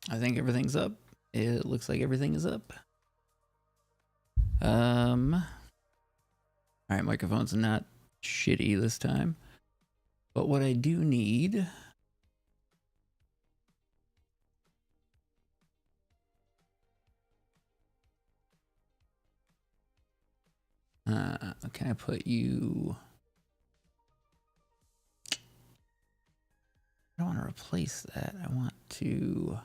I think everything's up. It looks like everything is up. Alright, microphone's not shitty this time. But what I do need... can I put you... I don't want to replace that. I want to... I'm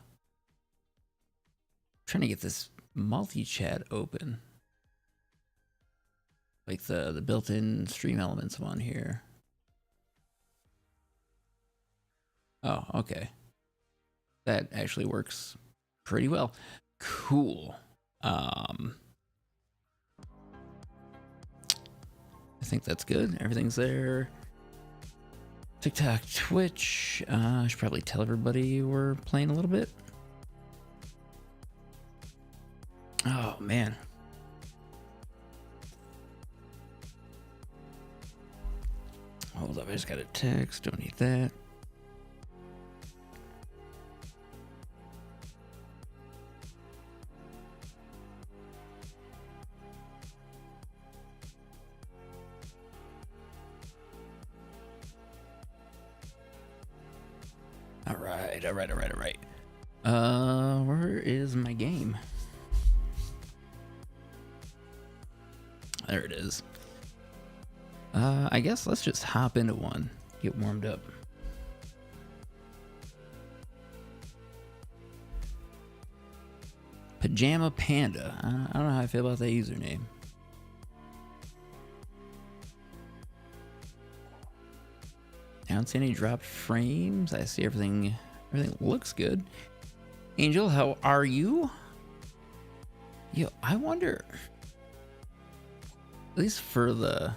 trying to get this multi-chat open. Like the built-in Stream Elements one here. Oh, okay. That actually works pretty well. Cool. I think that's good. Everything's there. TikTok, Twitch. I should probably tell everybody we're playing a little bit. Oh, man. Hold up, I just got a text. Don't need that. All right. Where is my game? There it is. I guess let's just hop into one. Get warmed up. Pajama Panda. I don't know how I feel about that username. I don't see any dropped frames. I see everything looks good. Angel, how are you? Yo, I wonder, at least for the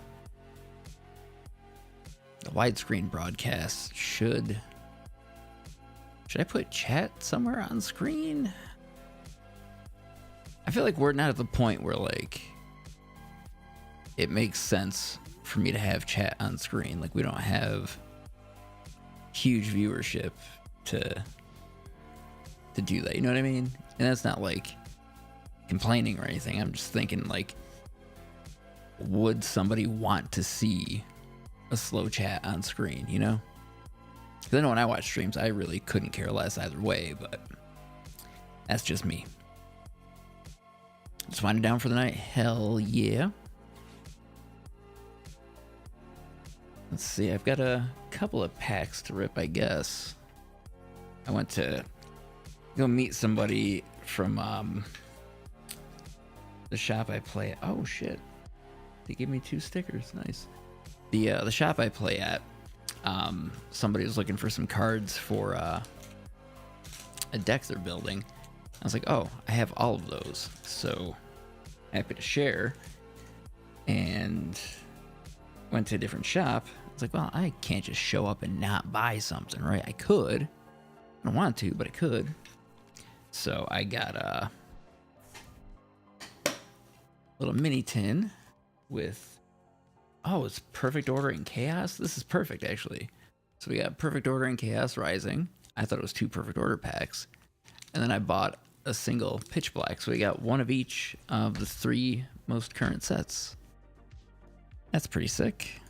widescreen broadcast, should I put chat somewhere on screen? I feel like we're not at the point where like it makes sense for me to have chat on screen. Like we don't have huge viewership to do that, you know what I mean? And that's not like complaining or anything. I'm just thinking like, would somebody want to see a slow chat on screen, you know? Because I know when I watch streams, I really couldn't care less either way, but that's just me. Just winding down for the night. Hell yeah. Let's see, I've got a couple of packs to rip, I guess. I went to go meet somebody from the shop I play at. Oh shit. They gave me 2 stickers. Nice. The shop I play at, somebody was looking for some cards for a deck they're building. I was like, oh, I have all of those, so happy to share. And went to a different shop. I was like, well, I can't just show up and not buy something, right? I could. I don't want to, but I could. So I got a little mini tin with, oh, it's Perfect Order and Chaos. This is perfect, actually. So we got Perfect Order and Chaos Rising. I thought it was 2 Perfect Order packs. And then I bought a single Pitch Black. So we got one of each of the 3 most current sets. That's pretty sick.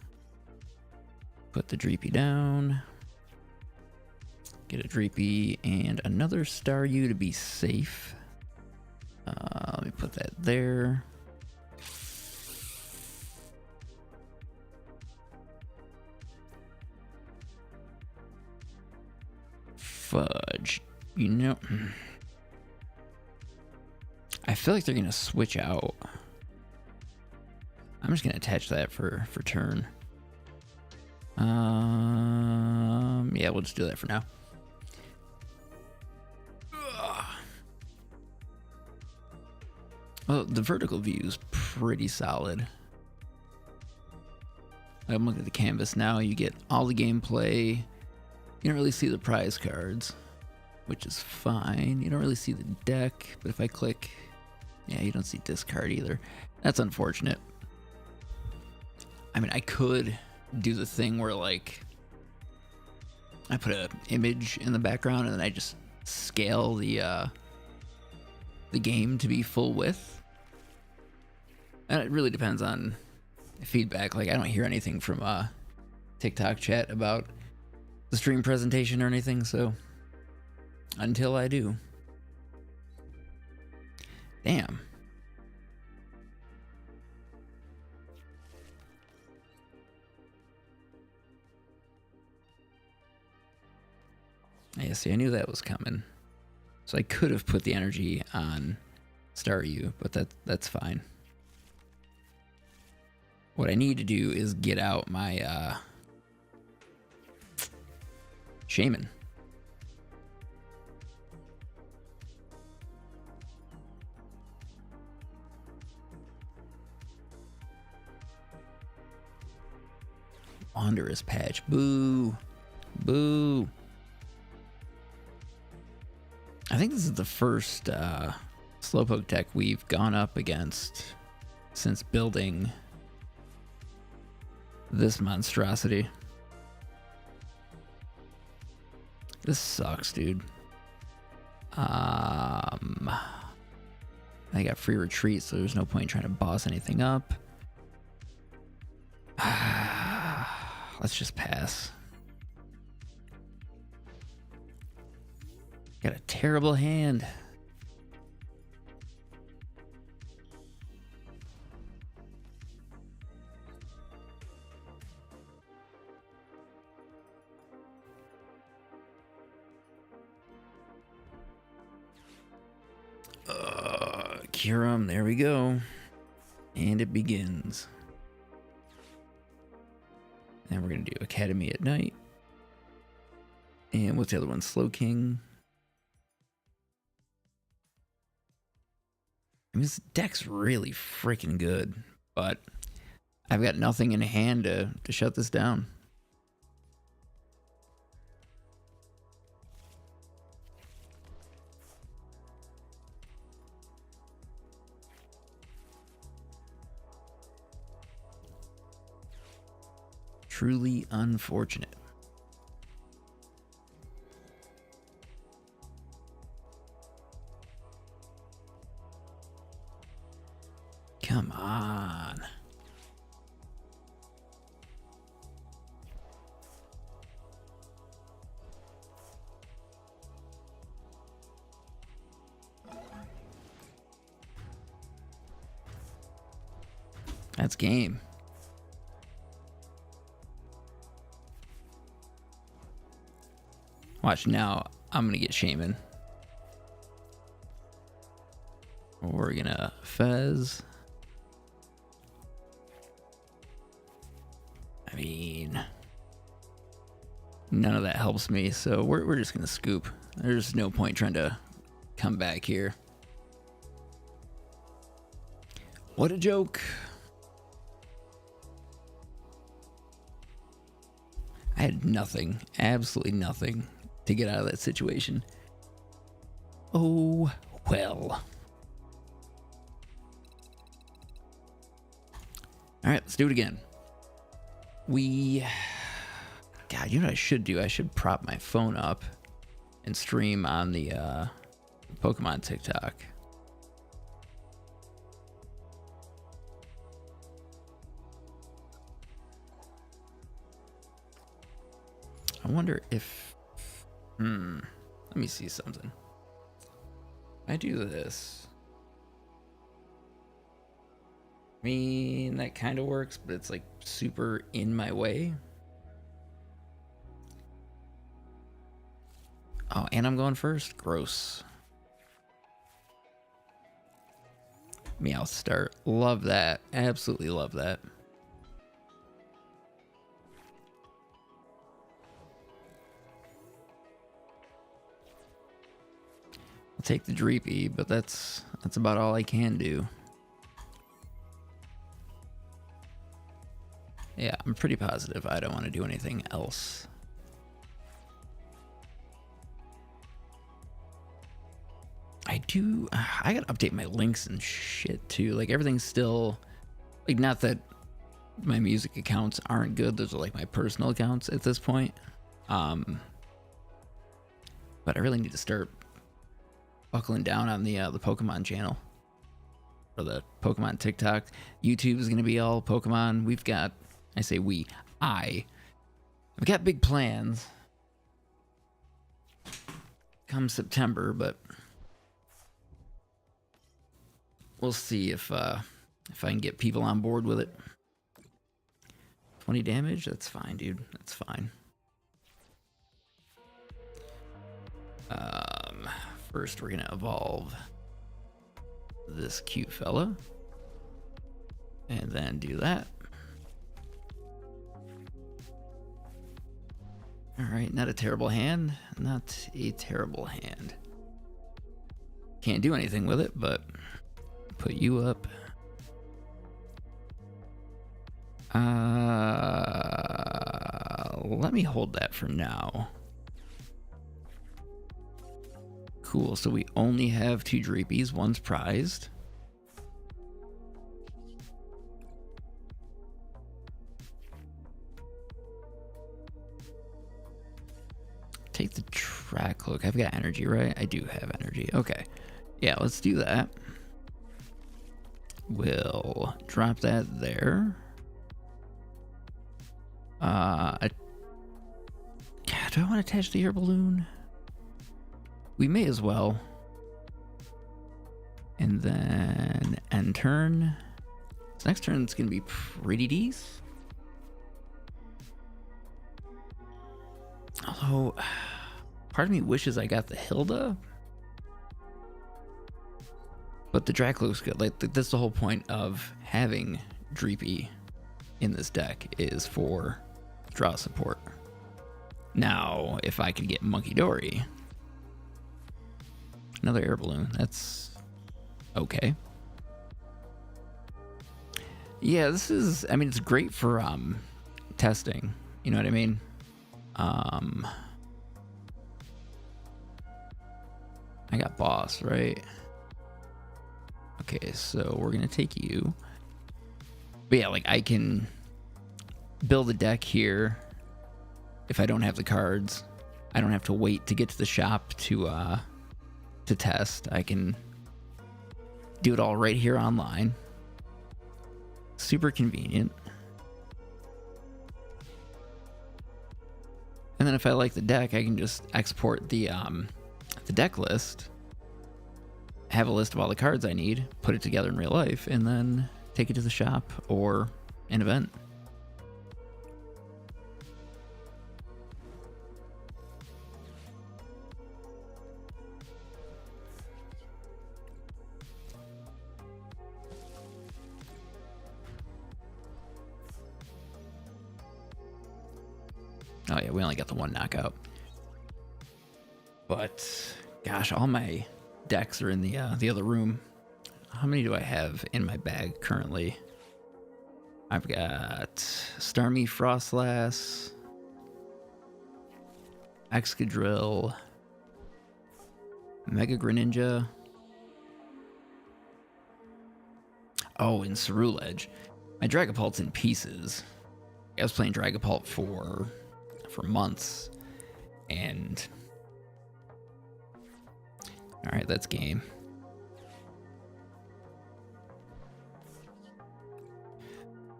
Put the Dreepy down. Get a Dreepy and another Staryu to be safe. Let me put that there. Fudge. You know, I feel like they're going to switch out. I'm just going to attach that for turn. Yeah, we'll just do that for now. Well, the vertical view is pretty solid. I'm looking at the canvas now. You get all the gameplay. You don't really see the prize cards, which is fine. You don't really see the deck, but if I click, yeah, you don't see discard either. That's unfortunate. I mean, I could do the thing where like I put an image in the background and then I just scale the game to be full width. And it really depends on feedback. Like, I don't hear anything from TikTok chat about the stream presentation or anything, so until I do. Damn. Yeah, see, I knew that was coming. So I could have put the energy on Staryu, but that's fine. What I need to do is get out my Shaman. Wanderous Patch. Boo. Boo. I think this is the first Slowpoke deck we've gone up against since building this monstrosity. This sucks, dude. I got free retreat, so there's no point in trying to boss anything up. Let's just pass. Got a terrible hand. Kyurem, there we go. And it begins. And we're going to do Academy at night. And what's the other one? Slowking. I mean, this deck's really freaking good, but I've got nothing in hand to shut this down. Truly unfortunate. Come on. That's game. Watch now, I'm gonna get Shaman. We're gonna Fez. I mean, none of that helps me, so we're just gonna scoop. There's no point trying to come back here. What a joke. I had nothing, absolutely nothing to get out of that situation. Oh, well. All right, let's do it again. God, you know what I should do? I should prop my phone up and stream on the Pokemon TikTok. I wonder if... let me see something. I do this. I mean, that kind of works, but it's like super in my way. Oh, and I'm going first? Gross. Meowth start. Love that. Absolutely love that. I'll take the Dreepy, but that's about all I can do. Yeah, I'm pretty positive I don't want to do anything else. I gotta update my links and shit too. Like, everything's still, like, not that my music accounts aren't good. Those are like my personal accounts at this point. But But I really need to start buckling down on the Pokemon channel. Or the Pokemon TikTok. YouTube is going to be all Pokemon. We've got, I say we, I've got big plans come September, but we'll see if I can get people on board with it. 20 damage? That's fine, dude. That's fine. First, we're going to evolve this cute fella. And then do that. Alright, not a terrible hand. Not a terrible hand. Can't do anything with it, but put you up. Let me hold that for now. Cool, so we only have 2 Dreepies, one's prized. Take the track hook. I've got energy, right? I do have energy. Okay. Yeah, let's do that. We'll drop that there. God, do I want to attach the air balloon? We may as well. And then end turn. This next turn's gonna be pretty decent. Although, part of me wishes I got the Hilda. But the Drac looks good. Like, that's the whole point of having Dreepy in this deck, is for draw support. Now, if I could get Monkey Dory, another air balloon, that's okay. Yeah, this is, I mean, it's great for testing, you know what I mean? I got boss, right? Okay, so we're gonna take you. But yeah, like, I can build a deck here if I don't have the cards. I don't have to wait to get to the shop to test. I can do it all right here online. Super convenient. And then if I like the deck, I can just export the deck list, have a list of all the cards I need, put it together in real life, and then take it to the shop or an event. Oh yeah, we only got the one knockout. But gosh, all my decks are in the other room. How many do I have in my bag currently? I've got Starmie Frostlass, Excadrill, Mega Greninja. Oh, and Ceruledge. My Dragapult's in pieces. I was playing Dragapult for months, and all right, that's game.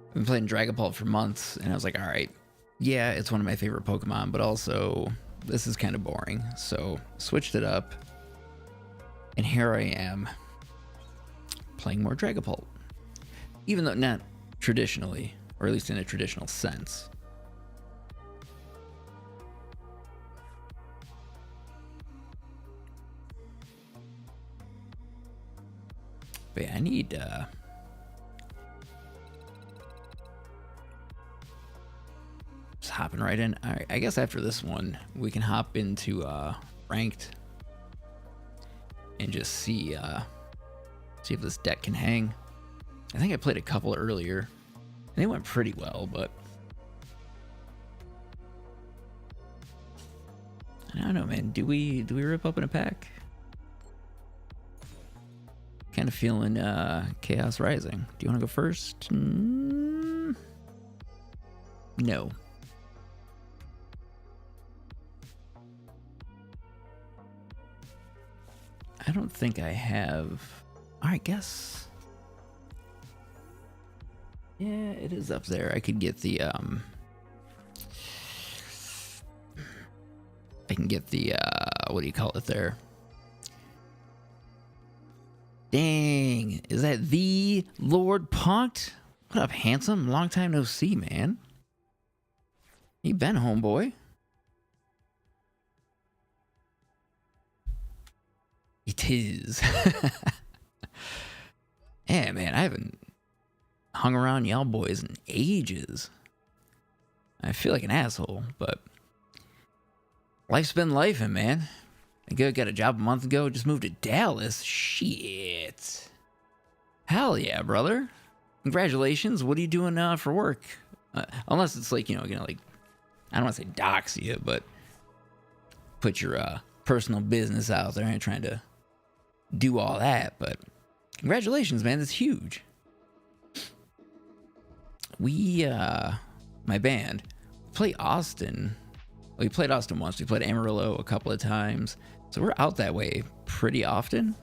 I've been playing Dragapult for months, and I was like, all right, yeah, it's one of my favorite Pokemon, but also this is kind of boring. So switched it up, and here I am playing more Dragapult, even though not traditionally, or at least in a traditional sense. But yeah, I need just hopping right in. All right, I guess after this one, we can hop into ranked and just see if this deck can hang. I think I played a couple earlier, and they went pretty well, but I don't know, man. Do we rip open a pack? Kind of feeling Chaos Rising. Do you want to go first? No. I don't think I have. I guess. Yeah, it is up there. I could get the I can get the what do you call it there? Dang, is that the Lord Punked? What up, handsome? Long time no see, man. You been, homeboy? It is. Yeah, man, I haven't hung around y'all boys in ages. I feel like an asshole, but life's been lifing, man. I got a job a month ago, just moved to Dallas. Shit. Hell yeah, brother. Congratulations. What are you doing for work? Unless it's like, gonna like, I don't want to say dox you, but put your personal business out there. I ain't trying to do all that, but congratulations, man. That's huge. We, my band, play Austin. We played Austin once. We played Amarillo a couple of times. So we're out that way pretty often.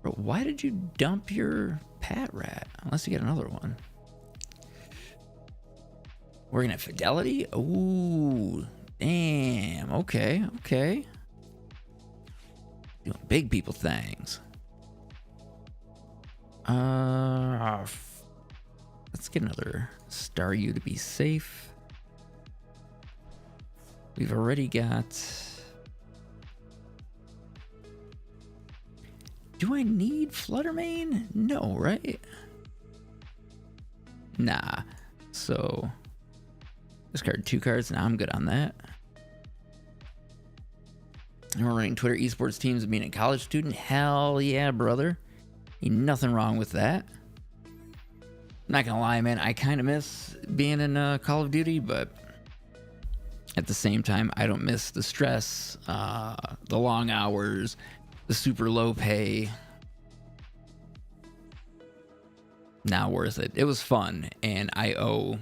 Bro, why did you dump your Pat Rat? Unless you get another one. Working at Fidelity? Ooh, damn. Okay. Doing big people things. Let's get another Star U to be safe. We've already got... Do I need Fluttermane? No, right? Nah. So, discard 2 cards. Now I'm good on that. And we're running Twitter esports teams and being a college student. Hell yeah, brother. Ain't nothing wrong with that. Not gonna lie, man. I kind of miss being in Call of Duty, but at the same time, I don't miss the stress, the long hours, the super low pay. Not worth it. It was fun, and I owe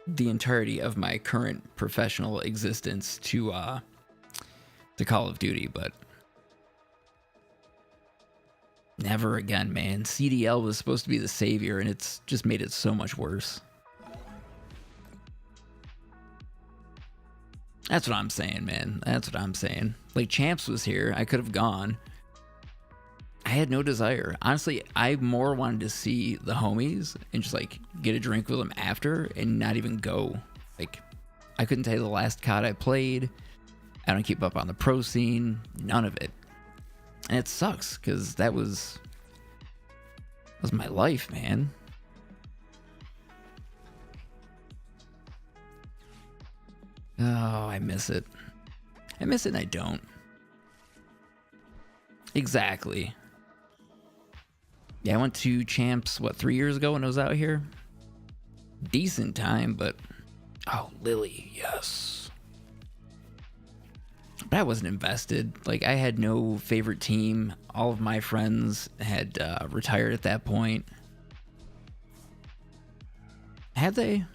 the entirety of my current professional existence to Call of Duty, but never again, man. CDL was supposed to be the savior, and it's just made it so much worse. That's what I'm saying, man. That's what I'm saying. Like, Champs was here. I could have gone. I had no desire. Honestly, I more wanted to see the homies and just, like, get a drink with them after and not even go. Like, I couldn't tell you the last COD I played. I don't keep up on the pro scene. None of it. And it sucks, because that was my life, man. Oh, I miss it. I miss it and I don't. Exactly. Yeah, I went to Champs, 3 years ago when I was out here? Decent time, but... Oh, Lily, yes. But I wasn't invested. Like, I had no favorite team. All of my friends had retired at that point. Had they? I'm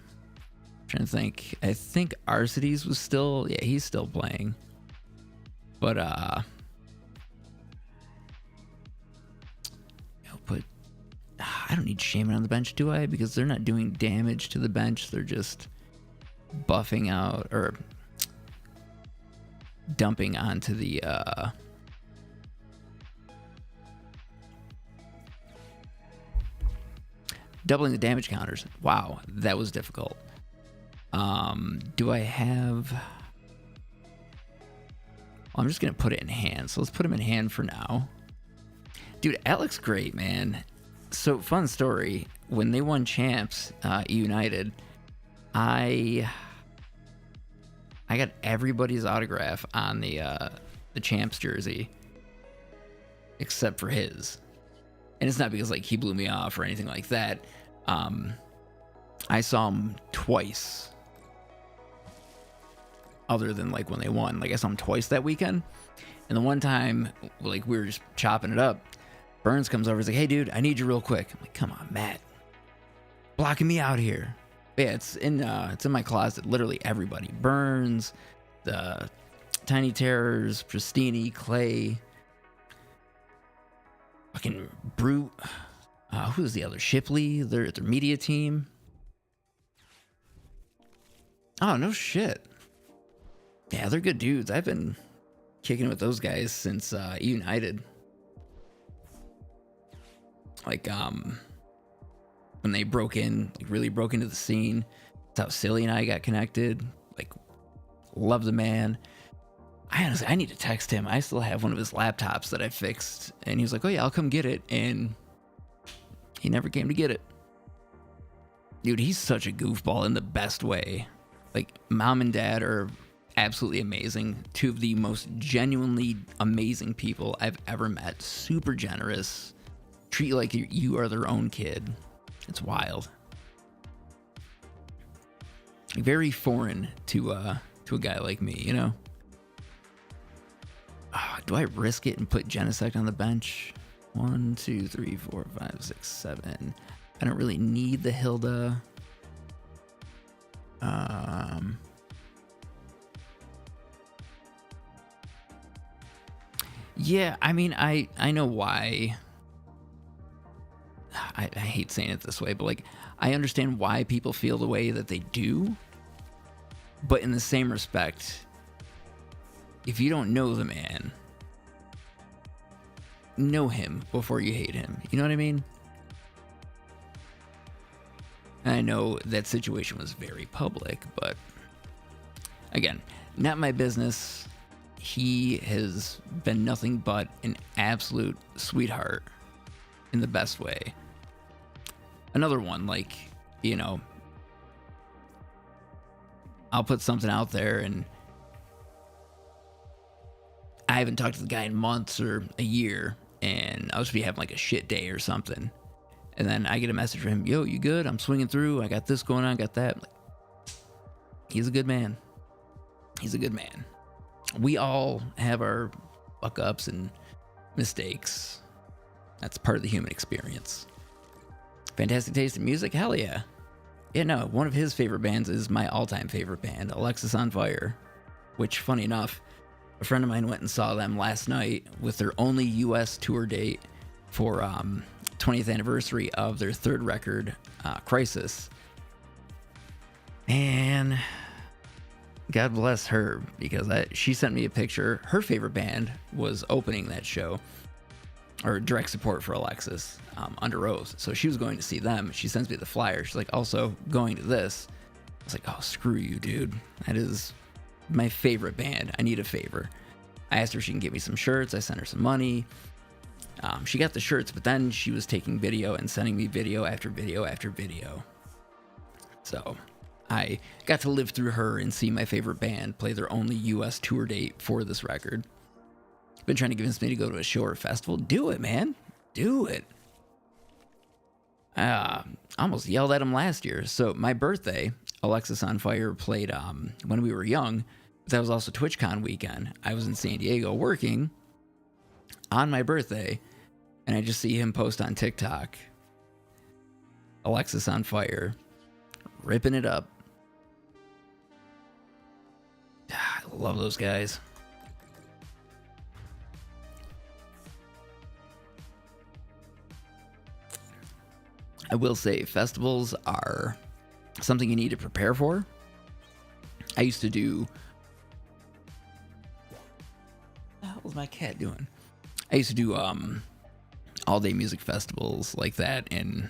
trying to think. I think Arcides was still... Yeah, he's still playing. But, I don't need Shaman on the bench, do I? Because they're not doing damage to the bench. They're just buffing out, or dumping onto the, doubling the damage counters. Wow, that was difficult. Do I have... Well, I'm just going to put it in hand. So let's put him in hand for now. Dude, Alex great, man. So, fun story. When they won Champs, United, I got everybody's autograph on the Champs jersey, except for his. And it's not because, like, he blew me off or anything like that. I saw him twice, other than, like, when they won. Like, I saw him twice that weekend. And the one time, like, we were just chopping it up, Burns comes over. He's like, "Hey, dude, I need you real quick." I'm like, "Come on, Matt, blocking me out here." But yeah, it's in my closet. Literally everybody: Burns, the Tiny Terrors, Pristini, Clay, Brute. Who's the other? Shipley, their media team. Oh, no shit. Yeah, they're good dudes. I've been kicking with those guys since United. Like, when they broke in, like really broke into the scene. That's how Silly and I got connected. Like, love the man. I need to text him. I still have one of his laptops that I fixed. And he was like, oh yeah, I'll come get it. And he never came to get it. Dude, he's such a goofball in the best way. Like, mom and dad are absolutely amazing. Two of the most genuinely amazing people I've ever met. Super generous. Treat you like you are their own kid. It's wild. Very foreign to a guy like me, you know? Do I risk it and put Genesect on the bench? 1, 2, 3, 4, 5, 6, 7. I don't really need the Hilda. Yeah, I mean, I know why. I hate saying it this way, but like, I understand why people feel the way that they do. But in the same respect, if you don't know the man, know him before you hate him. You know what I mean? And I know that situation was very public, but again, not my business. He has been nothing but an absolute sweetheart in the best way. Another one, like, you know, I'll put something out there and I haven't talked to the guy in months or a year, and I'll just be having like a shit day or something. And then I get a message from him, yo, you good? I'm swinging through. I got this going on, got that. Like, he's a good man. He's a good man. We all have our fuck ups and mistakes. That's part of the human experience. Fantastic taste in music? Hell yeah. Yeah, no, one of his favorite bands is my all-time favorite band, Alexisonfire, which, funny enough, a friend of mine went and saw them last night with their only U.S. tour date for 20th anniversary of their third record, Crisis. And God bless her, because she sent me a picture. Her favorite band was opening that show, or direct support for Alexis, Under Oath. So she was going to see them. She sends me the flyer. She's like, also going to this. I was like, oh, screw you, dude. That is my favorite band. I need a favor. I asked her if she can get me some shirts. I sent her some money. She got the shirts, but then she was taking video and sending me video after video after video. So I got to live through her and see my favorite band play their only U.S. tour date for this record. Been trying to convince me to go to a show or festival. Do it, man. Do it. I almost yelled at him last year. So my birthday, Alexisonfire played when we were young. That was also TwitchCon weekend. I was in San Diego working on my birthday, and I just see him post on TikTok, Alexisonfire, ripping it up. I love those guys. I will say festivals are something you need to prepare for. I used to do... What the hell was my cat doing? I used to do all-day music festivals like that, and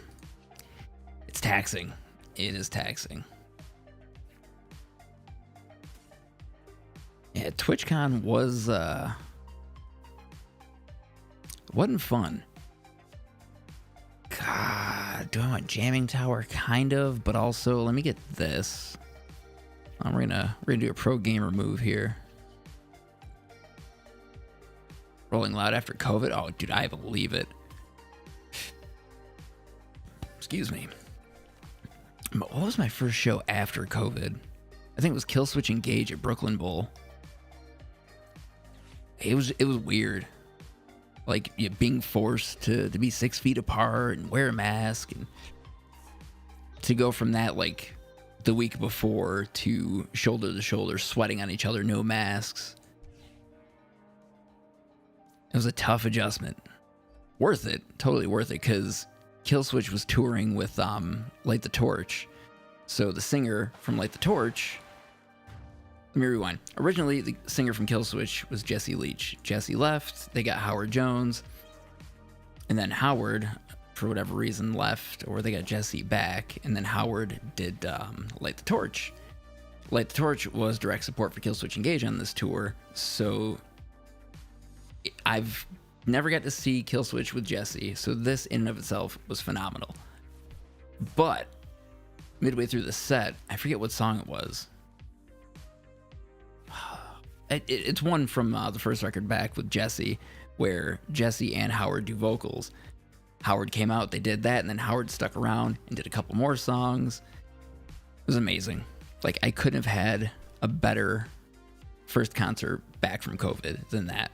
it's taxing. It is taxing. Yeah, TwitchCon wasn't fun. God, do I want Jamming Tower? Kind of, but also, let me get this. We're gonna do a pro gamer move here. Rolling Loud after COVID? Oh, dude, I believe it. Excuse me. What was my first show after COVID? I think it was Killswitch Engage at Brooklyn Bowl. It was weird. Like, being forced to be 6 feet apart and wear a mask, and to go from that, like, the week before to shoulder to shoulder, sweating on each other, no masks. It was a tough adjustment. worth it, totally worth it, because Killswitch was touring with Light the Torch. So the singer from Light the Torch, let me rewind. Originally, the singer from Killswitch was Jesse Leach. Jesse left, they got Howard Jones, and then Howard, for whatever reason, left, or they got Jesse back, and then Howard did Light the Torch. Light the Torch was direct support for Killswitch Engage on this tour, so I've never got to see Killswitch with Jesse, so this in and of itself was phenomenal. But midway through the set, I forget what song it was. It's one from the first record back with Jesse, where Jesse and Howard do vocals. Howard came out, they did that, and then Howard stuck around and did a couple more songs. It was amazing. Like, I couldn't have had a better first concert back from COVID than that.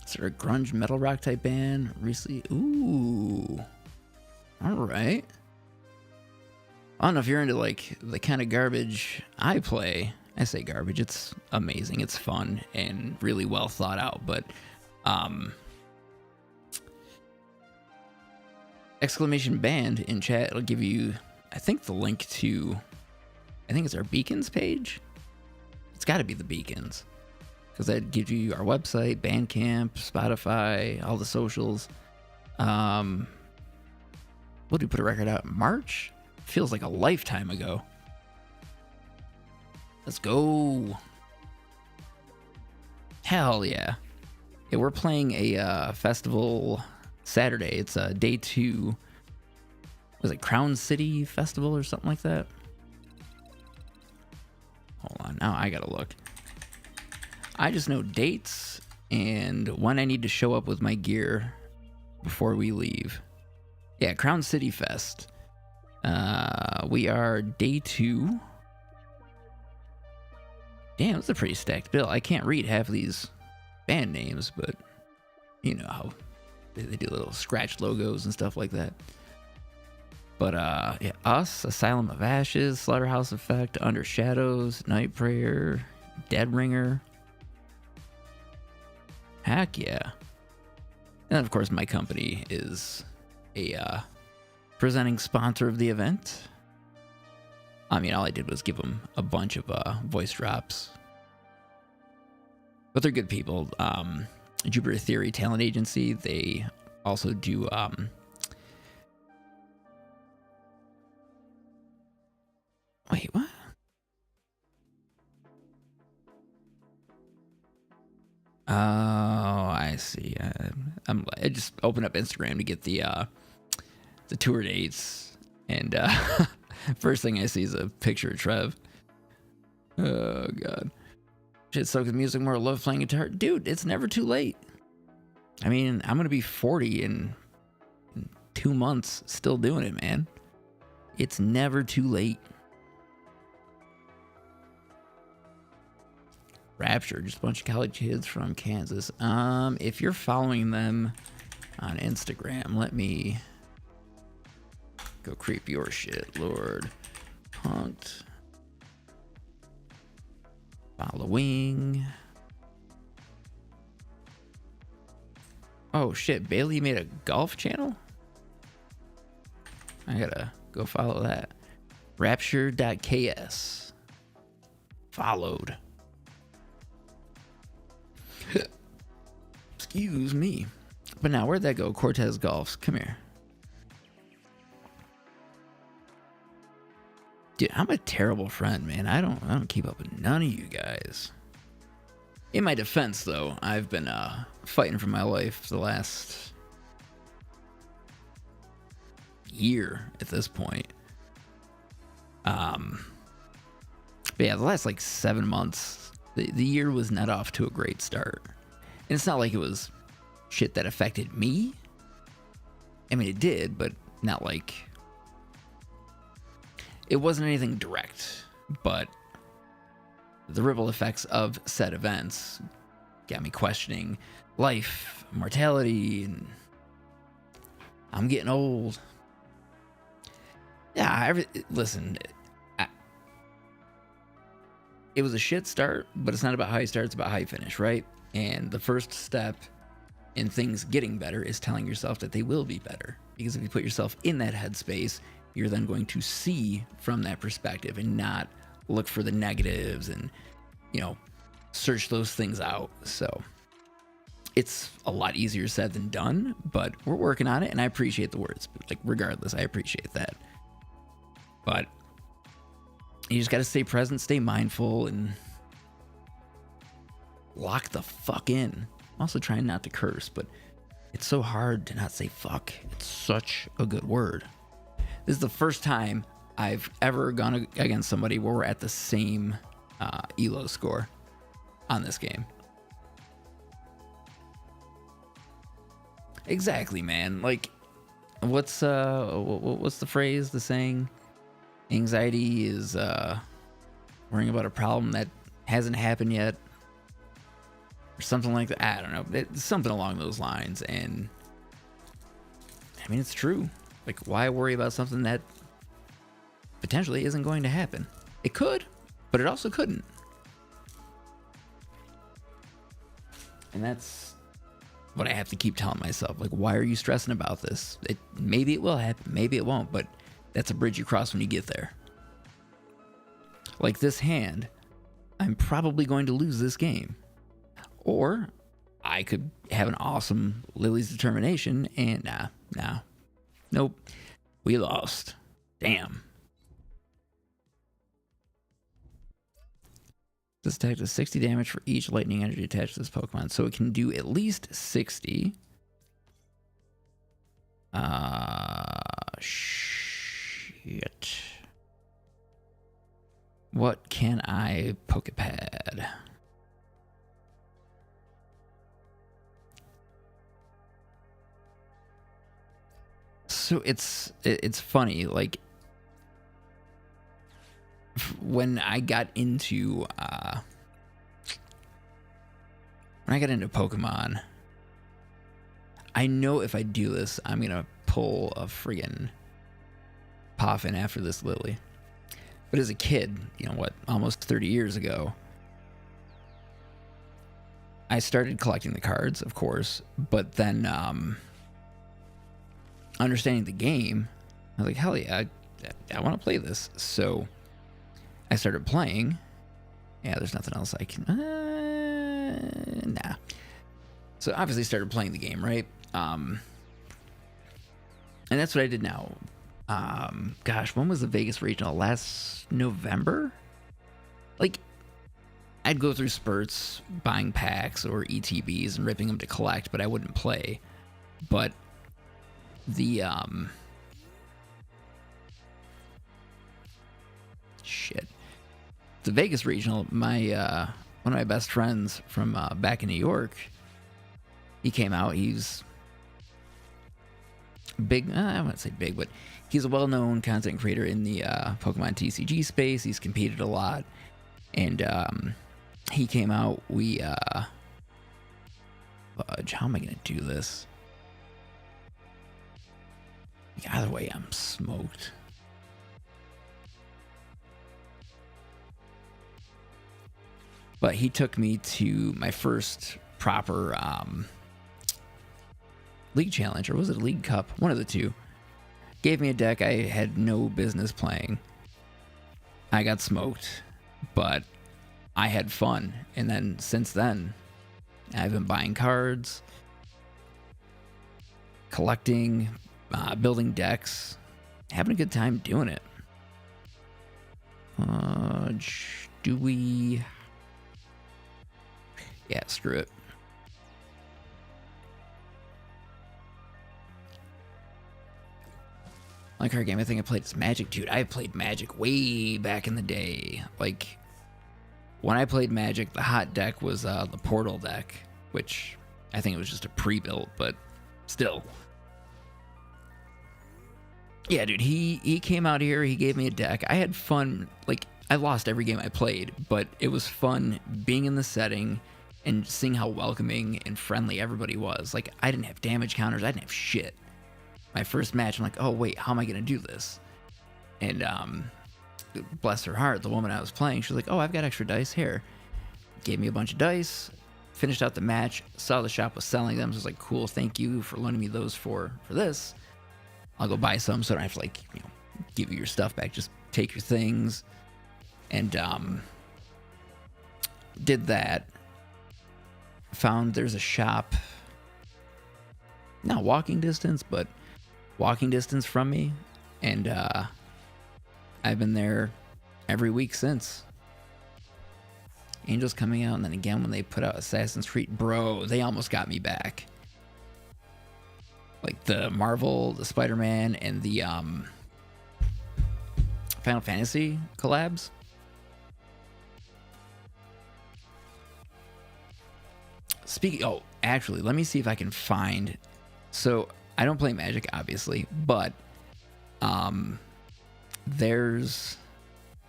Is there a grunge metal rock type band recently? Ooh. All right. I don't know if you're into, like, the kind of garbage I play. I say garbage. It's amazing. It's fun and really well thought out. But, exclamation band in chat, it'll give you, I think, the link to, I think it's our Beacons page. It's got to be the Beacons, because that gives you our website, Bandcamp, Spotify, all the socials. What did we put a record out in March? Feels like a lifetime ago. Let's go. Hell yeah. Yeah, we're playing a festival Saturday. It's day 2. Was it Crown City Festival or something like that? Hold on, now I gotta look. I just know dates and when I need to show up with my gear before we leave. Yeah, Crown City Fest. We are day 2. Damn, it's a pretty stacked bill. I can't read half of these band names, but you know how they do little scratch logos and stuff like that. But yeah, us, Asylum of Ashes, Slaughterhouse Effect, Under Shadows, Night Prayer, Dead Ringer. Heck yeah. And of course, my company is a presenting sponsor of the event. I mean, all I did was give them a bunch of voice drops. But they're good people. Jupiter Theory Talent Agency, they also do wait, what? Oh, I see. I just opened up Instagram to get the tour dates, and first thing I see is a picture of Trev. Oh god. Shit, sucks with music more. Love playing guitar. Dude, it's never too late. I mean, I'm gonna be 40 in 2 months, still doing it, man. It's never too late. Rapture, just a bunch of college kids from Kansas. If you're following them on Instagram, let me go creep your shit, Lord. Punked. Following. Oh shit, Bailey made a golf channel? I gotta go follow that. Rapture.ks. Followed. Excuse me. But now, where'd that go? Cortez Golfs. Come here. Dude, I'm a terrible friend, man. I don't keep up with none of you guys. In my defense, though, I've been fighting for my life the last year at this point. But yeah, the last like 7 months, the year was not off to a great start. And it's not like it was shit that affected me. I mean, it did, but not like... It wasn't anything direct, but the ripple effects of said events got me questioning life, mortality, and I'm getting old. Yeah, listen, it was a shit start, but it's not about how you start, it's about how you finish, right? And the first step and things getting better is telling yourself that they will be better. Because if you put yourself in that headspace, you're then going to see from that perspective and not look for the negatives and, search those things out. So it's a lot easier said than done, but we're working on it, and I appreciate the words. Like, regardless, I appreciate that. But you just got to stay present, stay mindful, and lock the fuck in. I'm also trying not to curse, but it's so hard to not say fuck. It's such a good word. This is the first time I've ever gone against somebody where we're at the same ELO score on this game. Exactly, man. Like, what's the phrase, the saying? Anxiety is worrying about a problem that hasn't happened yet, or something like that. I don't know. It's something along those lines. And I mean, it's true. Like, why worry about something that potentially isn't going to happen? It could, but it also couldn't. And that's what I have to keep telling myself. Like, why are you stressing about this? Maybe it will happen, maybe it won't, but that's a bridge you cross when you get there. Like this hand, I'm probably going to lose this game. Or I could have an awesome Lily's Determination and nope, we lost. Damn. This attack does 60 damage for each lightning energy attached to this Pokemon, so it can do at least 60. Shit. What can I Pokepad? So it's funny, when I got into Pokemon, I know if I do this, I'm gonna pull a friggin' Poffin after this Lily. But as a kid, almost 30 years ago, I started collecting the cards, of course, but then understanding the game, I was like, hell yeah, I want to play this. So I started playing. Yeah, there's nothing else I can... nah. So obviously started playing the game, right? And that's what I did now. Gosh, when was the Vegas Regional? Last November? I'd go through spurts buying packs or ETBs and ripping them to collect, but I wouldn't play. But the the Vegas Regional, my one of my best friends from back in New York, he came out. He's big, I wouldn't say big, but he's a well-known content creator in the Pokemon TCG space. He's competed a lot, and he came out. We how am I gonna do this? Either way, I'm smoked. But he took me to my first proper League Challenge, or was it a League Cup? One of the two. Gave me a deck I had no business playing. I got smoked, but I had fun. And then since then, I've been buying cards, collecting, building decks, having a good time doing it. Do we... Yeah, screw it. Like our game, I think I played as Magic. Dude, I played Magic way back in the day. Like, when I played Magic, the hot deck was the Portal deck, which I think it was just a pre-built, but still. Yeah, dude, he came out here, he gave me a deck. I had fun. Like, I lost every game I played, but it was fun being in the setting and seeing how welcoming and friendly everybody was. Like, I didn't have damage counters, I didn't have shit. My first match, I'm like, oh wait, how am I gonna do this? And bless her heart, the woman I was playing, she was like, oh, I've got extra dice here. Gave me a bunch of dice, finished out the match, saw the shop was selling them. So I was like, cool, thank you for loaning me those for this. I'll go buy some so I don't have to like, give you your stuff back. Just take your things. And did that. Found there's a shop, not walking distance, but walking distance from me. And I've been there every week since. Angel's coming out, and then again when they put out Assassin's Creed, bro, they almost got me back. Like the Marvel, the Spider-Man, and the Final Fantasy collabs. Actually, let me see if I can find. So I don't play Magic, obviously, but there's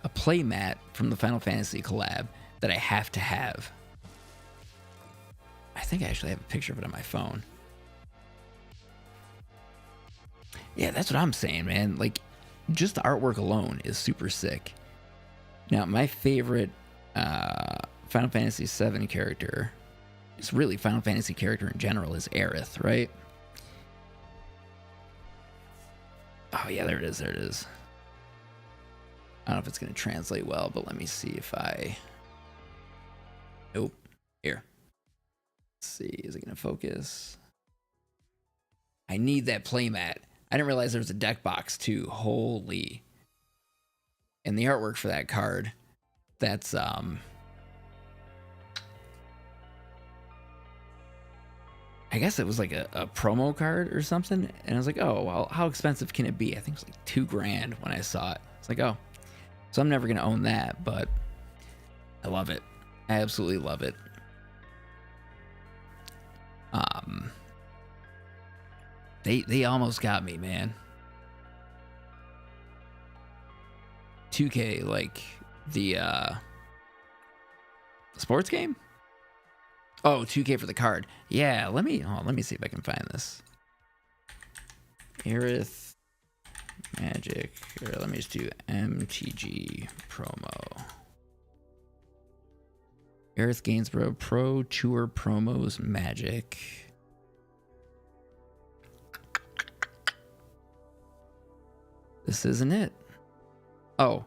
a playmat from the Final Fantasy collab that I have to have. I think I actually have a picture of it on my phone. Yeah, that's what I'm saying, man. Like, just the artwork alone is super sick. Now, my favorite Final Fantasy VII character, it's really Final Fantasy character in general, is Aerith, right? Oh, yeah, there it is. There it is. I don't know if it's going to translate well, but let me see if I... Nope. Here. Let's see. Is it going to focus? I need that playmat. I didn't realize there was a deck box, too. Holy. And the artwork for that card, that's... I guess it was like a promo card or something. And I was like, oh, well, how expensive can it be? I think it was like $2,000 when I saw it. It's like, oh. So I'm never going to own that, but I love it. I absolutely love it. They almost got me, man. 2K, like the sports game? Oh, 2K for the card. Yeah, let me see if I can find this. Aerith Magic. Or let me just do MTG promo. Aerith Gainsborough Pro Tour Promos Magic. This isn't it. Oh,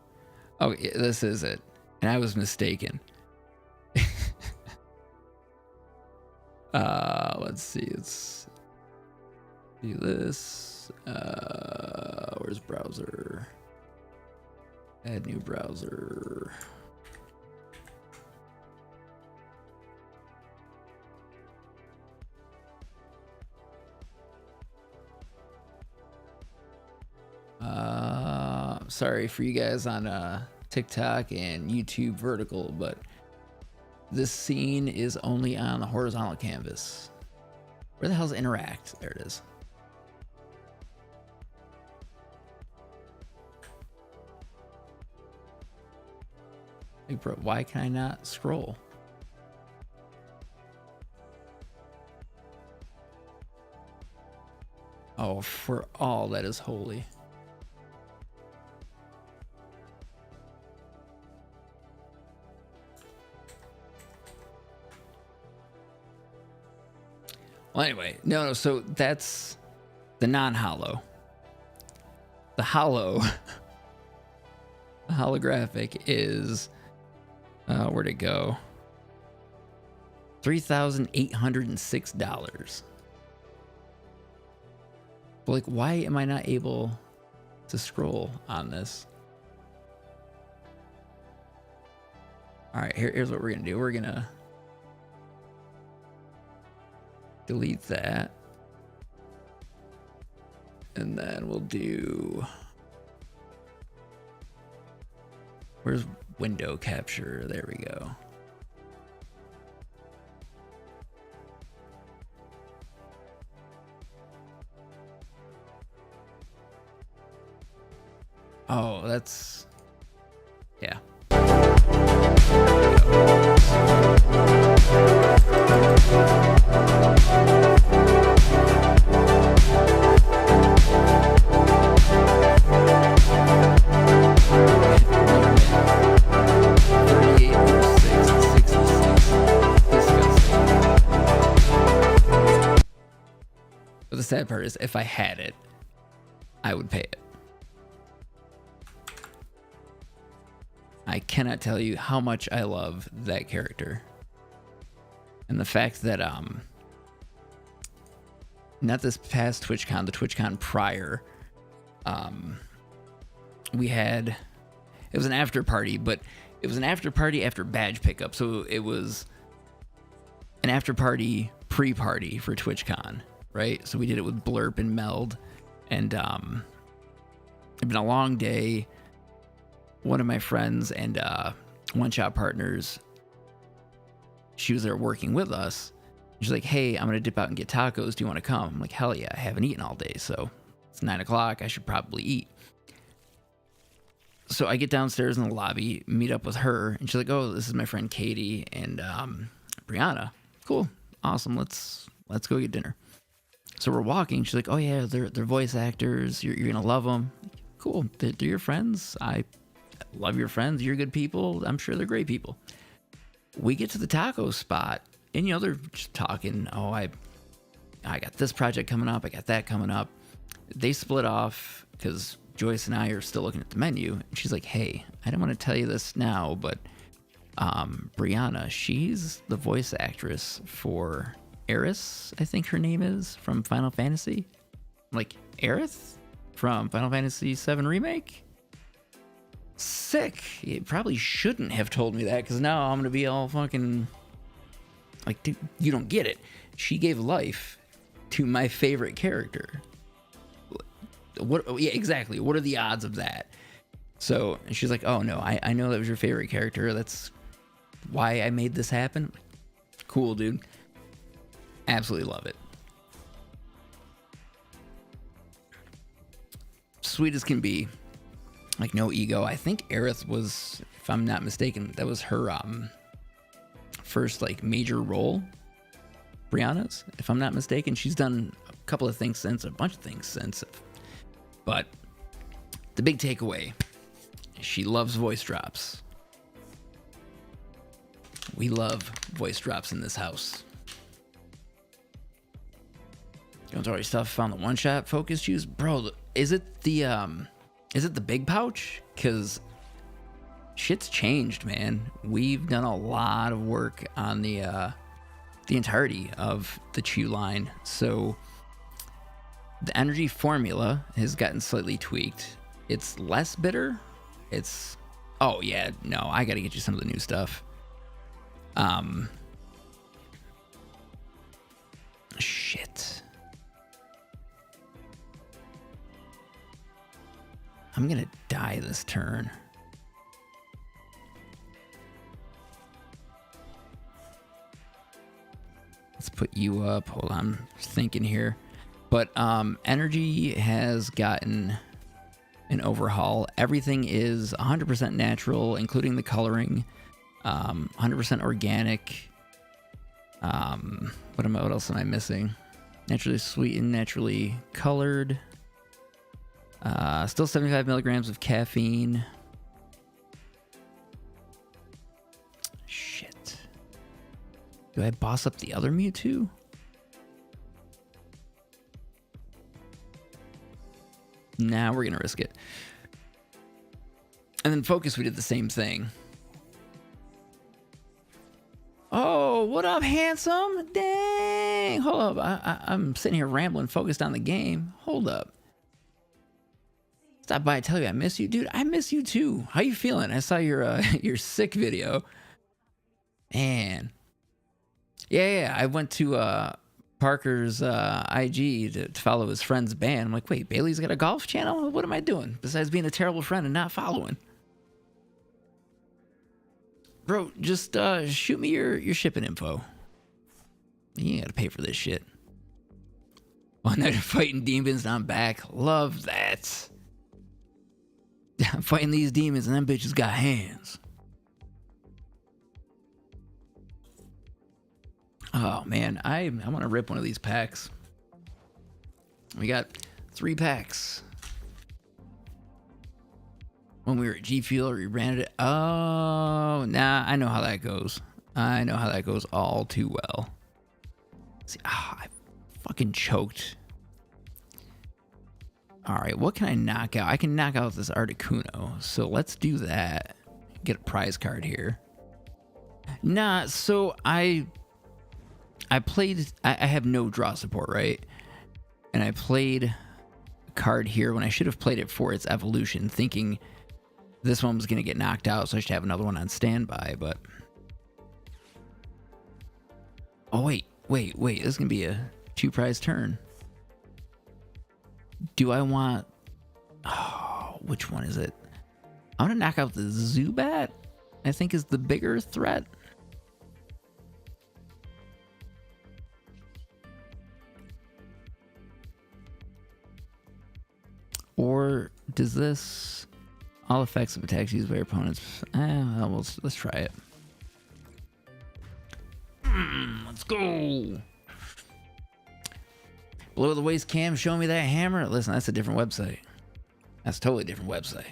this is it. And I was mistaken. Let's see. Let's do this. Where's browser? Add new browser. Sorry for you guys on TikTok and YouTube vertical, but this scene is only on the horizontal canvas. Where the hell's interact? There it is. Hey, bro, why can I not scroll? Oh, for all that is holy. Well, anyway, no, so that's the non-hollow. The hollow, the holographic is, where'd it go? $3,806. But like, why am I not able to scroll on this? All right, here's what we're gonna do. We're gonna delete that. And then we'll do... Where's window capture? There we go. Oh, that's... Yeah. sad part is if I had it, I would pay it. I cannot tell you how much I love that character. And the fact that, not this past TwitchCon, the TwitchCon prior, we had, it was an after party, but it was an after party after badge pickup. So it was an after party pre-party for TwitchCon, right? So we did it with Blurp and Meld, and it'd been a long day. One of my friends and one-shot partners, she was there working with us. She's like, hey, I'm going to dip out and get tacos. Do you want to come? I'm like, hell yeah, I haven't eaten all day. So it's 9 o'clock. I should probably eat. So I get downstairs in the lobby, meet up with her. And she's like, oh, this is my friend Katie and Brianna. Cool. Awesome. Let's go get dinner. So we're walking. She's like, oh, yeah, they're voice actors. You're going to love them. Cool. They're your friends. I love your friends. You're good people. I'm sure they're great people. We get to the taco spot, and, you know, they're just talking. Oh, I got this project coming up. I got that coming up. They split off because Joyce and I are still looking at the menu. And she's like, hey, I don't want to tell you this now, but Brianna, she's the voice actress for Aerith, I think her name is, from Final Fantasy. I'm like, Aerith? From Final Fantasy VII Remake? Sick. You probably shouldn't have told me that, because now I'm going to be all fucking... Like, dude, you don't get it. She gave life to my favorite character. What? Yeah, exactly. What are the odds of that? So she's like, oh, no, I know that was your favorite character. That's why I made this happen. Cool, dude. Absolutely love it. Sweet as can be. Like, no ego. I think Aerith was, if I'm not mistaken, that was her first, like, major role. Brianna's, if I'm not mistaken. She's done a couple of things since, a bunch of things since. But the big takeaway, she loves voice drops. We love voice drops in this house. Don't stuff. Found the one-shot focus juice, bro. Is it the big pouch? Because shit's changed, man. We've done a lot of work on the entirety of the chew line, so the energy formula has gotten slightly tweaked. It's less bitter. It's, oh yeah, no, I gotta get you some of the new stuff. Shit. I'm gonna die this turn. Let's put you up. Hold on, I'm thinking here. But energy has gotten an overhaul. Everything is 100% natural, including the coloring. 100% organic. What else am I missing? Naturally sweetened, naturally colored. Still 75 milligrams of caffeine. Shit. Do I boss up the other Mewtwo? Nah, we're gonna risk it. And then Focus, we did the same thing. Oh, what up, handsome? Dang. Hold up. I'm sitting here rambling, focused on the game. Hold up. Stop by and tell you I miss you. Dude, I miss you too. How you feeling? I saw your your sick video. Man. Yeah, I went to Parker's IG to follow his friend's band. I'm like, wait, Bailey's got a golf channel? What am I doing besides being a terrible friend and not following? Bro, just shoot me your shipping info. You ain't gotta pay for this shit. One night of fighting demons and I'm back. Love that. I'm fighting these demons and them bitches got hands. Oh man, I want to rip one of these packs. We got 3 packs. When we were at G Fuel, we ran it. Oh, nah, I know how that goes. I know how that goes all too well. See, I fucking choked All right, what can I knock out? I can knock out this Articuno, so let's do that. Get a prize card here. Nah, so I played. I have no draw support, right? And I played a card here when I should have played it for its evolution, thinking this one was going to get knocked out, so I should have another one on standby, but... Oh, wait. This is going to be a 2-prize turn. Do I want... Oh, which one is it? I want to knock out the Zubat, I think is the bigger threat. Or does this... All effects of attacks used by your opponents. Let's try it. Let's go. Below the waist cam, show me that hammer. Listen, that's a different website. That's a totally different website.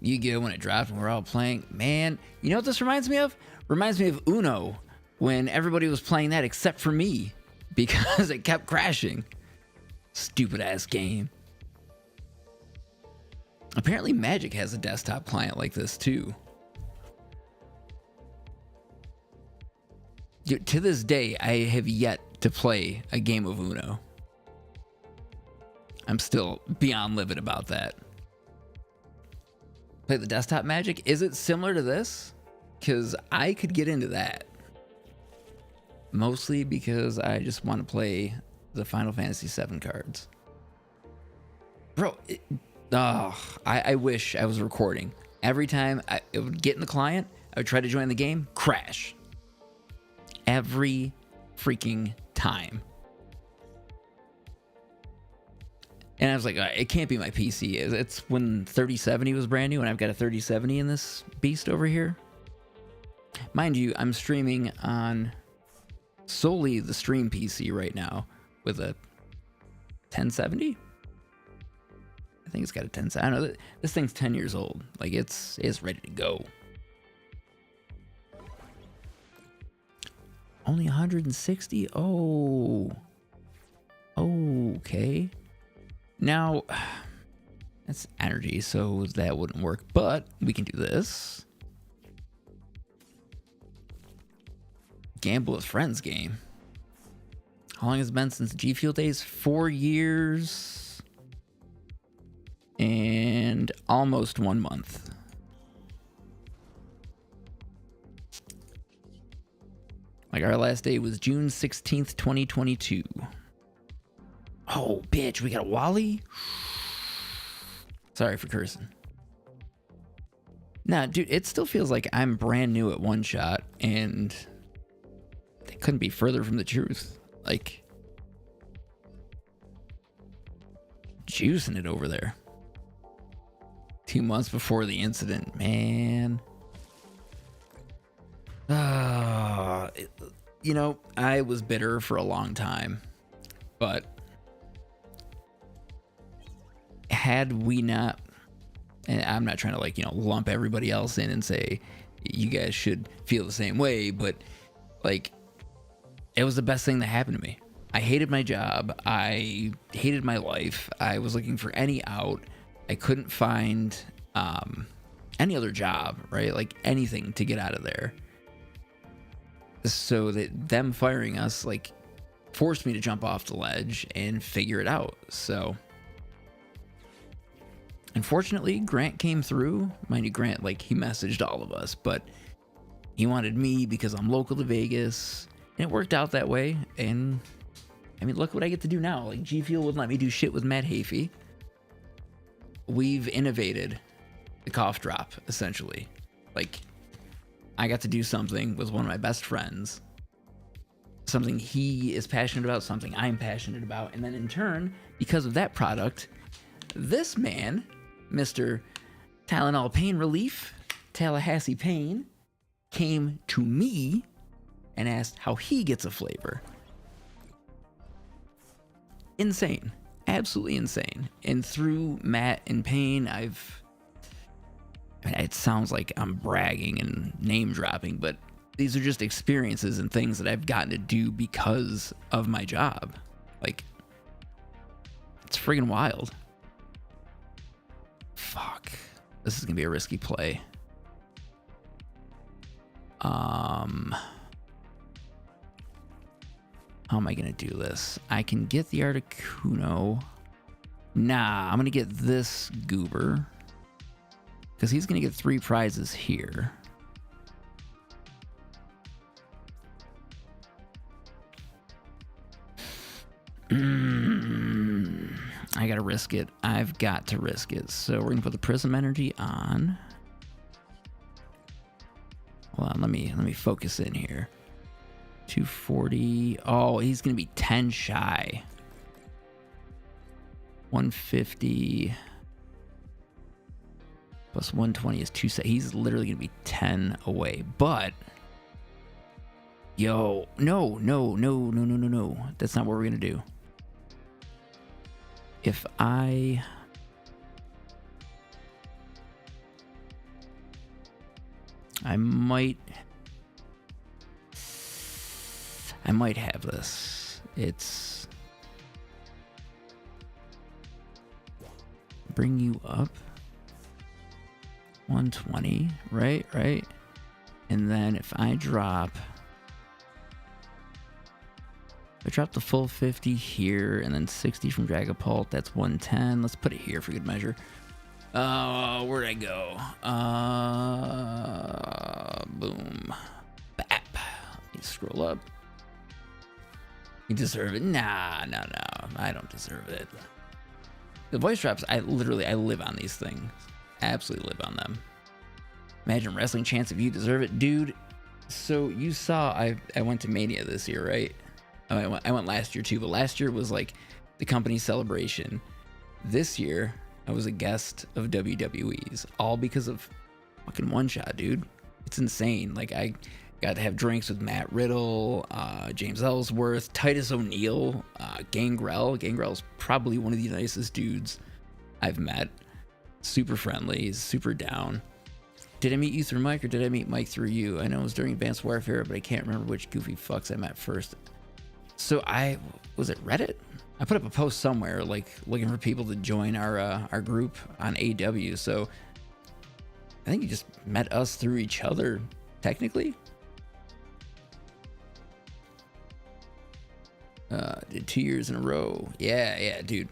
Yu-Gi-Oh! When it dropped and we're all playing. Man, you know what this reminds me of? Reminds me of Uno, when everybody was playing that except for me, because it kept crashing. Stupid ass game. Apparently Magic has a desktop client like this too. Dude, to this day, I have yet to play a game of Uno. I'm still beyond livid about that. Play the desktop Magic? Is it similar to this? Because I could get into that. Mostly because I just want to play the Final Fantasy VII cards. Bro, I wish I was recording. Every time it would get in the client, I would try to join the game, crash. Every freaking time. And I was like, it can't be my PC. It's when 3070 was brand new, and I've got a 3070 in this beast over here. Mind you, I'm streaming on solely the stream PC right now with a 1070. I think it's got a 1070. I don't know. This thing's 10 years old. Like, it's ready to go. Only 160? Oh. Okay. Now, that's energy, so that wouldn't work. But we can do this. Gamble with Friends game. How long has it been since G Fuel days? 4 years. And almost 1 month. Like, our last day was June 16th, 2022. Oh, bitch, we got a Wally? Sorry for cursing. Nah, dude, it still feels like I'm brand new at one shot, and they couldn't be further from the truth. Like, juicing it over there. 2 months before the incident, man. You know, I was bitter for a long time, but had we not, and I'm not trying to, like, you know, lump everybody else in and say you guys should feel the same way, but like, it was the best thing that happened to me. I hated my job. I hated my life. I was looking for any out. I couldn't find any other job, right? Like, anything to get out of there. So that them firing us, like, forced me to jump off the ledge and figure it out. So, unfortunately, Grant came through. Mind you, Grant, like, he messaged all of us, but he wanted me because I'm local to Vegas, and it worked out that way. And I mean, look what I get to do now. Like, G Fuel wouldn't let me do shit with Matt Hafey. We've innovated the cough drop, essentially. Like, I got to do something with one of my best friends, something he is passionate about, something I'm passionate about, and then in turn, because of that product, this man, Mr. Tylenol Pain Relief, Tallahassee Pain, came to me and asked how he gets a flavor. Insane. Absolutely insane. And through Matt and Pain, it sounds like I'm bragging and name dropping, but these are just experiences and things that I've gotten to do because of my job. Like, It's friggin' wild. Fuck. This is gonna be a risky play. How am I gonna do this? I can get the Articuno. Nah, I'm gonna get this Goober. Because he's gonna get 3 prizes here. I gotta risk it. I've got to risk it. So we're gonna put the Prism Energy on. Hold on, let me focus in here. 240. Oh, he's gonna be 10 shy. 150 plus 120 is 2. He's literally gonna be 10 away. But yo, no. That's not what we're gonna do. If I might have this. It's bring you up 120, right? And then if I drop the full 50 here and then 60 from Dragapult, that's 110. Let's put it here for good measure. Where'd I go? Boom. Bap. Let me scroll up. You deserve it. Nah. I don't deserve it. The voice drops, I live on these things. Absolutely live on them. Imagine wrestling chants if you deserve it. Dude, so you saw I went to Mania this year, right? Oh, I went last year too, but last year was like the company celebration. This year, I was a guest of WWE's, all because of fucking One Shot, dude. It's insane. Like, I got to have drinks with Matt Riddle, James Ellsworth, Titus O'Neil, Gangrel. Gangrel's probably one of the nicest dudes I've met. Super friendly, he's super down. Did I meet you through Mike or did I meet Mike through you? I know it was during Advanced Warfare, but I can't remember which goofy fucks I met first. So was it Reddit? I put up a post somewhere, like looking for people to join our group on AW. So I think you just met us through each other, technically. Did 2 years in a row. Yeah, dude.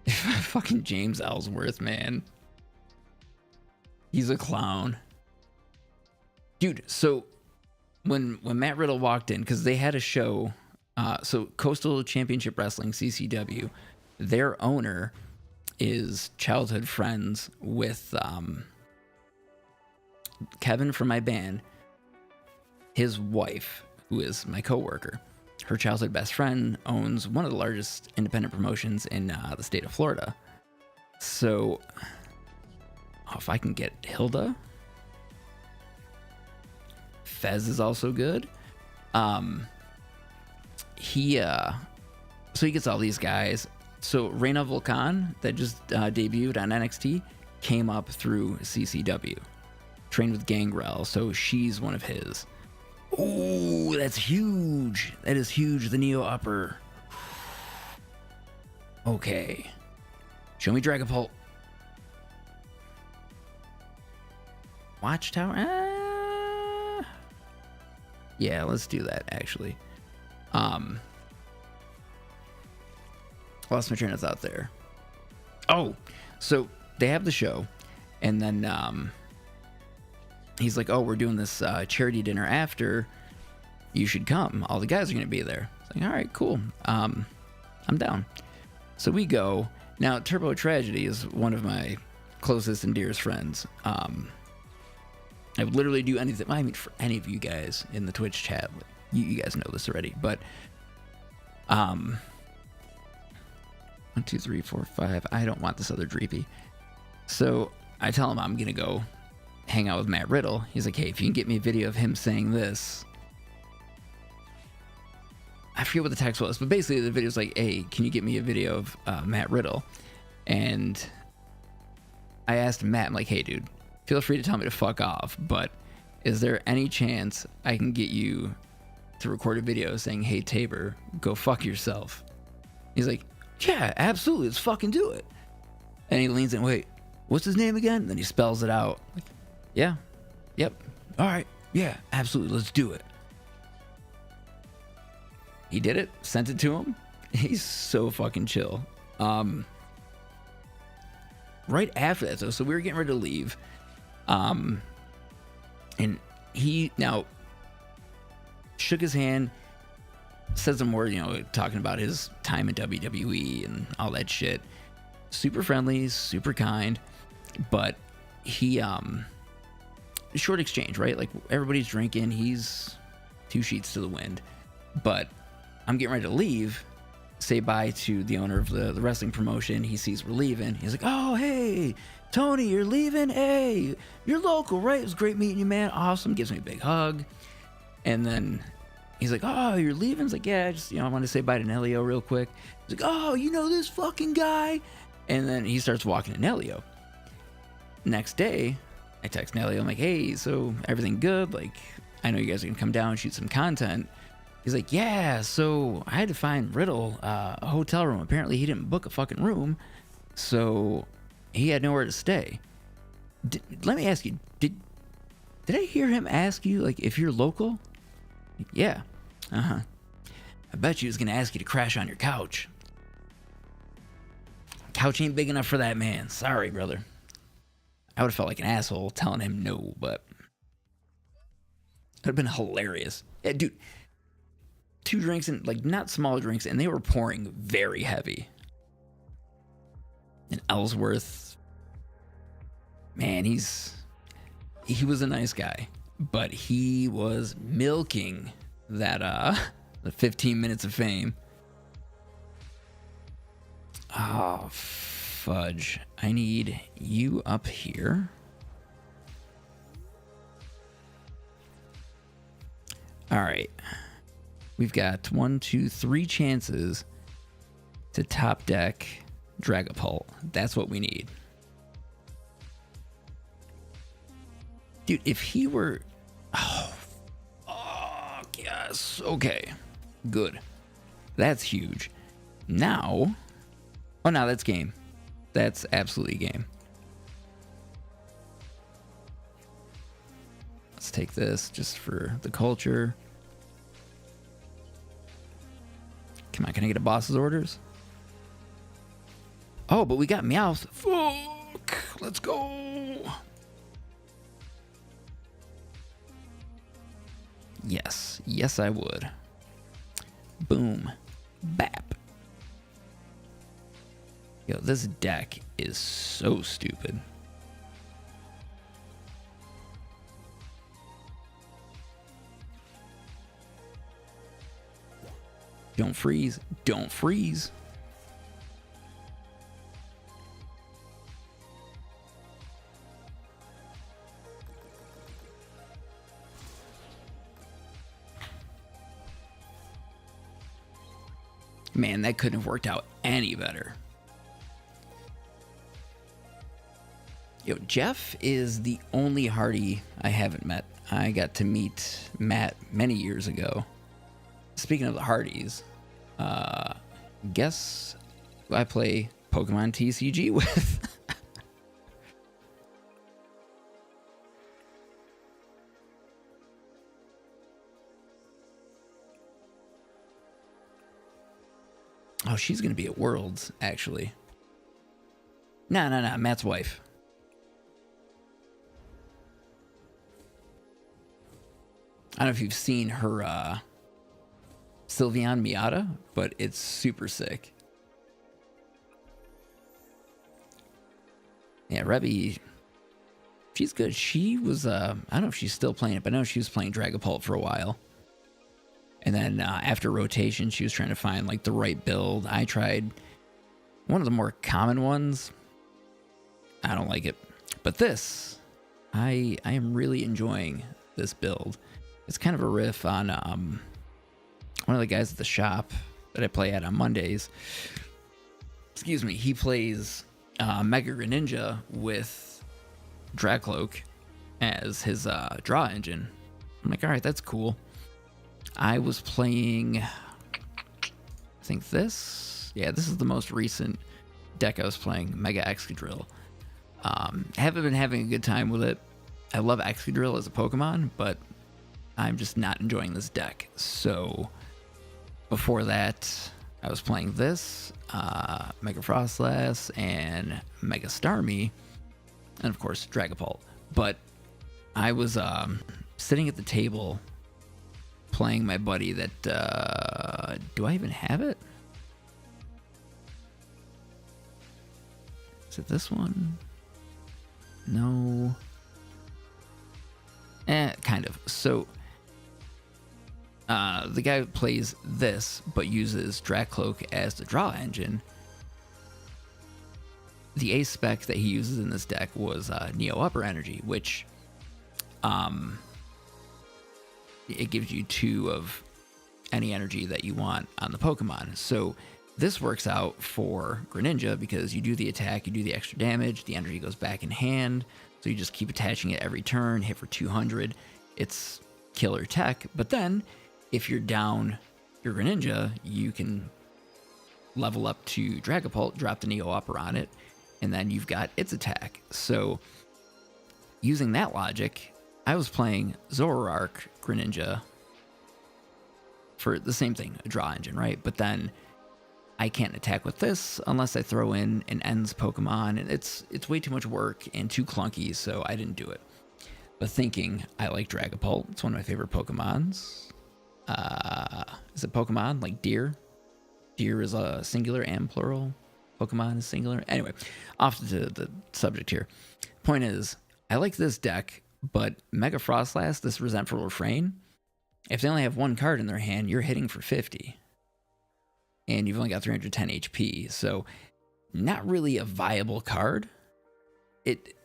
Fucking James Ellsworth, man. He's a clown. Dude, so when Matt Riddle walked in, because they had a show. So Coastal Championship Wrestling, CCW, their owner is childhood friends with Kevin from my band, his wife, who is my coworker. Her childhood best friend owns one of the largest independent promotions in the state of Florida. So, if I can get Hilda, Fez is also good. He gets all these guys. So Reina Volcan, that just debuted on NXT, came up through CCW. Trained with Gangrel, so she's one of his. Ooh, that's huge. That is huge. The Neo Upper. Okay. Show me Dragapult. Watchtower? Yeah, let's do that, actually. Lost my train of thought there. Oh, so they have the show, and then he's like, "Oh, we're doing this charity dinner after. You should come. All the guys are gonna be there." It's like, all right, cool. I'm down. So we go. Now, Turbo Tragedy is one of my closest and dearest friends. I would literally do anything. I mean, for any of you guys in the Twitch chat, you guys know this already, but 1, 2, 3, 4, 5. I don't want this other Dreepy. So I tell him I'm gonna go hang out with Matt Riddle. He's like, "Hey, if you can get me a video of him saying this." I forget what the text was, but basically the video's like, "Hey, can you get me a video of Matt Riddle?" And I asked Matt, I'm like, "Hey, dude, feel free to tell me to fuck off, but is there any chance I can get you to record a video saying, 'Hey, Tabor, go fuck yourself'?" He's like, Yeah, absolutely. Let's fucking do it. And he leans in. Wait, what's his name again? And then he spells it out. Like, yeah. Yep. All right. Yeah, absolutely. Let's do it. He did it. Sent it to him. He's so fucking chill. Right after that, though, so we were getting ready to leave. And he now shook his hand, said some words, talking about his time in WWE and all that shit. Super friendly, super kind, but he, short exchange, right? Like, everybody's drinking, he's 2 sheets to the wind, but I'm getting ready to leave, say bye to the owner of the wrestling promotion. He sees we're leaving. He's like, oh, hey, Tony, you're leaving? Hey, you're local, right? It was great meeting you, man. Awesome. Gives me a big hug. And then he's like, oh, you're leaving? It's like, yeah, I want to say bye to Nelio real quick. He's like, oh, you know this fucking guy? And then he starts walking to Nelio. Next day, I text Nelio. I'm like, hey, so everything good? Like, I know you guys are going to come down and shoot some content. He's like, yeah, so I had to find Riddle a hotel room. Apparently he didn't book a fucking room, so he had nowhere to stay. Let me ask you, did I hear him ask you, like, if you're local? Yeah. Uh-huh. I bet you he was going to ask you to crash on your couch. Couch ain't big enough for that man. Sorry, brother. I would have felt like an asshole telling him no, but it would have been hilarious. Yeah, dude. 2 drinks, and like, not small drinks, and they were pouring very heavy. And Ellsworth, man, he was a nice guy, but he was milking that the 15 minutes of fame. Oh, fudge. I need you up here. All right. We've got 1, 2, 3 chances to top deck Dragapult. That's what we need. Dude, if he were... Oh, yes. Okay. Good. That's huge. Now... Oh, no, that's game. That's absolutely game. Let's take this just for the culture. Come on, can I get a boss's orders? Oh, but we got Meowth. Fuck! Let's go! Yes. Yes, I would. Boom. Bap. Yo, this deck is so stupid. Don't freeze. Don't freeze. Man, that couldn't have worked out any better. Yo, Jeff is the only Hardy I haven't met. I got to meet Matt many years ago. Speaking of the Hardys, guess who I play Pokemon TCG with? Oh, she's going to be at Worlds, actually. No, Matt's wife. I don't know if you've seen her Sylveon Miata, but it's super sick. Yeah, Rebby, she's good. She was, I don't know if she's still playing it, but I know she was playing Dragapult for a while. And then after rotation, she was trying to find like the right build. I tried one of the more common ones. I don't like it. But this, I am really enjoying this build. It's kind of a riff on one of the guys at the shop that I play at on Mondays. Excuse me. He plays Mega Greninja with Dracloak as his draw engine. I'm like, all right, that's cool. I was playing, I think this. Yeah, this is the most recent deck I was playing, Mega Excadrill. Haven't been having a good time with it. I love Excadrill as a Pokemon, but I'm just not enjoying this deck. So before that, I was playing this, Mega Frostlass and Mega Starmie, and of course Dragapult. But I was sitting at the table playing my buddy that, do I even have it? Is it this one? No. Kind of. So, the guy who plays this, but uses Dracloak as the draw engine, the ace spec that he uses in this deck was Neo Upper Energy, which it gives you 2 of any energy that you want on the Pokemon. So this works out for Greninja because you do the attack, you do the extra damage, the energy goes back in hand, so you just keep attaching it every turn, hit for 200. It's killer tech, but then if you're down your Greninja, you can level up to Dragapult, drop the Neo Upper on it, and then you've got its attack. So using that logic, I was playing Zoroark Greninja for the same thing, a draw engine, right? But then I can't attack with this unless I throw in an Ends Pokemon, and it's way too much work and too clunky, so I didn't do it. But thinking, I like Dragapult. It's one of my favorite Pokemons. Is it Pokemon? Like deer? Deer is a singular and plural. Pokemon is singular. Anyway, off to the subject here. Point is, I like this deck, but Mega Frostlass, this Resentful Refrain, if they only have one card in their hand, you're hitting for 50. And you've only got 310 HP, so not really a viable card. It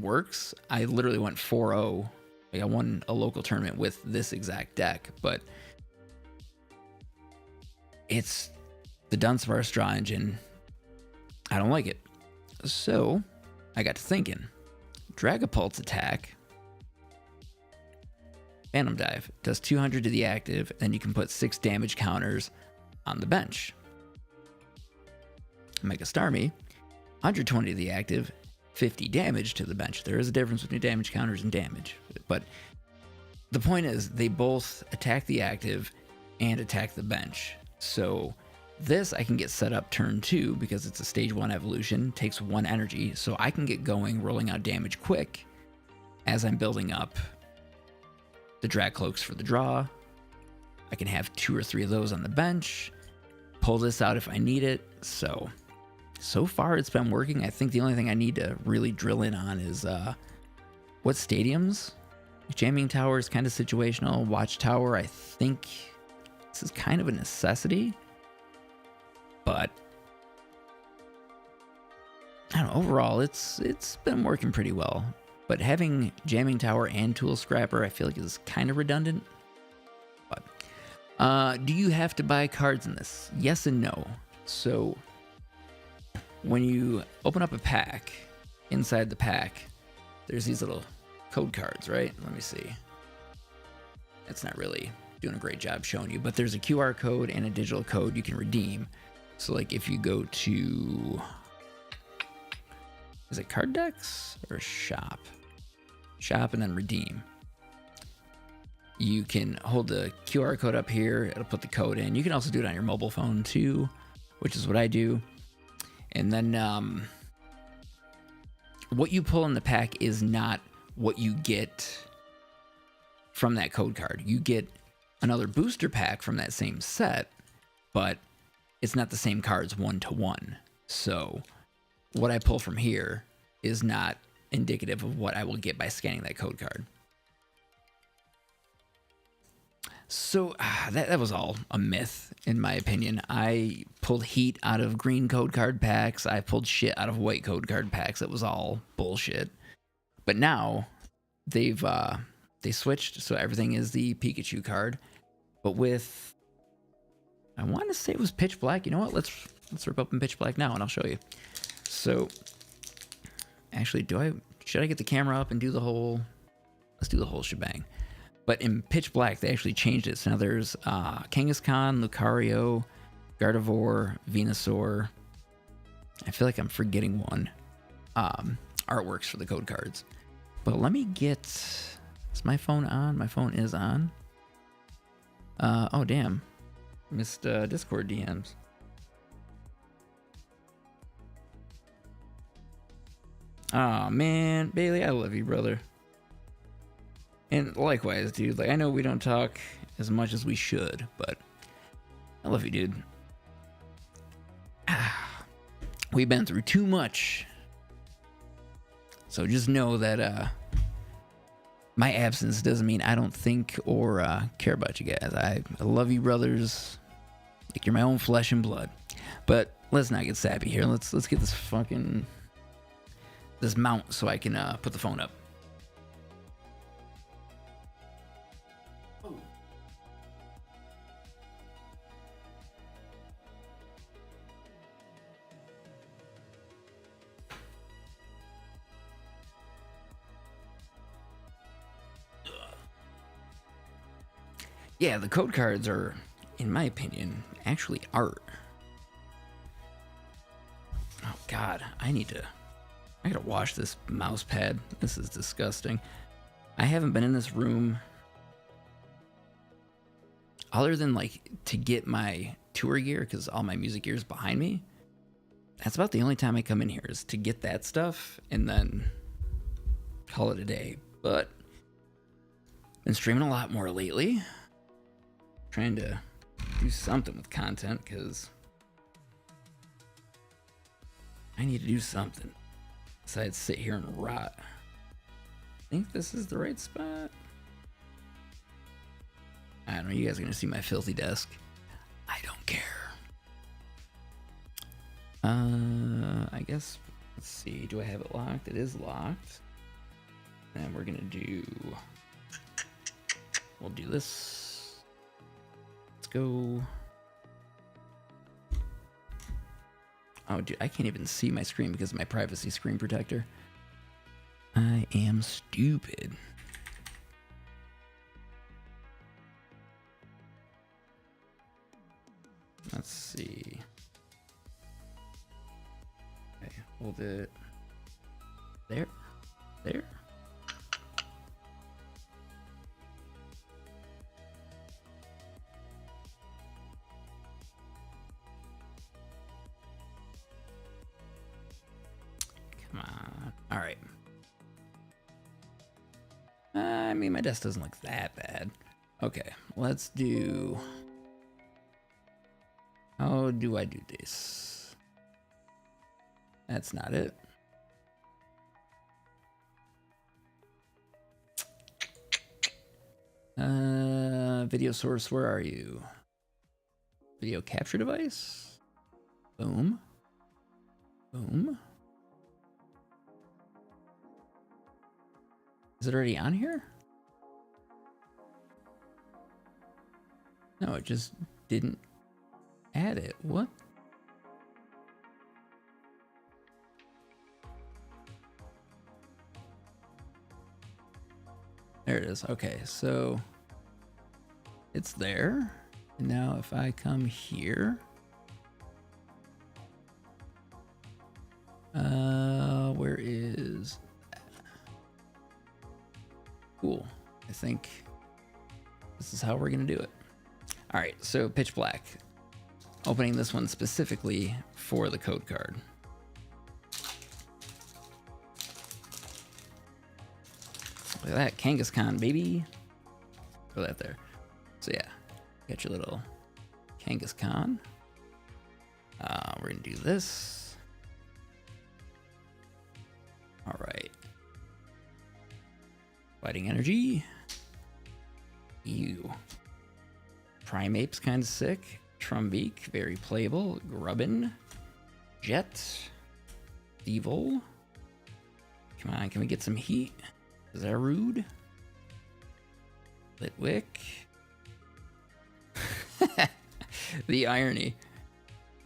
works. I literally went 4-0. Like I won a local tournament with this exact deck, but it's the Dunsparce draw engine. I don't like it. So I got to thinking. Dragapult's attack, Phantom Dive, does 200 to the active, then you can put 6 damage counters on the bench. Mega Starmie, 120 to the active, 50 damage to the bench. There is a difference between damage counters and damage, but the point is they both attack the active and attack the bench. So this I can get set up turn 2 because it's a stage 1 evolution, takes 1 energy, so I can get going, rolling out damage quick as I'm building up the Dracloaks for the draw. I can have 2 or 3 of those on the bench, pull this out if I need it. So far it's been working. I think the only thing I need to really drill in on is what stadiums. Jamming Tower is kind of situational. Watchtower, I think this is kind of a necessity, but I don't know, overall it's been working pretty well. But having Jamming Tower and Tool Scrapper I feel like is kind of redundant. But do you have to buy cards in this? Yes and no. So when you open up a pack, inside the pack, there's these little code cards, right? Let me see. It's not really doing a great job showing you, but there's a QR code and a digital code you can redeem. So like if you go to, is it Card Decks or Shop? Shop and then redeem. You can hold the QR code up here. It'll put the code in. You can also do it on your mobile phone too, which is what I do. And then what you pull in the pack is not what you get from that code card. You get another booster pack from that same set, but it's not the same cards 1-to-1. So what I pull from here is not indicative of what I will get by scanning that code card. So that was all a myth, in my opinion. I pulled heat out of green code card packs. I pulled shit out of white code card packs. It was all bullshit. But now they switched, so everything is the Pikachu card. But with, I want to say it was Pitch Black. You know what? Let's rip open Pitch Black now, and I'll show you. So, actually, should I get the camera up and do the whole? Let's do the whole shebang. But in Pitch Black, they actually changed it. So now there's Kangaskhan, Lucario, Gardevoir, Venusaur. I feel like I'm forgetting one. Artworks for the code cards. But let me get... Is my phone on? My phone is on. Oh, damn. Missed Discord DMs. Oh, man. Bailey, I love you, brother. And likewise, dude. Like, I know we don't talk as much as we should, but I love you, dude. We've been through too much. So just know that my absence doesn't mean I don't think or care about you guys. I love you, brothers. Like you're my own flesh and blood. But let's not get sappy here. Let's get this mount so I can put the phone up. Yeah, the code cards are, in my opinion, actually art. Oh God, I gotta wash this mouse pad. This is disgusting. I haven't been in this room other than like to get my tour gear because all my music gear is behind me. That's about the only time I come in here is to get that stuff and then call it a day. But been streaming a lot more lately. Trying to do something with content because I need to do something besides sit here and rot. I think this is the right spot. I don't know. You guys are going to see my filthy desk. I don't care. I guess, let's see. Do I have it locked? It is locked. And we're going to we'll do this. Go. Oh, dude, I can't even see my screen because of my privacy screen protector. I am stupid. Let's see. Okay, hold it. There. There. All right. I mean, my desk doesn't look that bad. Okay, let's do... How do I do this? That's not it. Video source, where are you? Video capture device? Boom. Boom. Is it already on here? No, it just didn't add it. What? There it is. Okay, so it's there. And now if I come here, where is that? Cool. I think this is how we're gonna do it. All right, so Pitch Black. Opening this one specifically for the code card. Look at that, Kangaskhan, baby. Throw that there. So yeah, got your little Kangaskhan. We're gonna do this. All right. Fighting Energy. Ew. Primape's kind of sick. Trumbeak, very playable. Grubbin. Jet. Evil. Come on, can we get some heat? Is that rude? Litwick. The irony.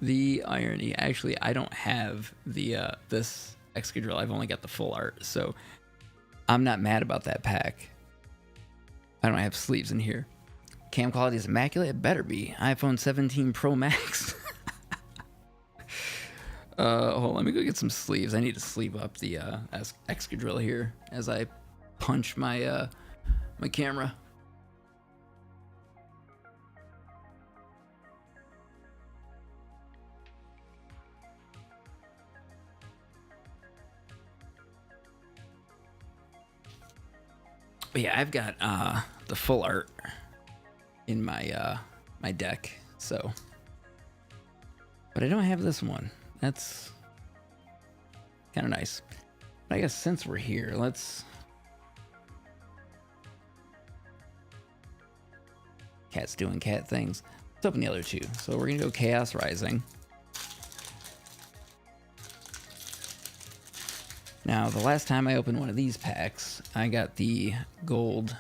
The irony. Actually, I don't have the this Excadrill. I've only got the full art, so I'm not mad about that pack. I don't have sleeves in here. Cam quality is immaculate. It better be. iPhone 17 Pro Max. Hold on, let me go get some sleeves. I need to sleeve up the Excadrill here as I punch my my camera. But yeah, I've got the full art in my my deck, so. But I don't have this one. That's kind of nice. But I guess since we're here, let's. Cat's doing cat things. Let's open the other two. So we're gonna go Chaos Rising. Now, the last time I opened one of these packs, I got the gold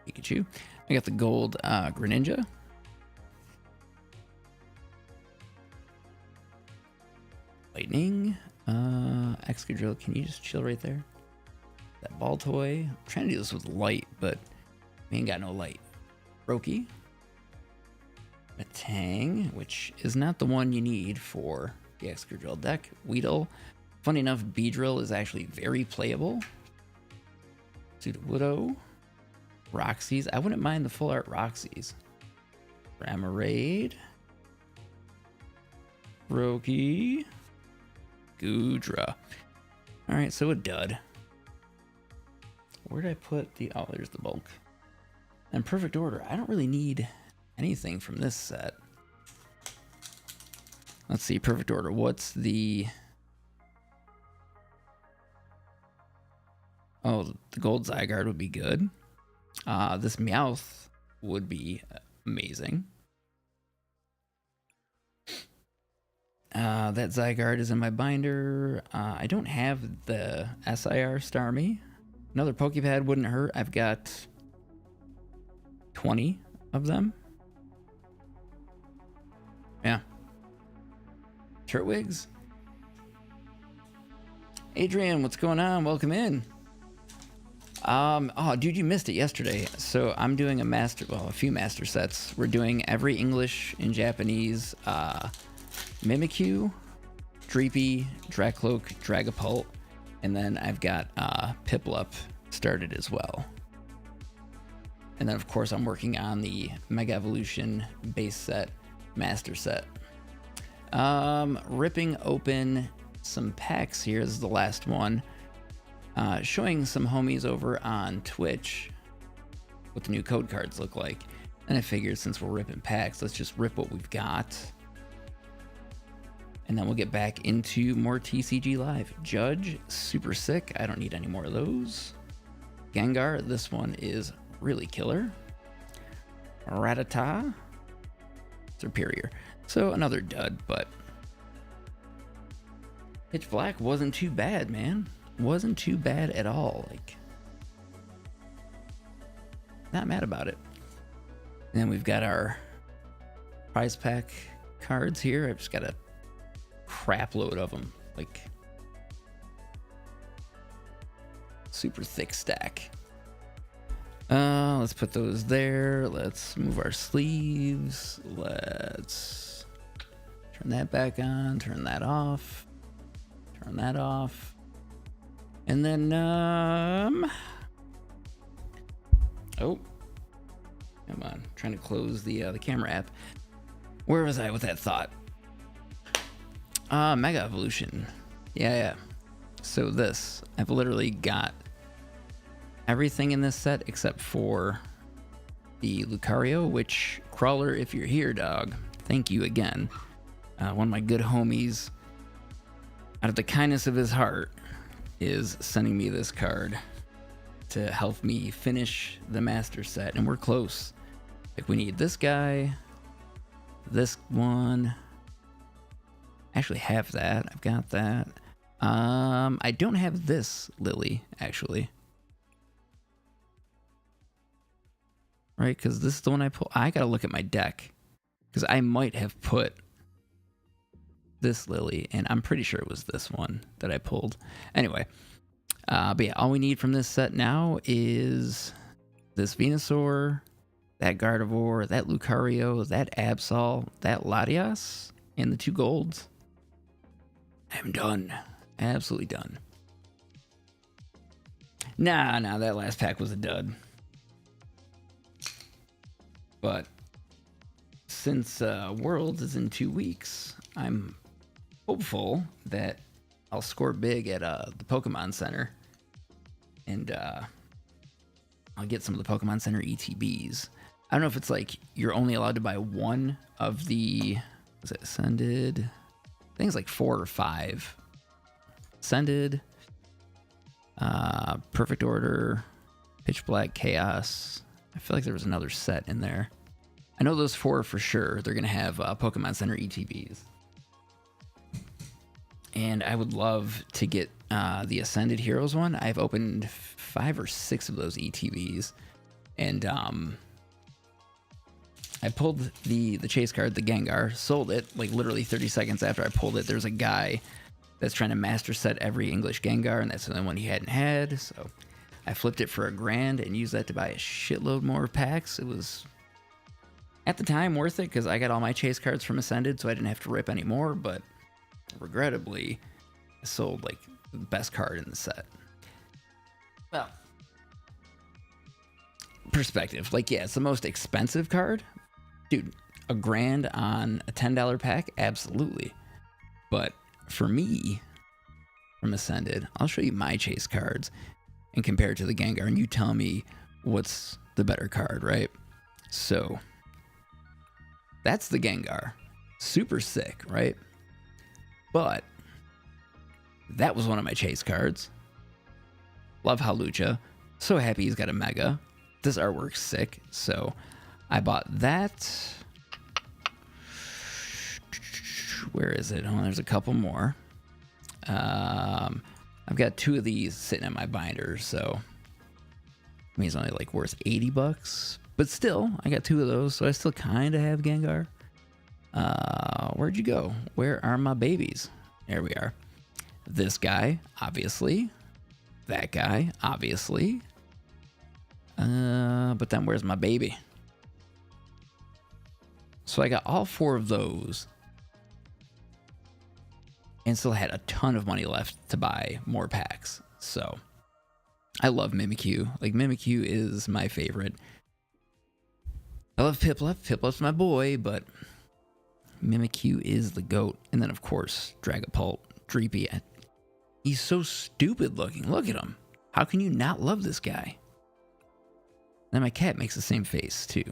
Pikachu. I got the gold Greninja. Lightning. Excadrill, can you just chill right there? That ball toy. I'm trying to do this with light, but we ain't got no light. Roki. Metang, which is not the one you need for the Excadrill deck. Weedle. Funny enough, Beedrill is actually very playable. Sudowoodo. Roxy's. I wouldn't mind the full art Roxy's. Ramarade. Roki. Goodra. Alright, so a dud. Where did I put the... Oh, there's the bulk. And perfect order. I don't really need anything from this set. Let's see, perfect order. What's the... Oh, the gold Zygarde would be good. This Meowth would be amazing. That Zygarde is in my binder. I don't have the SIR Starmie. Another Pokepad wouldn't hurt. I've got 20 of them. Yeah. Turtwigs. Adrian, what's going on? Welcome in. Oh, dude, you missed it yesterday. So I'm doing a few master sets. We're doing every English and Japanese Mimikyu, Dreepy, Dracloak, Dragapult, and then I've got Piplup started as well. And then, of course, I'm working on the Mega Evolution base set, master set. Ripping open some packs here. This is the last one. Showing some homies over on Twitch what the new code cards look like. And I figured since we're ripping packs, let's just rip what we've got. And then we'll get back into more TCG Live. Judge, super sick. I don't need any more of those. Gengar, this one is really killer. Rattata, superior. So another dud, but Pitch Black wasn't too bad, man. Wasn't too bad at all. Like, not mad about it. And then we've got our prize pack cards here. I've just got a crap load of them. Like, super thick stack. Let's put those there. Let's move our sleeves. Let's turn that back on. Turn that off. Turn that off. And then, oh, come on, trying to close the camera app. Where was I with that thought? Mega Evolution. Yeah. So this, I've literally got everything in this set except for the Lucario, which, Crawler, if you're here, dog, thank you again. One of my good homies, out of the kindness of his heart, is sending me this card to help me finish the master set, and we're close. Like, we need this guy, this one. I actually have that. I've got that. I don't have this Lily, actually. Right, because this is the one I pulled. I gotta look at my deck, because I might have put this Lily, and I'm pretty sure it was this one that I pulled. Anyway, but yeah, all we need from this set now is this Venusaur, that Gardevoir, that Lucario, that Absol, that Latias, and the 2 golds. I'm done. Absolutely done. Nah, that last pack was a dud. But since Worlds is in 2 weeks, I'm hopeful that I'll score big at the Pokemon Center. And I'll get some of the Pokemon Center ETBs. I don't know if it's like you're only allowed to buy one of the... Is it Ascended? I think it's like 4 or 5. Ascended, Perfect Order, Pitch Black, Chaos. I feel like there was another set in there. I know those 4 for sure. They're going to have Pokemon Center ETBs. And I would love to get the Ascended Heroes one. I've opened 5 or 6 of those ETBs. And I pulled the chase card, the Gengar, sold it like literally 30 seconds after I pulled it. There's a guy that's trying to master set every English Gengar, and that's the only one he hadn't had. So I flipped it for $1,000 and used that to buy a shitload more packs. It was, at the time, worth it because I got all my chase cards from Ascended, so I didn't have to rip any more. But regrettably, I sold like the best card in the set. Well, perspective. Like, yeah, it's the most expensive card. Dude, $1,000 on a $10 pack? Absolutely. But for me, from Ascended, I'll show you my chase cards and compare it to the Gengar, and you tell me what's the better card, right? So, that's the Gengar. Super sick, right? But that was one of my chase cards. Love Hawlucha. So happy he's got a Mega. This artwork's sick, so I bought that. Where is it? Oh, there's a couple more. I've got 2 of these sitting in my binder, so I mean, it's only like worth $80, but still, I got 2 of those, so I still kind of have Gengar. Where'd you go? Where are my babies? There we are. This guy, obviously. That guy, obviously. But then where's my baby? So I got all 4 of those and still had a ton of money left to buy more packs. So I love Mimikyu. Like, Mimikyu is my favorite. I love Piplup. Piplup's my boy, but Mimikyu is the GOAT. And then, of course, Dragapult, Dreepy. He's so stupid looking. Look at him. How can you not love this guy? And my cat makes the same face, too.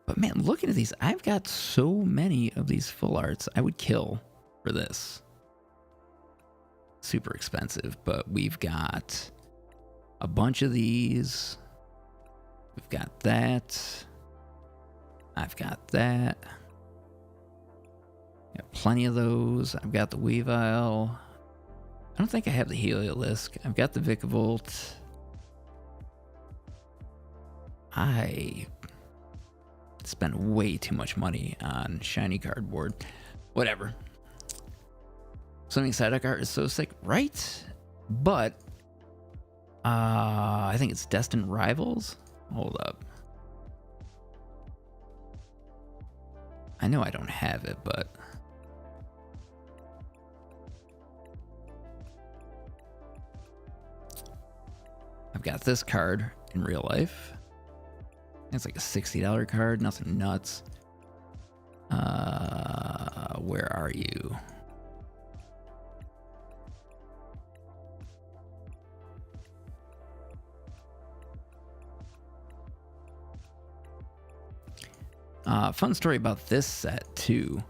But man, looking at these, I've got so many of these full arts I would kill for this. Super expensive, but we've got a bunch of these. We've got that. I've got that. Got plenty of those. I've got the Weavile. I don't think I have the Heliolisk. I've got the Vikavolt. I spent way too much money on shiny cardboard. Whatever. Swimming Psyduck art is so sick, right? But I think it's Destined Rivals. Hold up. I know I don't have it, but I've got this card in real life. It's like a $60 card, nothing nuts. Where are you? Fun story about this set too.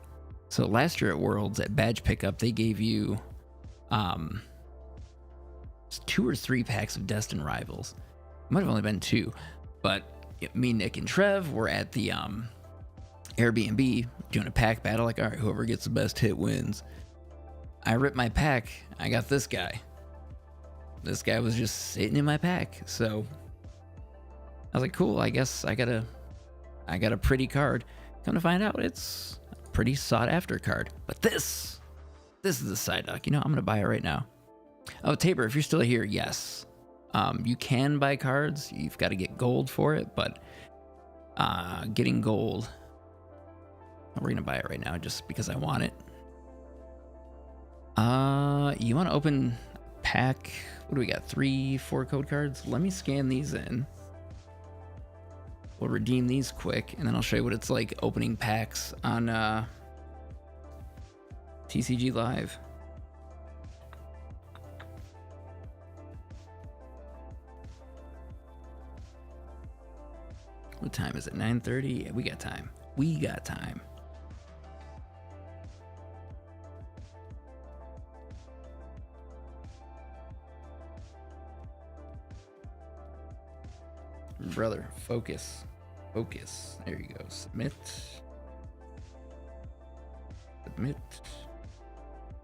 So last year at Worlds at badge pickup, they gave you 2 or 3 packs of Destined Rivals. It might have only been 2, but me, Nick, and Trev were at the Airbnb doing a pack battle. Like, all right, whoever gets the best hit wins. I ripped my pack. I got this guy. This guy was just sitting in my pack. So I was like, cool. I guess I got a pretty card. Come to find out, it's a pretty sought after card. But this is the Psyduck. You know, I'm gonna buy it right now. Oh, Tabor, if you're still here, yes. You can buy cards. You've got to get gold for it, but getting gold, we're going to buy it right now just because I want it. You want to open pack? What do we got? 3, 4 code cards? Let me scan these in. We'll redeem these quick, and then I'll show you what it's like opening packs on TCG Live. What time is it? 9:30? Yeah, we got time. We got time. Brother, focus. Focus. There you go. Submit. Submit.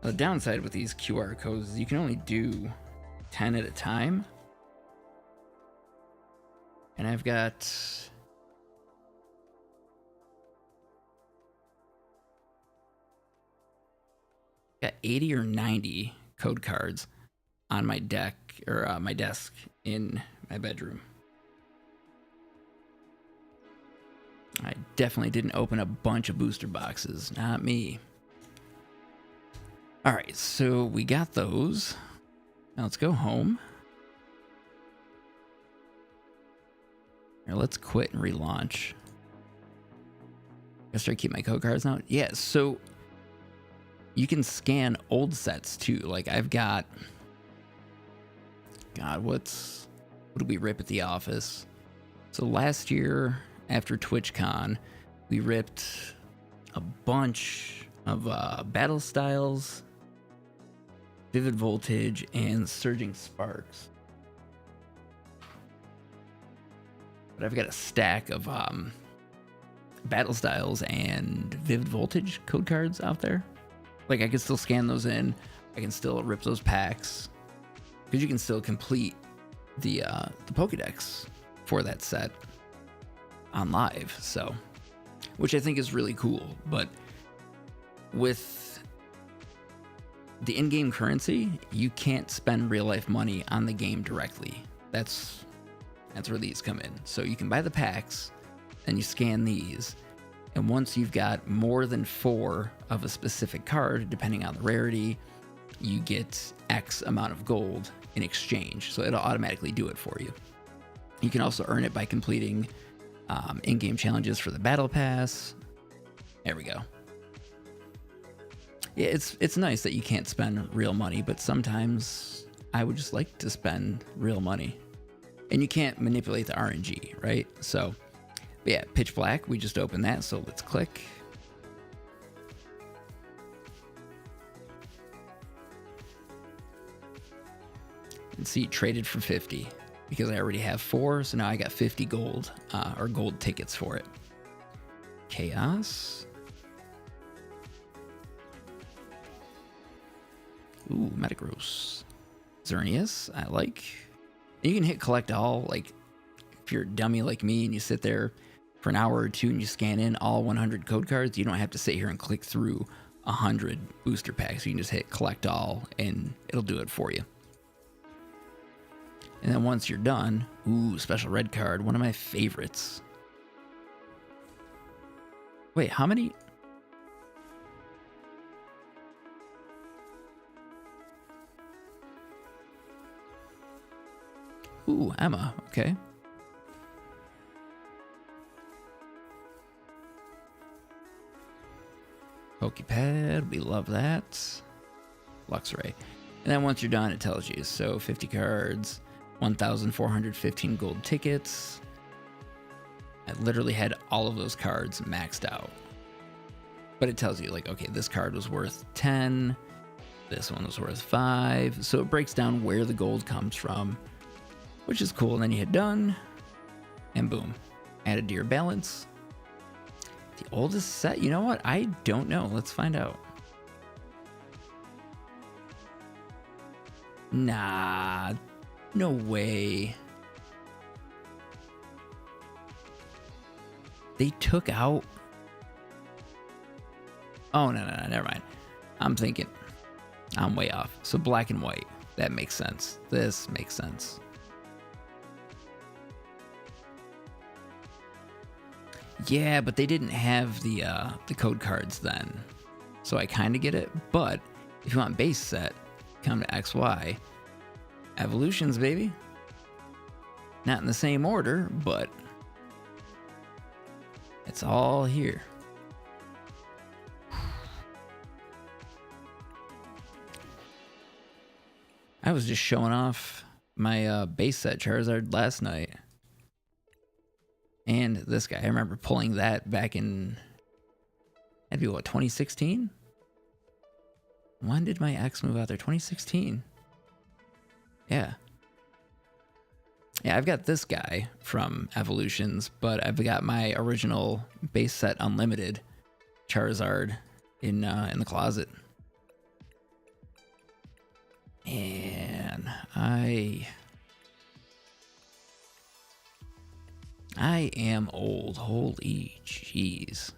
The downside with these QR codes is you can only do 10 at a time. And I've got 80 or 90 code cards on my deck or my desk in my bedroom. I definitely didn't open a bunch of booster boxes. Not me. All right, so we got those. Now let's go home. Here, let's quit and relaunch. I start keep my code cards now. Yeah, so you can scan old sets too. Like I've got, God, what did we rip at the office? So last year after TwitchCon, we ripped a bunch of Battle Styles, Vivid Voltage, and Surging Sparks. But I've got a stack of Battle Styles and Vivid Voltage code cards out there. Like I can still scan those in. I can still rip those packs because you can still complete the Pokédex for that set on live. So, which I think is really cool. But with the in-game currency, you can't spend real life money on the game directly. That's where these come in. So you can buy the packs, and you scan these. And once you've got more than 4 of a specific card, depending on the rarity, you get X amount of gold in exchange. So it'll automatically do it for you. You can also earn it by completing in-game challenges for the Battle Pass. There we go. Yeah, it's nice that you can't spend real money, but sometimes I would just like to spend real money. And you can't manipulate the RNG, right? So, but yeah, Pitch Black, we just opened that, so let's click. And see, traded for 50 because I already have 4, so now I got 50 gold, or gold tickets for it. Chaos. Ooh, Metagross. Xerneas, I like. You can hit collect all, like, if you're a dummy like me and you sit there for an hour or two and you scan in all 100 code cards, you don't have to sit here and click through 100 booster packs. You can just hit collect all and it'll do it for you. And then once you're done, ooh, special red card, one of my favorites. Wait, how many? Ooh, Emma, okay. Pokepad, we love that. Luxray. And then once you're done, it tells you. So 50 cards, 1,415 gold tickets. I literally had all of those cards maxed out. But it tells you, like, okay, this card was worth 10. This one was worth 5. So it breaks down where the gold comes from, which is cool. And then you hit done, and boom, added to your balance. The oldest set, you know what? I don't know. Let's find out. Nah, no way. They took out. Oh, no, never mind. I'm thinking. I'm way off. So black and white. That makes sense. This makes sense. Yeah, but they didn't have the code cards then. So I kind of get it. But If you want base set, come to XY. Evolutions, baby. Not in the same order, but it's all here. I was just showing off my base set Charizard last night. And this guy, I remember pulling that back in, that'd be what, 2016? When did my ex move out there? 2016. Yeah. Yeah, I've got this guy from Evolutions, but I've got my original base set Unlimited Charizard in the closet. And I am old. Holy jeez.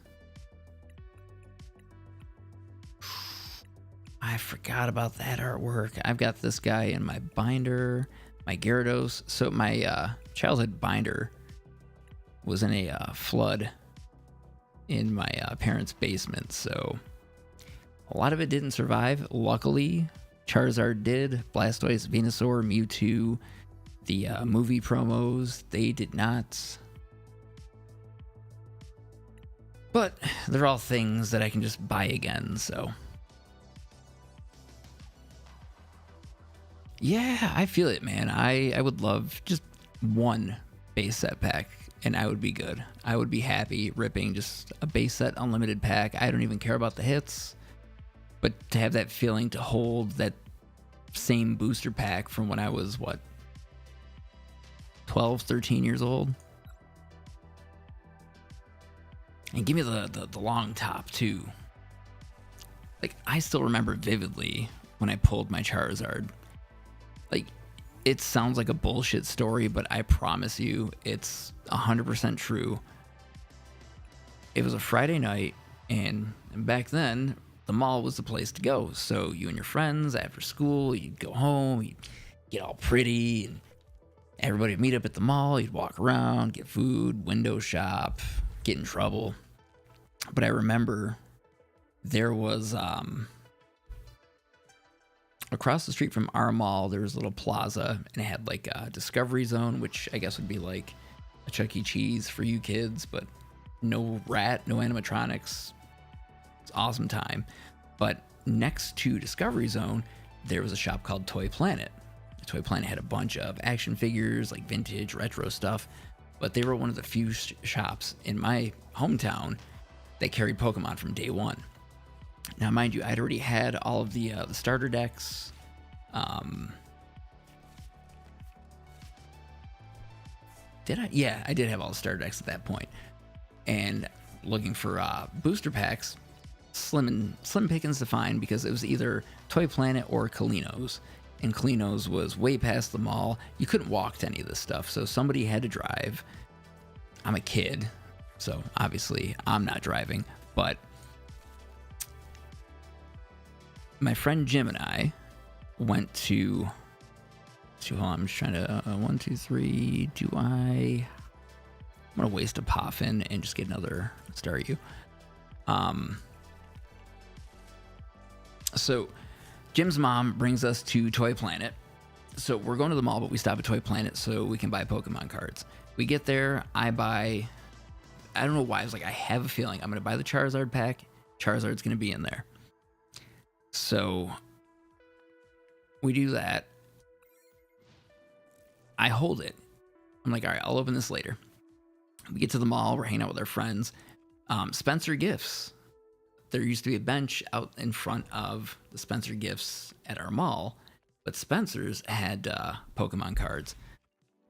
I forgot about that artwork. I've got this guy in my binder, my Gyarados. So my childhood binder was in a flood in my parents' basement. So a lot of it didn't survive. Luckily, Charizard did. Blastoise, Venusaur, Mewtwo, the movie promos, they did not. But they're all things that I can just buy again, so. Yeah, I feel it, man. I would love just one base set pack, and I would be good. I would be happy ripping just a base set unlimited pack. I don't even care about the hits, but to have that feeling to hold that same booster pack from when I was, what, 12, 13 years old? And give me the long top, too. Like, I still remember vividly when I pulled my Charizard. Like, it sounds like a bullshit story, but I promise you, it's 100% true. It was a Friday night, and back then, the mall was the place to go. So you and your friends, after school, you'd go home, you'd get all pretty, and everybody would meet up at the mall. You'd walk around, get food, window shop, get in trouble. But I remember there was... across the street from our mall, there was a little plaza, and it had like a Discovery Zone, which I guess would be like a Chuck E. Cheese for you kids, but no rat, no animatronics. It's awesome time. But next to Discovery Zone, there was a shop called Toy Planet. Toy Planet had a bunch of action figures, like vintage, retro stuff, but they were one of the few shops in my hometown that carried Pokemon from day one. Now, mind you, I'd already had all of the starter decks. Did I? Yeah, I did have all the starter decks at that point. And looking for booster packs, slim pickings to find, because it was either Toy Planet or Kalino's. And Kalino's was way past the mall. You couldn't walk to any of this stuff, so somebody had to drive. I'm a kid, so obviously I'm not driving, but my friend Jim and I went to hold on, I'm just trying to 1, 2, 3. I'm gonna waste a Poffin and just get another Staryu. So Jim's mom brings us to Toy Planet. So we're going to the mall, but we stop at Toy Planet so we can buy Pokemon cards. We get there, I don't know why, I was like, I have a feeling I'm gonna buy the Charizard pack. Charizard's gonna be in there. So we do that. I hold it. I'm like, all right, I'll open this later. We get to the mall. We're hanging out with our friends. Spencer Gifts. There used to be a bench out in front of the Spencer Gifts at our mall, but Spencer's had Pokemon cards.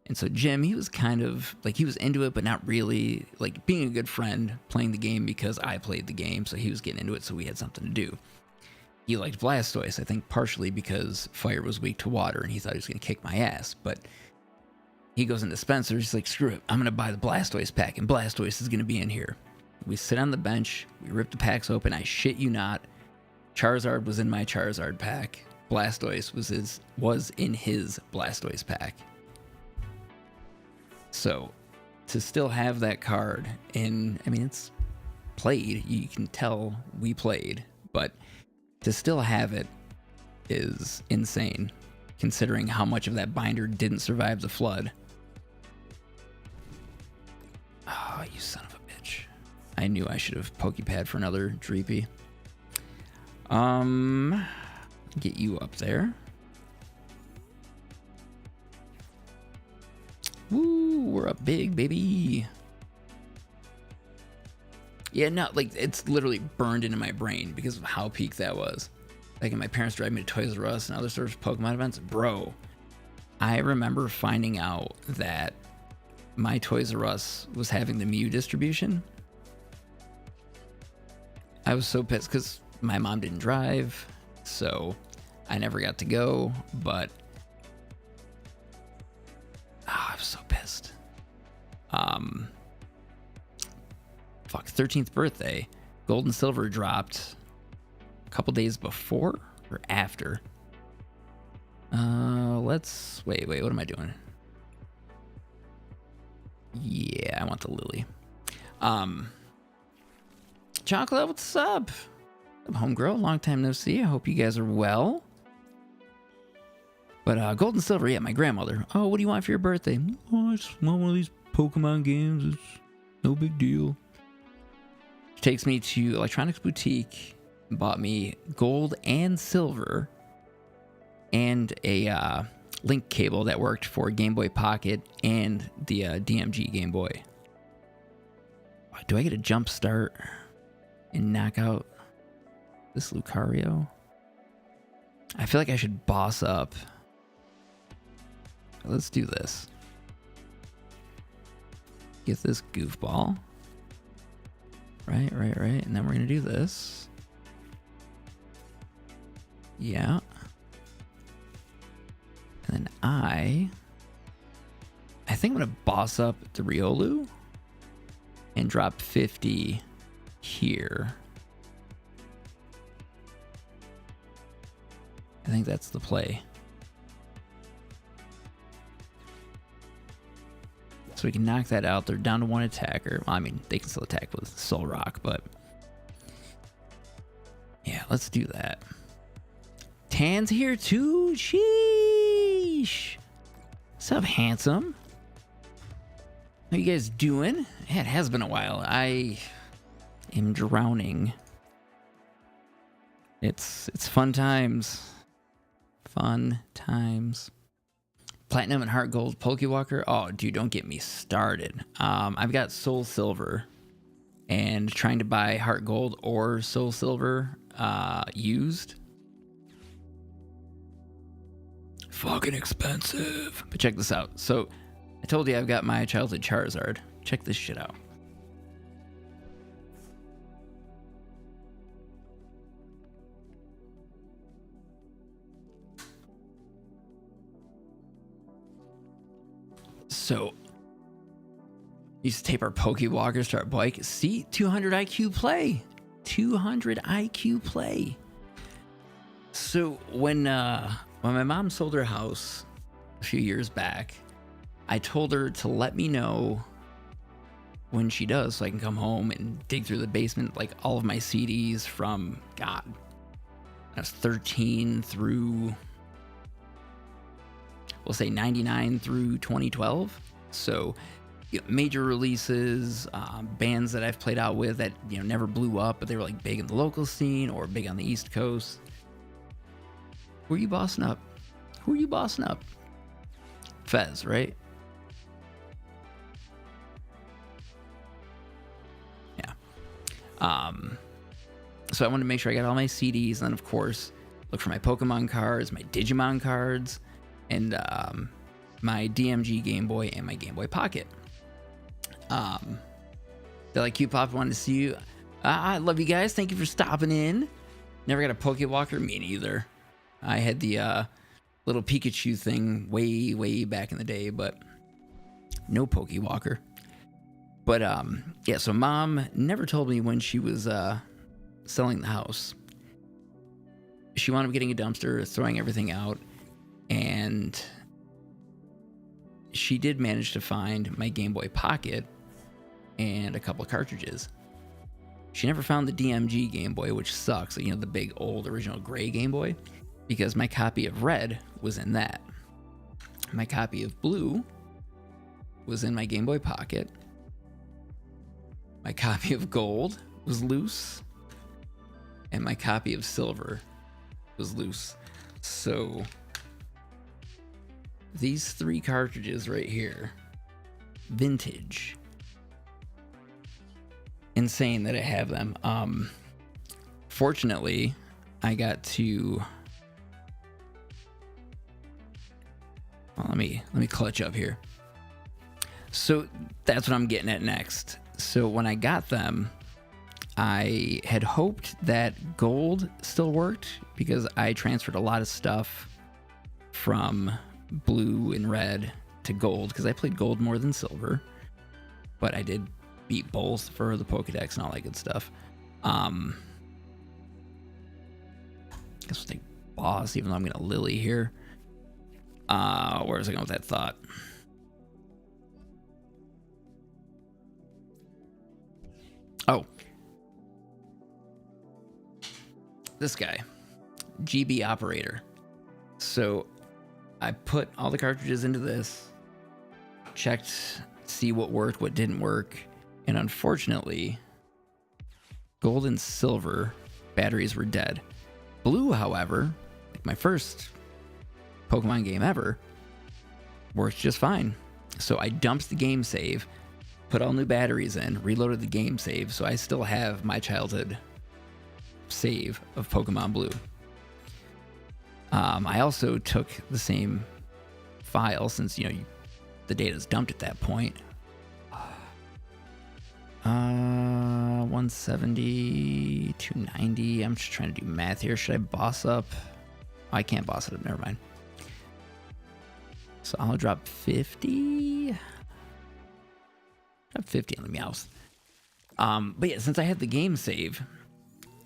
And so Jim, he was kind of like, he was into it, but not really, like being a good friend, playing the game because I played the game. So he was getting into it, so we had something to do. He liked Blastoise, I think partially because fire was weak to water and he thought he was going to kick my ass. But he goes into Spencer's, he's like, screw it, I'm going to buy the Blastoise pack, and Blastoise is going to be in here. We sit on the bench, we rip the packs open, I shit you not, Charizard was in my Charizard pack, Blastoise was in his Blastoise pack. So, to still have that card in, I mean, it's played, you can tell we played, but to still have it is insane, considering how much of that binder didn't survive the flood. Oh, you son of a bitch. I knew I should have Pokepad for another Dreepy. Get you up there. Woo, we're up big, baby. Yeah, no, like, it's literally burned into my brain because of how peak that was. Like, my parents drive me to Toys R Us and other sorts of Pokemon events. Bro, I remember finding out that my Toys R Us was having the Mew distribution. I was so pissed because my mom didn't drive, so I never got to go, but I was so pissed. Fuck, 13th birthday. Gold and Silver dropped a couple days before or after. Let's wait, what am I doing? Yeah, I want the Lily. Chocolate, what's up? I'm homegirl, long time no see. I hope you guys are well. But Gold and Silver, yeah, my grandmother. Oh, what do you want for your birthday? Oh, I just want one of these Pokemon games. It's no big deal. She takes me to Electronics Boutique, bought me Gold and Silver, and a link cable that worked for Game Boy Pocket and the DMG Game Boy. Do I get a jump start and knock out this Lucario? I feel like I should boss up. Let's do this. Get this goofball. Right. And then we're going to do this. Yeah. And then I think I'm going to boss up the Riolu and drop 50 here. I think that's the play. So we can knock that out. They're down to one attacker. Well, I mean, they can still attack with Soul Rock, but yeah, let's do that. Tan's here too. Sheesh. What's up, handsome? How you guys doing? Yeah, it has been a while. I am drowning. It's fun times. Fun times. Platinum and Heart Gold Pokewalker. Oh, dude, don't get me started. I've got Soul Silver and trying to buy Heart Gold or Soul Silver used. Fucking expensive. But check this out. So I told you I've got my childhood Charizard. Check this shit out. So, used to tape our Pokewalkers to our bike. See, 200 IQ play. 200 IQ play. So, when my mom sold her house a few years back, I told her to let me know when she does so I can come home and dig through the basement, like all of my CDs from, God, I was 13 through, we'll say 99 through 2012. So major releases, bands that I've played out with that, never blew up, but they were like big in the local scene or big on the East Coast. Who are you bossing up? Who are you bossing up? Fez, right? Yeah. So I wanted to make sure I got all my CDs, and then of course look for my Pokemon cards, my Digimon cards, and my DMG Game Boy and my Game Boy Pocket. They're like, Q-Pop, wanted to see you. I love you guys. Thank you for stopping in. Never got a Pokewalker. Me neither. I had the little Pikachu thing way back in the day, but no Pokewalker. But yeah, so Mom never told me when she was selling the house. She wound up getting a dumpster, throwing everything out, and she did manage to find my Game Boy Pocket and a couple of cartridges. She never found the DMG Game Boy, which sucks. The big old original gray Game Boy. because my copy of red was in that. My copy of blue was in my Game Boy Pocket. My copy of gold was loose. And my copy of silver was loose. So these 3 cartridges right here, vintage. Insane that I have them. Fortunately, I got to... Well, let me clutch up here. So that's what I'm getting at next. So when I got them, I had hoped that gold still worked because I transferred a lot of stuff from blue and red to gold because I played gold more than silver, but I did beat both for the Pokedex and all that good stuff. I guess we'll take boss, even though I'm gonna Lily here. Where was I going with that thought? Oh, this guy, GB Operator. So I put all the cartridges into this, checked, see what worked, what didn't work, and unfortunately, gold and silver batteries were dead. Blue, however, like my first Pokemon game ever, worked just fine. So I dumped the game save, put all new batteries in, reloaded the game save, so I still have my childhood save of Pokemon Blue. I also took the same file since, the data's dumped at that point. 170, 290. I'm just trying to do math here. Should I boss up? Oh, I can't boss it up. Never mind. So I'll drop 50. Drop 50 on the Meowth. But yeah, since I had the game save,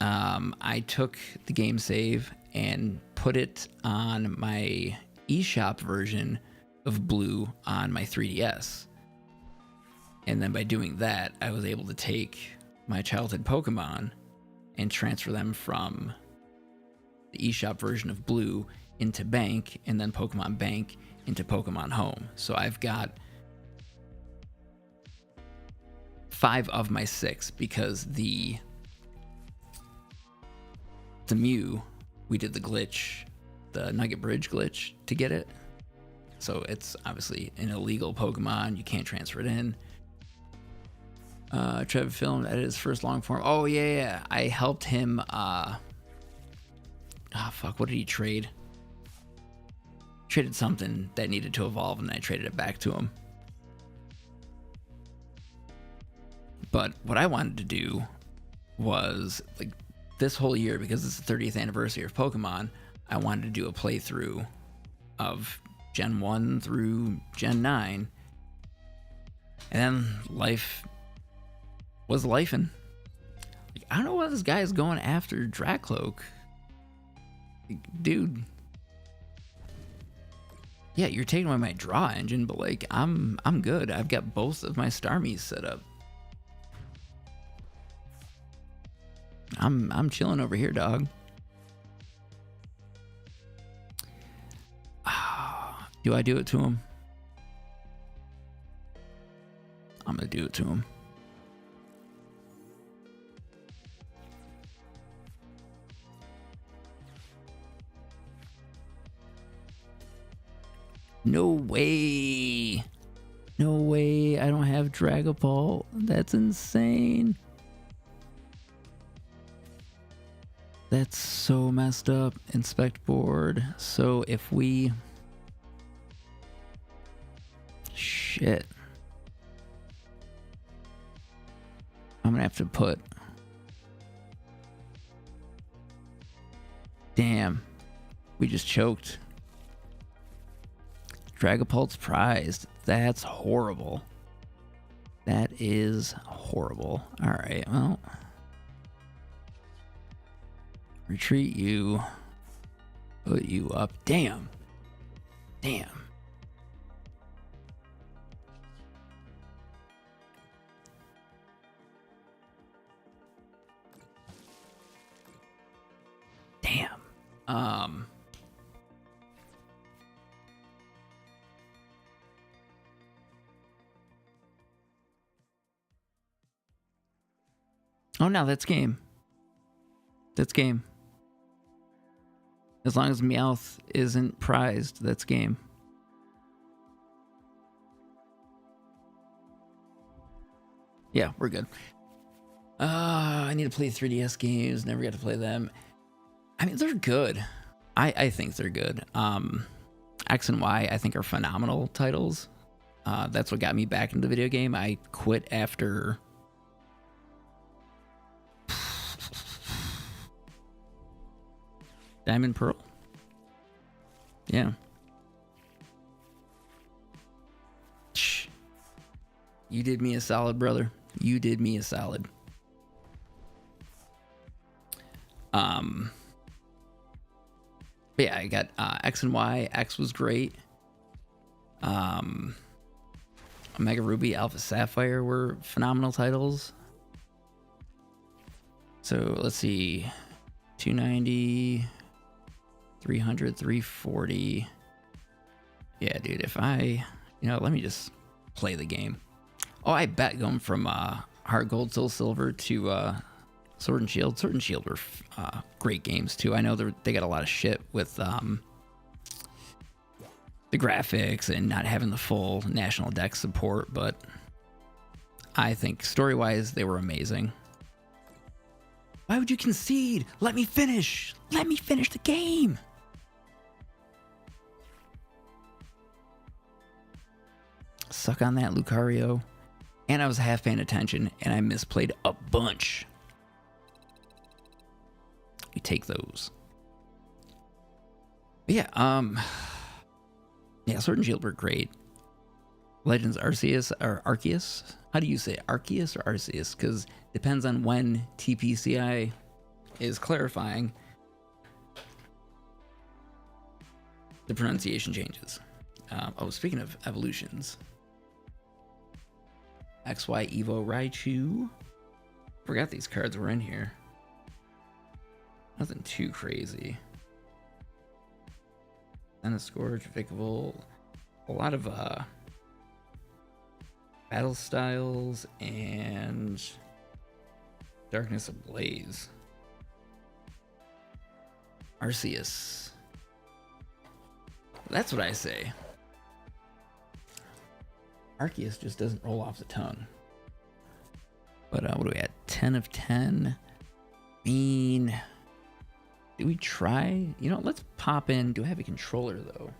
I took the game save and put it on my eShop version of Blue on my 3DS. And then by doing that, I was able to take my childhood Pokemon and transfer them from the eShop version of Blue into Bank, and then Pokemon Bank into Pokemon Home. So I've got 5 of my 6 because the Mew, we did the glitch, the Nugget Bridge glitch to get it. So it's obviously an illegal Pokemon. You can't transfer it in. Trev filmed at his first long form. Oh, yeah. I helped him. What did he trade? Traded something that needed to evolve, and I traded it back to him. But what I wanted to do was, like, this whole year, because it's the 30th anniversary of Pokemon, I wanted to do a playthrough of Gen 1 through Gen 9. And then life was lifing. Like, I don't know why this guy is going after Dracloak. Like, dude. Yeah, you're taking away my draw engine, but like I'm good. I've got both of my Starmies set up. I'm chilling over here, dog. Do I do it to him? I'm gonna do it to him. No way. No way. I don't have Dragapult. That's insane. That's so messed up. Inspect board. So if we... Shit. I'm gonna have to put... Damn. We just choked. Dragapult's prized. That's horrible. That is horrible. Alright, well... Retreat you. Put you up. Damn. Damn. Damn. Oh no, that's game. That's game. As long as Meowth isn't prized, that's game. Yeah, we're good. I need to play 3DS games. Never got to play them. I mean, they're good. I think they're good. X and Y, I think, are phenomenal titles. That's what got me back into the video game. I quit after Diamond Pearl. Yeah. You did me a solid, brother. You did me a solid. But yeah, I got X and Y. X was great. Omega Ruby, Alpha Sapphire were phenomenal titles. So let's see. 290, 300, 340. Yeah, dude, if let me just play the game. Oh, I bet going from Heart Gold, Soul Silver to Sword and Shield. Sword and Shield were great games too. I know they got a lot of shit with the graphics and not having the full National Dex support, but I think story-wise they were amazing. Why would you concede? Let me finish. Let me finish the game. Suck on that, Lucario. And I was half paying attention, and I misplayed a bunch. We take those. But yeah, Sword and Shield were great. Legends Arceus or Arceus? How do you say it? Arceus or Arceus? Because depends on when TPCI is clarifying. The pronunciation changes. Speaking of evolutions. XY Evo Raichu. Forgot these cards were in here. Nothing too crazy. Scorch, Vikavolt. A lot of battle styles and Darkness Ablaze. Arceus. That's what I say. Arceus just doesn't roll off the tongue. But what are we at? 10 of 10. Bean. Do we try? Let's pop in. Do I have a controller though?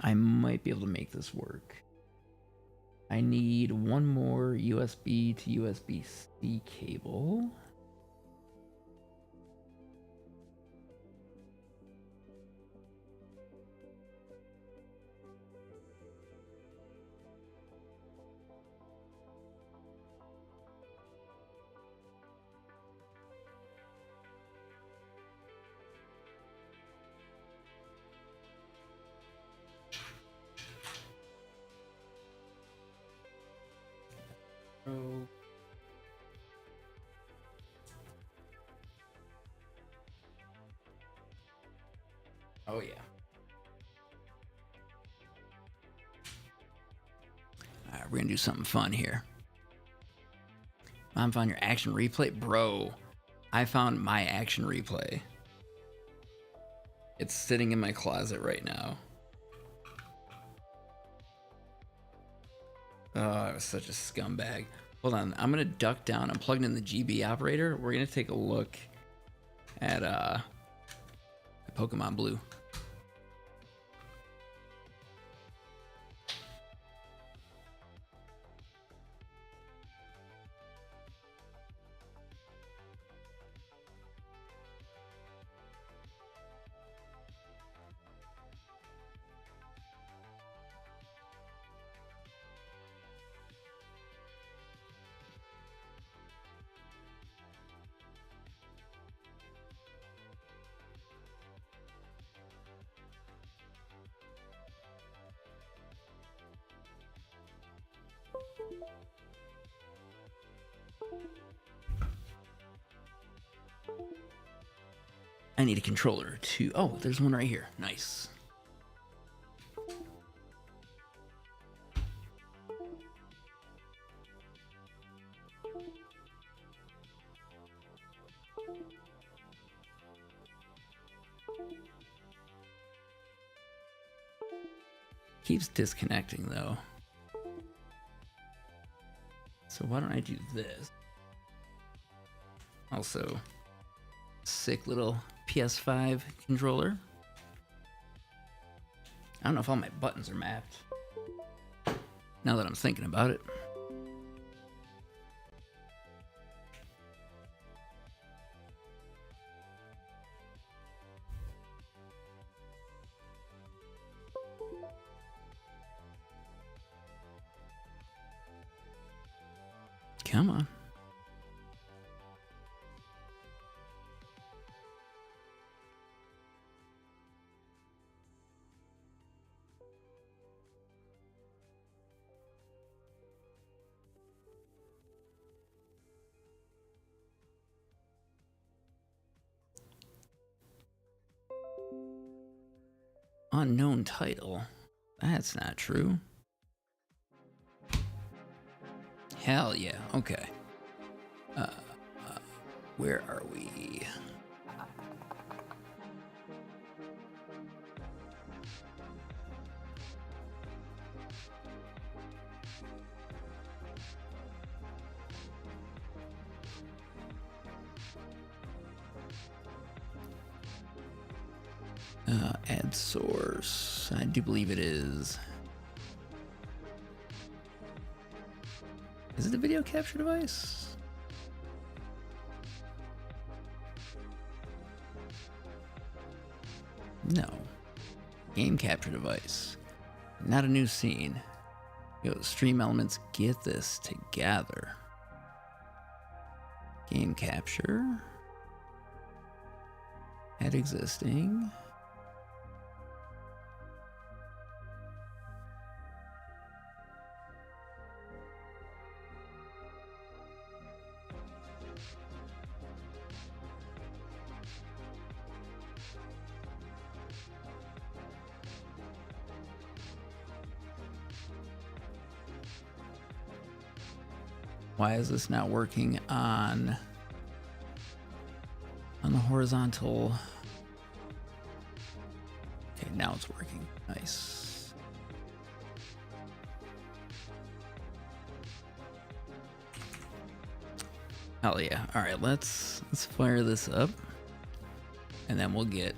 I might be able to make this work. I need one more USB to USB-C cable. Oh yeah. Alright, we're gonna do something fun here. Mom found your action replay? Bro, I found my action replay. It's sitting in my closet right now. Oh, I was such a scumbag. Hold on, I'm gonna duck down. I'm plugging in the GB operator. We're gonna take a look at Pokemon Blue. I need a controller too. Oh, there's one right here. Nice. Keeps disconnecting though. So why don't I do this? Also, sick little PS5 controller. I don't know if all my buttons are mapped. Now that I'm thinking about it. Come on. Unknown title. That's not true. Hell yeah. Okay. Where are we? Add source. I do believe it is. Is it the video capture device? No. Game capture device. Not a new scene. Yo, Stream Elements, get this together. Game capture. Add existing. Why is this not working on the horizontal? Okay, now it's working. Nice. Hell yeah. All right, let's fire this up and then we'll get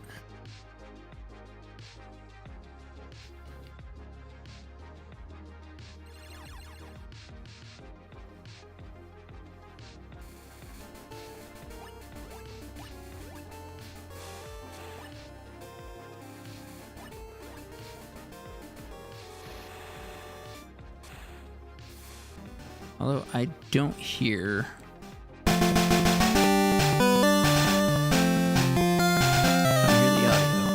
although I don't hear. I don't hear the audio.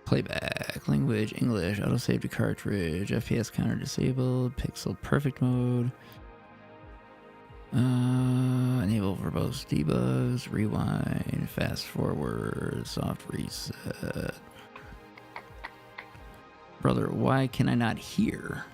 Playback, language, English, autosave to cartridge, FPS counter disabled, pixel perfect mode. Enable verbose debugs, rewind, fast forward, soft reset. Brother, why can I not hear?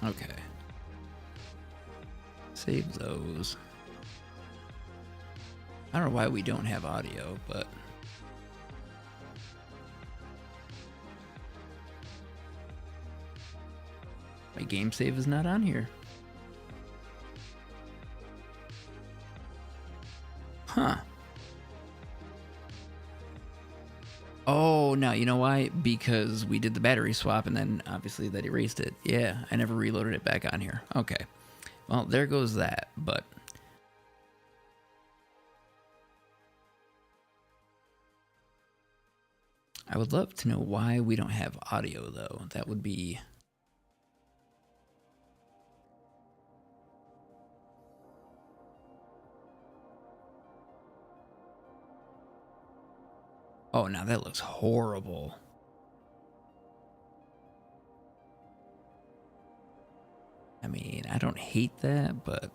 Okay. Save those. I don't know why we don't have audio, but my game save is not on here. Huh. Oh, Oh, no, you know why? Because we did the battery swap and then obviously that erased it. Yeah, I never reloaded it back on here. Okay. Well, there goes that, but... I would love to know why we don't have audio, though. That would be... Oh, now that looks horrible. I mean, I don't hate that, but...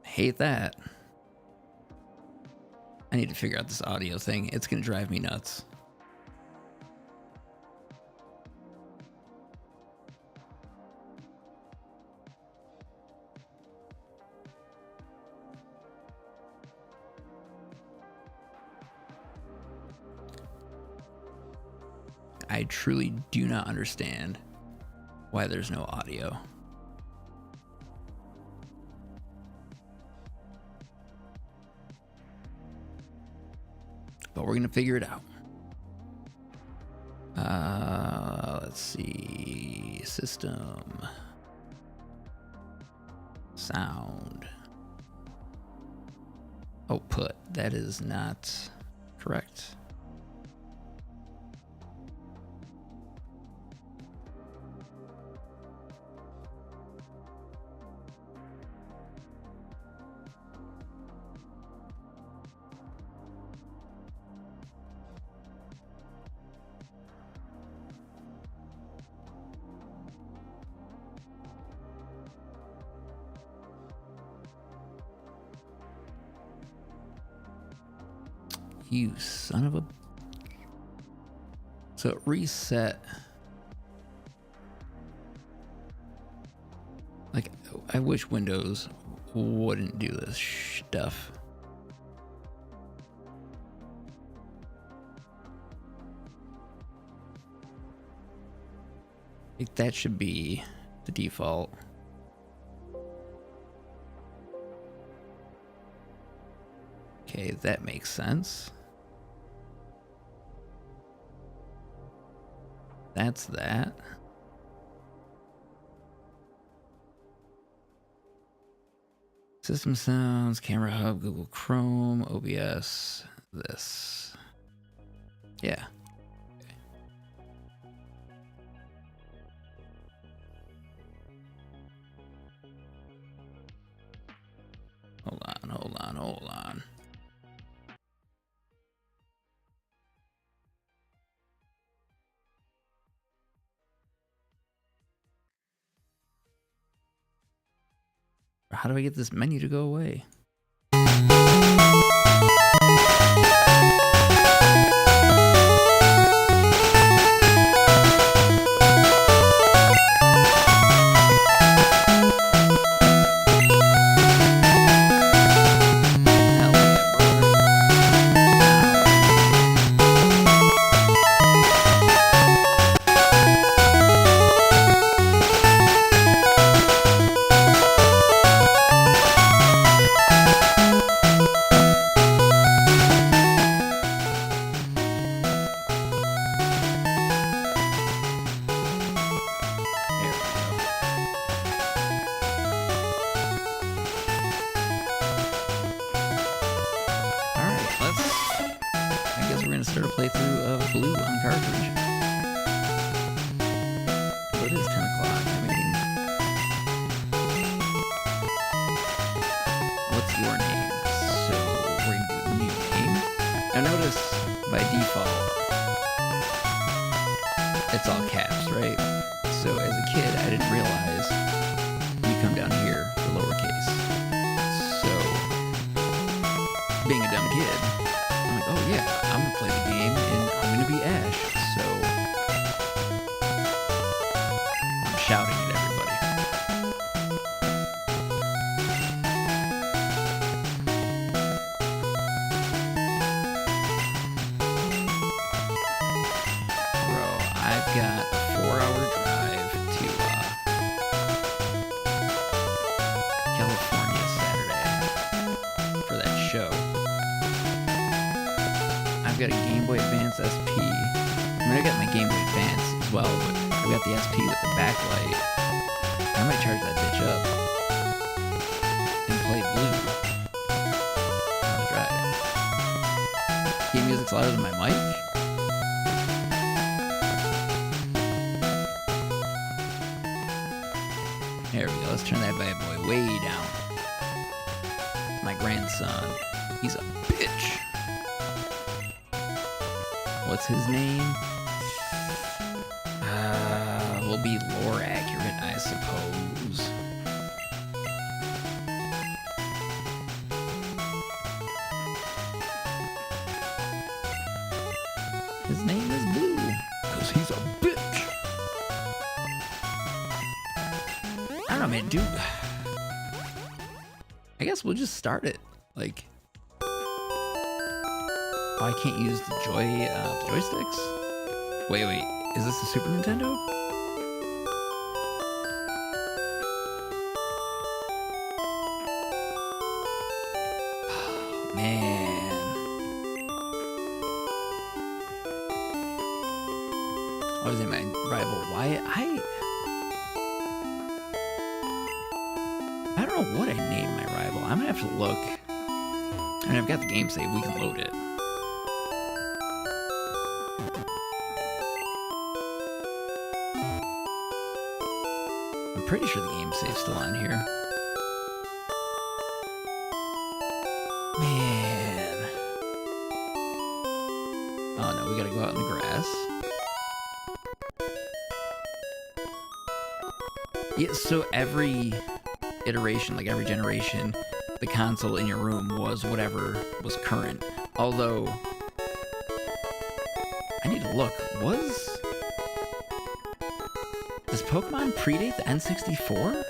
I hate that. I need to figure out this audio thing. It's gonna drive me nuts. I truly do not understand why there's no audio. But we're gonna figure it out. Let's see. System. Sound. Output. That is not correct. You son of a... So it reset. Like, I wish Windows wouldn't do this stuff. Like, that should be the default. Okay, that makes sense. That's that. System sounds, camera hub, Google Chrome, OBS, this. Yeah. Okay. Hold on. How do I get this menu to go away? Start a playthrough of Blue on cartridge. So it is 10 o'clock. I mean, what's your name? So we're going to do new name. Now notice by default, it's all caps, right? So as a kid, I didn't realize you come down here for lowercase. So being a dumb kid, I'm like, oh yeah, I'm gonna play the game and I'm gonna be Ash, so I'm shouting at everybody. Bro, I've got a 4-hour drive to got a Game Boy Advance SP. I mean, I got my Game Boy Advance as well, but I got the SP with the backlight. I might charge that bitch up and play Blue. Let's try it. Game music's louder than my mic. There we go. Let's turn that bad boy way down. My grandson. He's a bitch. What's his name? Will be lore accurate, I suppose. His name is Blue, because he's a bitch. I don't know, man, dude. I guess we'll just start it. Like, oh, I can't use the joysticks? Wait, is this a Super Nintendo? Oh, man. I was in my rival Wyatt. I don't know what I named my rival. I'm gonna have to look. I mean, I've got the game save. We can load it. I'm pretty sure the game save's still on here. Man. Oh no, we gotta go out in the grass. Yeah, so every iteration, like every generation, the console in your room was whatever was current. Although, I need to look. Does Pokemon predate the N64?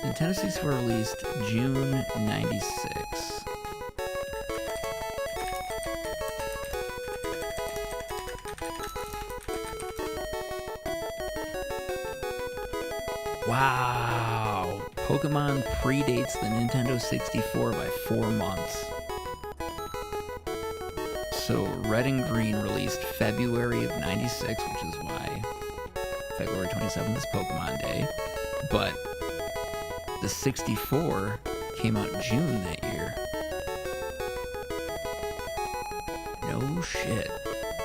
Nintendo 64 released June 96. Wow, Pokemon predates the Nintendo 64 by 4 months. So Red and Green released February of 96, which is why February 27th is Pokemon Day. But the 64 came out June that year. No shit.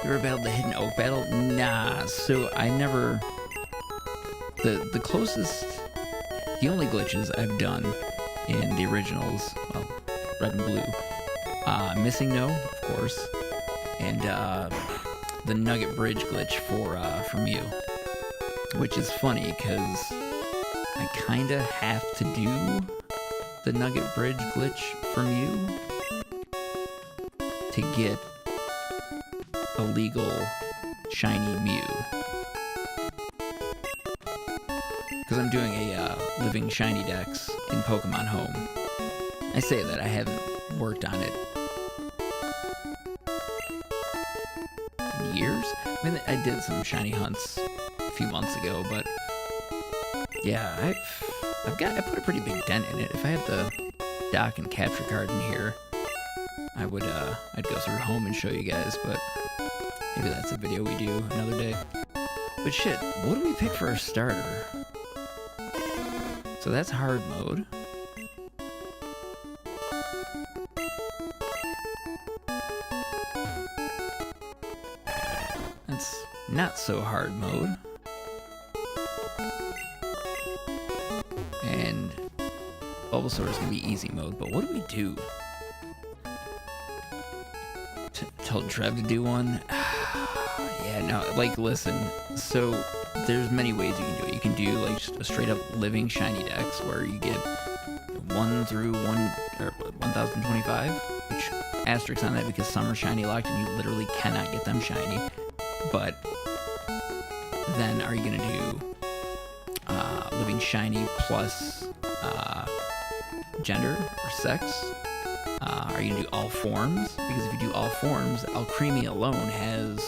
You ever battled the Hidden Oak battle? Nah, so I never... The closest, the only glitches I've done in the originals, well, Red and Blue, Missing No, of course, and the Nugget Bridge glitch for Mew, which is funny because I kind of have to do the Nugget Bridge glitch for Mew to get a legal shiny Mew. Because I'm doing a living shiny dex in Pokemon Home. I say that I haven't worked on it in years. I mean, I did some shiny hunts a few months ago, but yeah, I put a pretty big dent in it. If I had the dock and capture card in here, I'd go through Home and show you guys, but maybe that's a video we do another day. But shit, what do we pick for our starter? So that's hard mode. That's not so hard mode. And Bulbasaur is gonna be easy mode, but what do we do? Told Trev to do one? Yeah, no, like, listen, so there's many ways you can do it. You can do like just a straight up living shiny dex where you get 1 through 1025, which asterisk on that because some are shiny locked and you literally cannot get them shiny. But then are you gonna do living shiny plus gender or sex? Are you gonna do all forms? Because if you do all forms, Alcremie alone has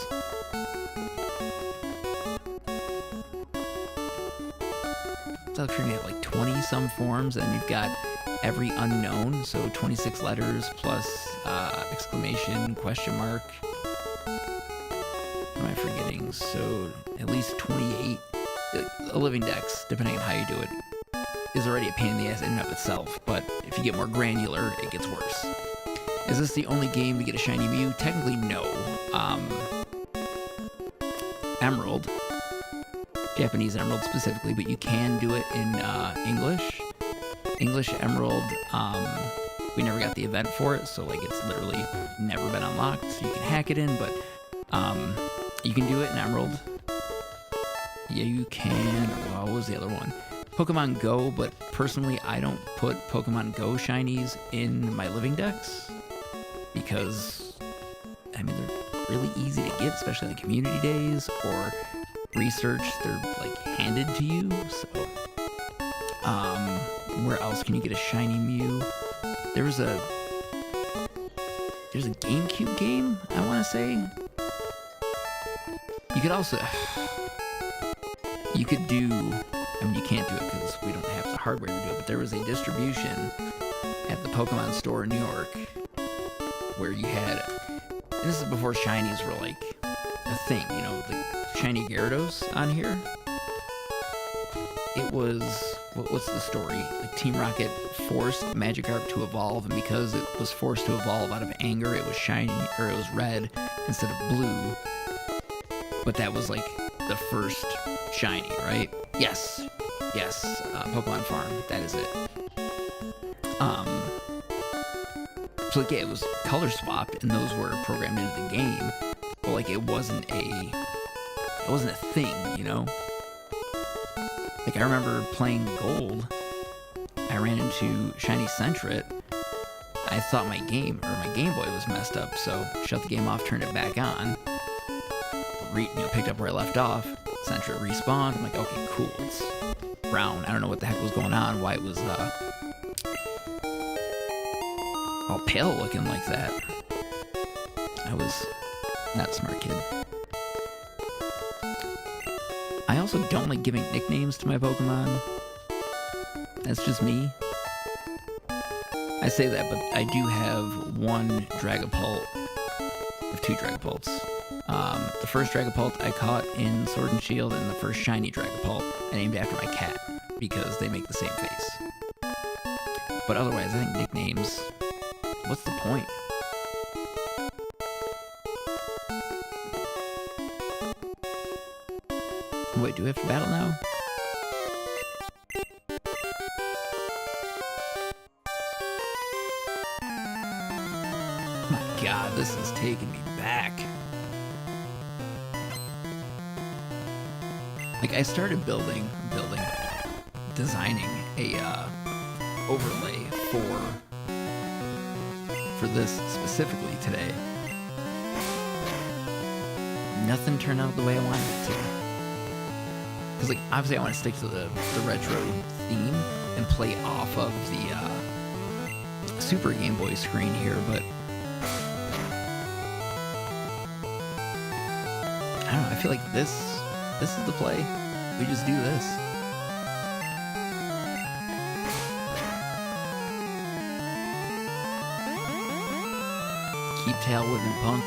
Electronic had like 20 some forms, and you've got every unknown, so 26 letters plus exclamation, question mark. What am I forgetting? So at least 28. A living dex, depending on how you do it, is already a pain in the ass in and of itself, but if you get more granular, it gets worse. Is this the only game to get a shiny Mew? Technically, no. Emerald, Japanese Emerald specifically, but you can do it in English. English Emerald, we never got the event for it, so like it's literally never been unlocked, so you can hack it in, but you can do it in Emerald. Yeah, you can. What was the other one? Pokemon Go, but personally, I don't put Pokemon Go shinies in my living dex because, I mean, they're really easy to get, especially on community days or research. They're like handed to you. So, where else can you get a shiny Mew? There's a GameCube game, I want to say. You could also. You could do, I mean, you can't do it because we don't have the hardware to do it, but there was a distribution at the Pokemon store in New York where you had, and this is before shinies were like a thing, you know, the shiny Gyarados on here. It was, what's the story? Like Team Rocket forced Magikarp to evolve, and because it was forced to evolve out of anger, it was shiny, or it was red instead of blue. But that was like the first shiny, right? Yes, Pokemon Farm, that is it. So like, yeah, it was color swapped, and those were programmed into the game, but like it wasn't a thing, you know? Like I remember playing Gold, I ran into Shiny Sentret, I thought my Game Boy was messed up, so shut the game off, turned it back on, picked up where I left off, Sentret respawned. I'm like, okay, cool, it's brown. I don't know what the heck was going on, why it was all pale looking like that. I was not a smart kid. I also don't like giving nicknames to my Pokemon. That's just me. I say that, but I do have one Dragapult. I have two Dragapults. The first Dragapult I caught in Sword and Shield, and the first shiny Dragapult I named after my cat because they make the same face. But otherwise, I think nicknames, what's the point? Wait, do we have to battle now? Oh my god, this is taking me back. Like, I started designing a overlay for this specifically today. Nothing turned out the way I wanted it to. Because, like, obviously I want to stick to the retro theme and play off of the Super Game Boy screen here, but I don't know, I feel like this is the play. We just do this. Keep tail whipping punk.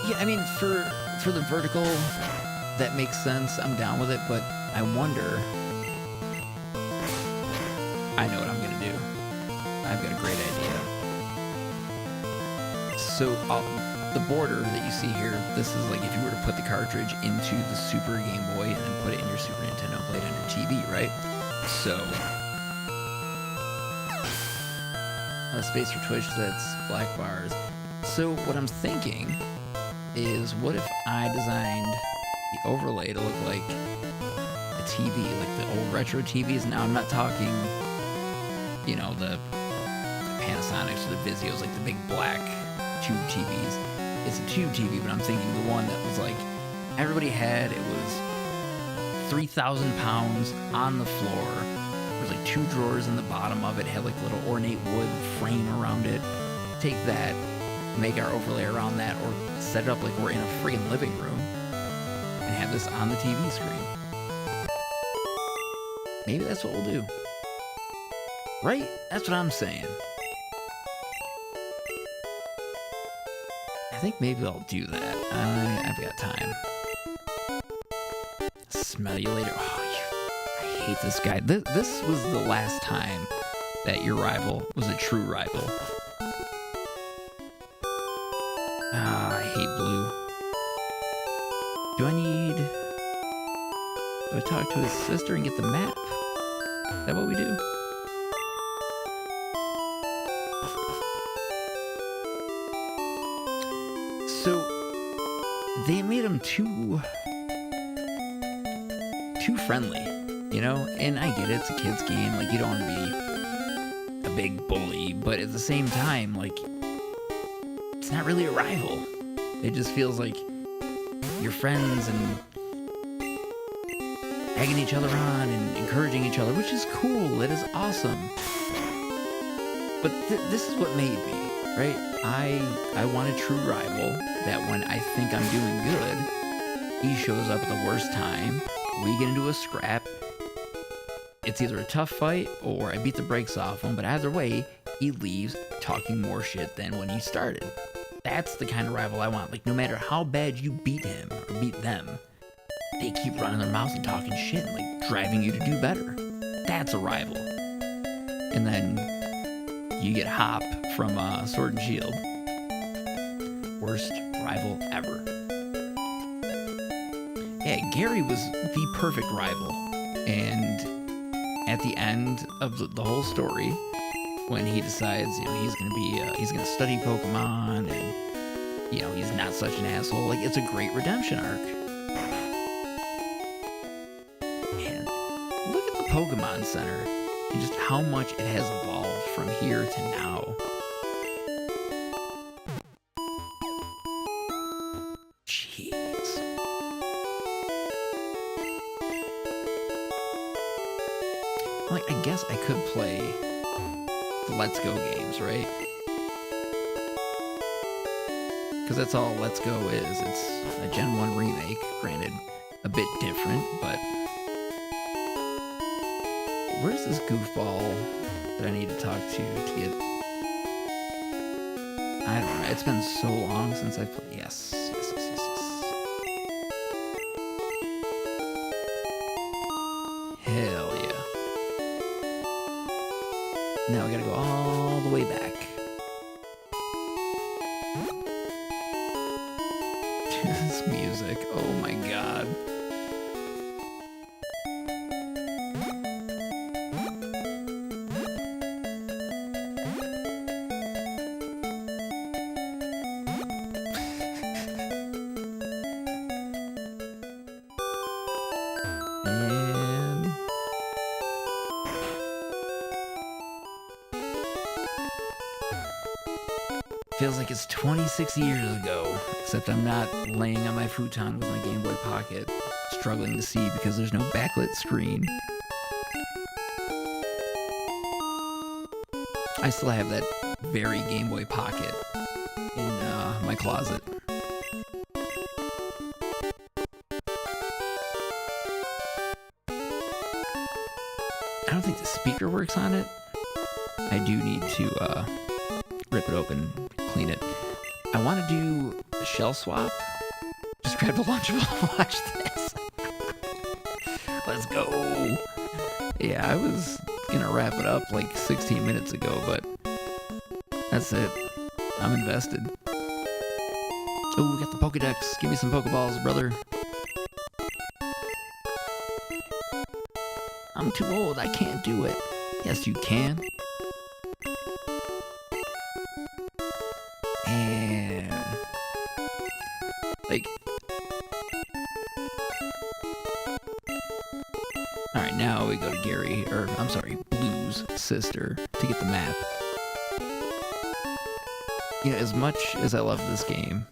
Yeah, I mean, for the vertical, that makes sense. I'm down with it, but I wonder. I know what I'm gonna do. I've got a great idea. So the border that you see here, this is like if you were to put the cartridge into the Super Game Boy and then put it in your Super Nintendo and play it on your TV, right? So, space for Twitch, that's black bars. So what I'm thinking is, what if I designed the overlay to look like a TV, like the old retro TVs? Now I'm not talking, you know, the Panasonics or the Vizios, like the big black tube TVs. It's a tube TV, but I'm thinking the one that was like, everybody had, it was 3,000 pounds on the floor. There was like two drawers in the bottom of it, had like a little ornate wood frame around it. Take that, make our overlay around that, or set it up like we're in a freaking living room and have this on the TV screen. Maybe that's what we'll do. Right? That's what I'm saying. I think maybe I'll do that. I've got time. Smell you later. I hate this guy. This was the last time that your rival was a true rival. I hate blue. Do I talk to his sister and get the map? Is that what we do? So they made him too friendly, you know? And I get it, it's a kid's game. Like, you don't want to be a big bully, but at the same time, like, it's not really a rival. It just feels like you're friends and egging each other on and encouraging each other, which is cool. It is awesome. But this is what made me, right? I want a true rival that when I think I'm doing good, he shows up at the worst time. We get into a scrap. It's either a tough fight or I beat the brakes off him, but either way, he leaves talking more shit than when he started. That's the kind of rival I want. Like, no matter how bad you beat him or beat them, they keep running their mouths and talking shit and, like, driving you to do better. That's a rival. And then you get Hop from Sword and Shield. Worst rival ever. Yeah, Gary was the perfect rival. And at the end of the whole story, when he decides, you know, he's gonna study Pokemon and, you know, he's not such an asshole. Like, it's a great redemption arc. Man, look at the Pokemon Center and just how much it has evolved from here to now. Jeez. Like, I guess I could play the Let's Go games, right? Because that's all Let's Go is. It's a Gen 1 remake, granted, a bit different, but... Where's this goofball that I need to talk to get... I don't know, it's been so long since I played... Yes. Hell yeah. Now we gotta go all the way back. This music, oh my god. Feels like it's 26 years ago, except I'm not laying on my futon with my Game Boy Pocket, struggling to see because there's no backlit screen. I still have that very Game Boy Pocket in my closet. I don't think the speaker works on it. I do need to rip it open, clean it. I want to do a shell swap. Just grab the Lunchable. Watch this. Let's go. Yeah, I was gonna wrap it up like 16 minutes ago, but that's it. I'm invested. Oh, we got the Pokedex. Give me some Pokeballs, brother. I'm too old. I can't do it. Yes, you can. And like, all right, now we go to Gary, or I'm sorry, Blue's sister to get the map. You know, as much as I love this game,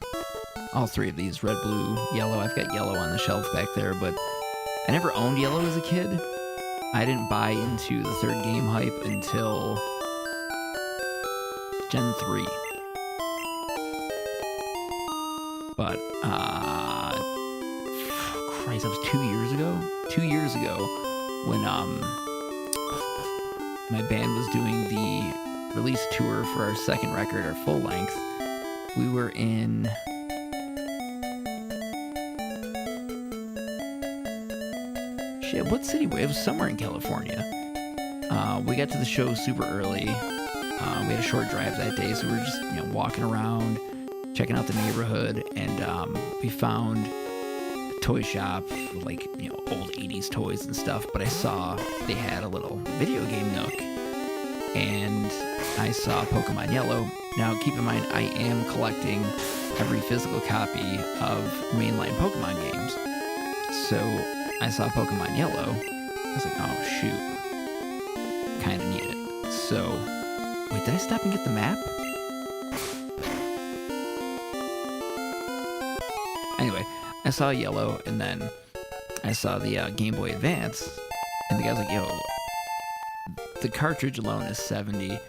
all three of these, red, blue, yellow, I've got yellow on the shelf back there, but I never owned yellow as a kid. I didn't buy into the third game hype until Gen 3. But, Christ, that was 2 years ago? 2 years ago, when my band was doing the release tour for our second record, our full length. We were in what city? It was somewhere in California. We got to the show super early. We had a short drive that day, so we were just walking around, checking out the neighborhood, and we found a toy shop, like old 80s toys and stuff. But I saw they had a little video game nook, and I saw Pokemon Yellow. Now, keep in mind, I am collecting every physical copy of mainline Pokemon games. So I saw Pokemon Yellow. I was like, oh, shoot. Kind of need it. So, wait, did I stop and get the map? Anyway, I saw Yellow, and then I saw the Game Boy Advance, and the guy's like, yo, the cartridge alone is $70.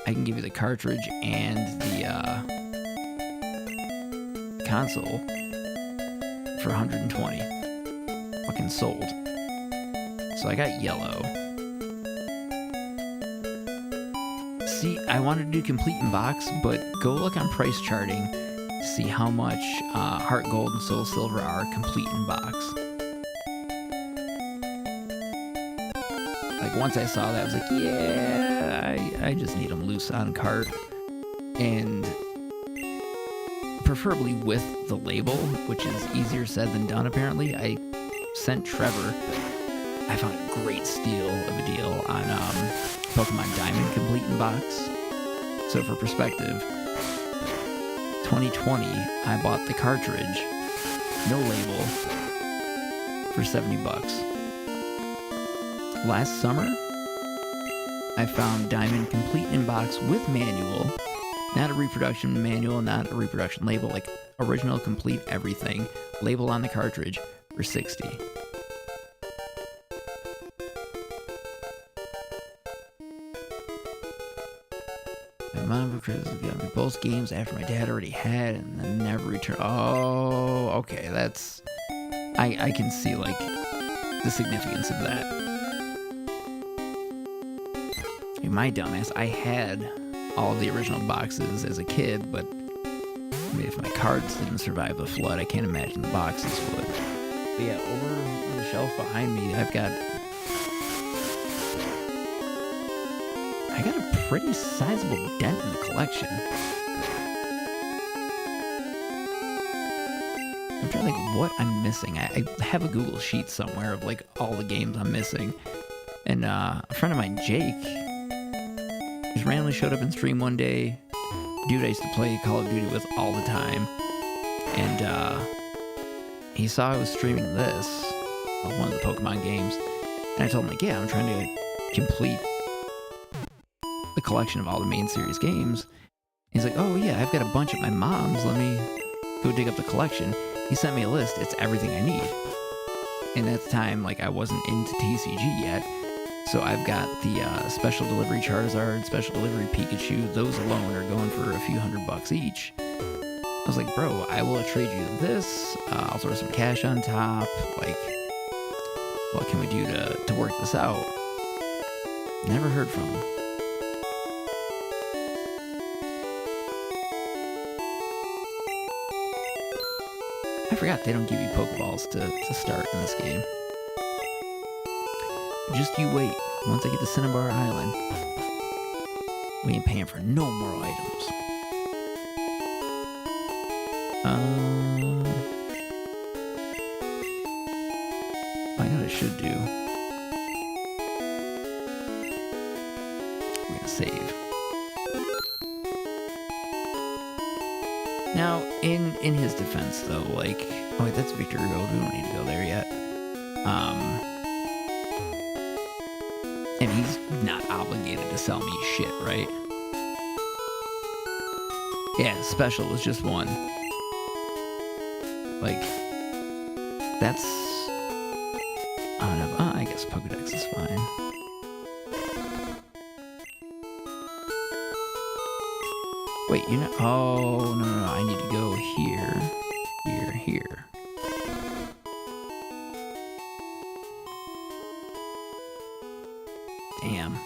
I can give you the cartridge and the console for $120. Fucking sold. So I got Yellow. See, I wanted to do complete in box, but go look on price charting to see how much Heart Gold and Soul Silver are complete in box. Like, once I saw that, I was like, yeah, I just need them loose on cart. And preferably with the label, which is easier said than done, apparently. I sent Trevor. I found a great steal of a deal on Pokemon Diamond complete in box. So for perspective, 2020, I bought the cartridge, no label, for $70. Last summer, I found Diamond complete in box with manual, not a reproduction manual, not a reproduction label, like original, complete, everything, label on the cartridge for $60. My mom got me both games after my dad already had and then never returned. Oh, okay, that's... I can see, like, the significance of that. My dumbass, I had all of the original boxes as a kid, but if my cards didn't survive the flood, I can't imagine the boxes would. But yeah, over on the shelf behind me, I got a pretty sizable dent in the collection. I'm trying to think of what I'm missing. I have a Google Sheet somewhere of like all the games I'm missing. And a friend of mine, Jake, just randomly showed up in stream one day. Dude I used to play Call of Duty with all the time. And he saw I was streaming this, one of the Pokemon games. And I told him, like, yeah, I'm trying to complete the collection of all the main series games. He's like, oh yeah, I've got a bunch at my mom's. Let me go dig up the collection. He sent me a list. It's everything I need. And at the time, like, I wasn't into TCG yet. So I've got the special delivery Charizard, special delivery Pikachu. Those alone are going for a few $100 each. I was like, bro, I will trade you this. I'll throw some cash on top. Like, what can we do to work this out? Never heard from him. I forgot they don't give you Pokeballs to start in this game. Just you wait. Once I get to Cinnabar Island, we ain't paying for no more items. I know what I should do. We're gonna save. Now, in his defense, though, like, oh wait, that's Victory Road. We don't need to go there yet. And he's not obligated to sell me shit, right? Yeah, special was just one. Like, that's... I don't know. I guess Pokedex is fine. Wait, you know... Oh, no. I need to go here. Here. Damn.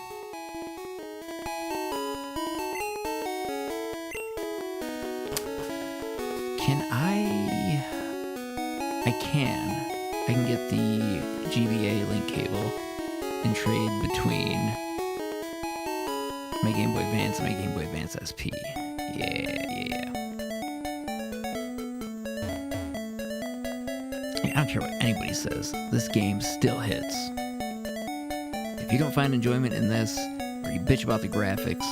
Can I can get the GBA link cable and trade between my Game Boy Advance and my Game Boy Advance SP. Yeah. I don't care what anybody says. This game still hits. If you don't find enjoyment in this, or you bitch about the graphics,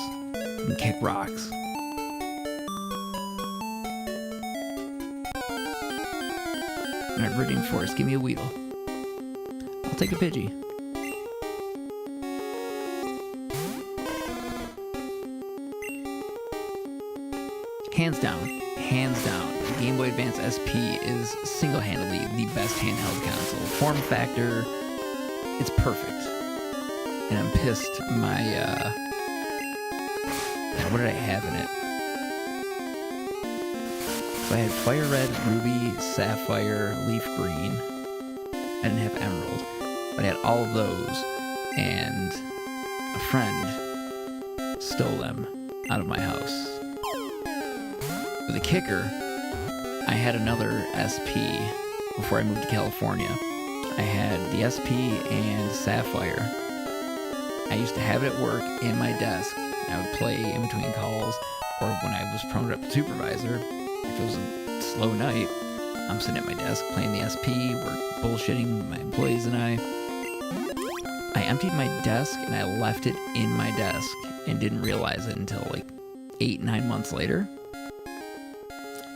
you can kick rocks. Alright, Viridian Forest, give me a Weedle. I'll take a Pidgey. Hands down, the Game Boy Advance SP is single-handedly the best handheld console. Form factor, it's perfect. And I'm pissed my, what did I have in it? So I had Fire Red, Ruby, Sapphire, Leaf Green. I didn't have Emerald, but I had all of those, and a friend stole them out of my house. But the kicker, I had another SP before I moved to California. I had the SP and Sapphire. I used to have it at work in my desk. I would play in between calls, or when I was promoted up to supervisor. If it was a slow night, I'm sitting at my desk playing the SP, we're bullshitting, my employees and I emptied my desk and I left it in my desk and didn't realize it until like 8-9 months later.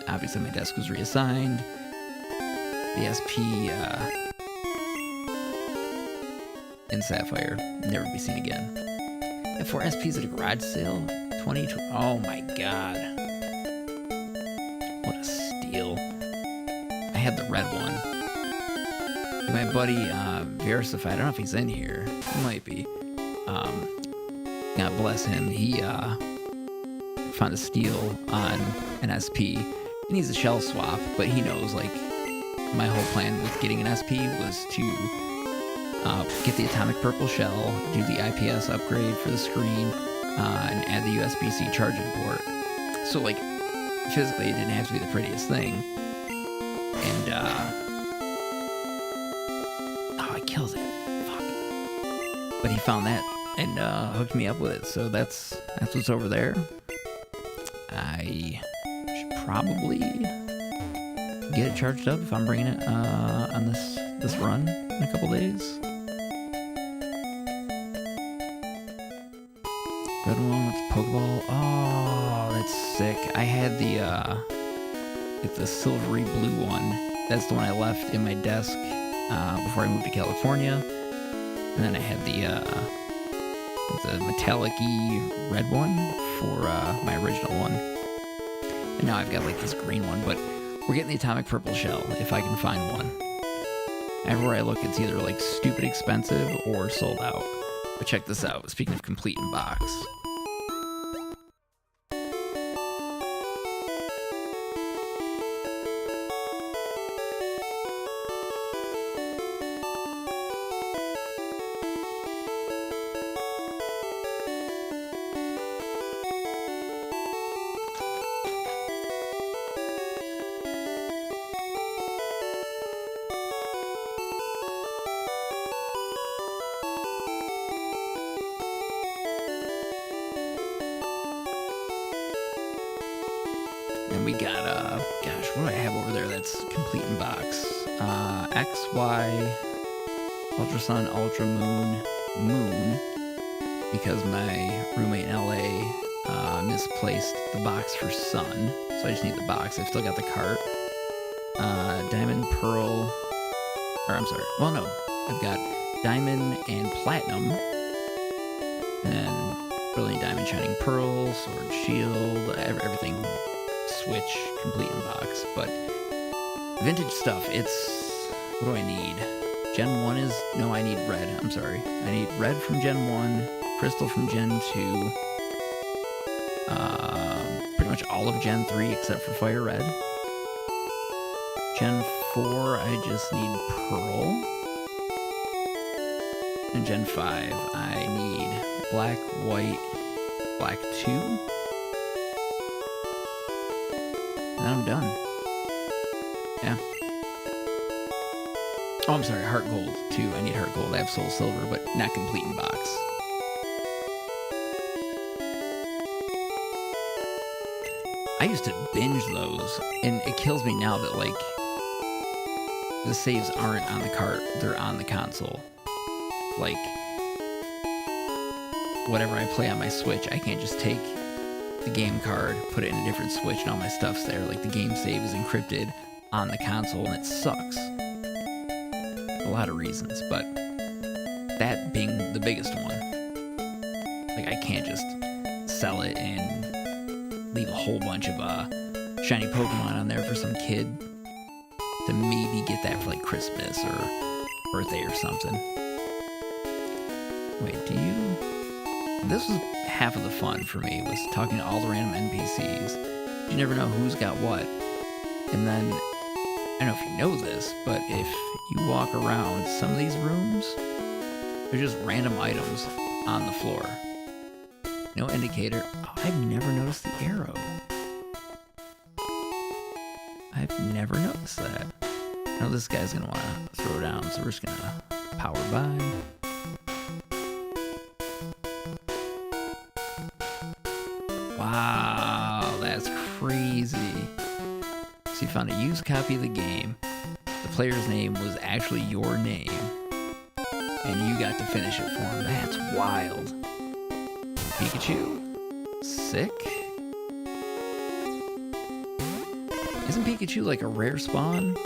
Obviously my desk was reassigned. The SP and Sapphire never be seen again. And 4 SPs at a garage sale, 20. Oh my god. What a steal. I had the red one. My buddy, Versify, I don't know if he's in here. He might be. God bless him. He, found a steal on an SP. He needs a shell swap, but he knows, like, my whole plan with getting an SP was to, get the Atomic Purple shell, do the IPS upgrade for the screen, and add the USB-C charging port. So, like, physically, it didn't have to be the prettiest thing. And, oh, it kills it. Fuck. But he found that and, hooked me up with it. So that's what's over there. I should probably get it charged up if I'm bringing it, on this run in a couple days. Red one with Pokeball. Oh, that's sick. I had the silvery blue one. That's the one I left in my desk before I moved to California. And then I had the metallic-y red one for my original one. And now I've got like this green one, but we're getting the Atomic Purple shell if I can find one. Everywhere I look, it's either like stupid expensive or sold out. But check this out. Speaking of complete in box. And we got, gosh, what do I have over there that's complete in box? X, Y, Ultra Sun, Ultra Moon, because my roommate in LA misplaced the box for Sun, so I just need the box. I've still got the cart. Diamond, Pearl, or I'm sorry, well, no, I've got Diamond and Platinum, and then Brilliant Diamond, Shining Pearl, Sword, Shield, everything. Switch, complete in box, but vintage stuff, it's, what do I need? Gen 1 is, no, I need red, I'm sorry. I need red from Gen 1, crystal from Gen 2, pretty much all of Gen 3 except for Fire Red. Gen 4, I just need Pearl. In Gen 5, I need black, white, black 2. And I'm done. Yeah. Oh, I'm sorry, heart gold too. I need heart gold. I have soul silver, but not complete in box. I used to binge those, and it kills me now that, like, the saves aren't on the cart, they're on the console. Like, whatever I play on my Switch, I can't just take the game card, put it in a different Switch, and all my stuff's there. Like, the game save is encrypted on the console, and it sucks. A lot of reasons, but that being the biggest one. Like, I can't just sell it and leave a whole bunch of shiny Pokemon on there for some kid to maybe get that for, like, Christmas or birthday or something. Wait, do you... This was half of the fun for me, was talking to all the random NPCs. You never know who's got what. And then, I don't know if you know this, but if you walk around some of these rooms, there's just random items on the floor. No indicator. Oh, I've never noticed the arrow. I've never noticed that. I know this guy's gonna want to throw down, so we're just gonna power by. Wow, that's crazy. So you found a used copy of the game. The player's name was actually your name. And you got to finish it for him. That's wild. Pikachu. Sick. Isn't Pikachu like a rare spawn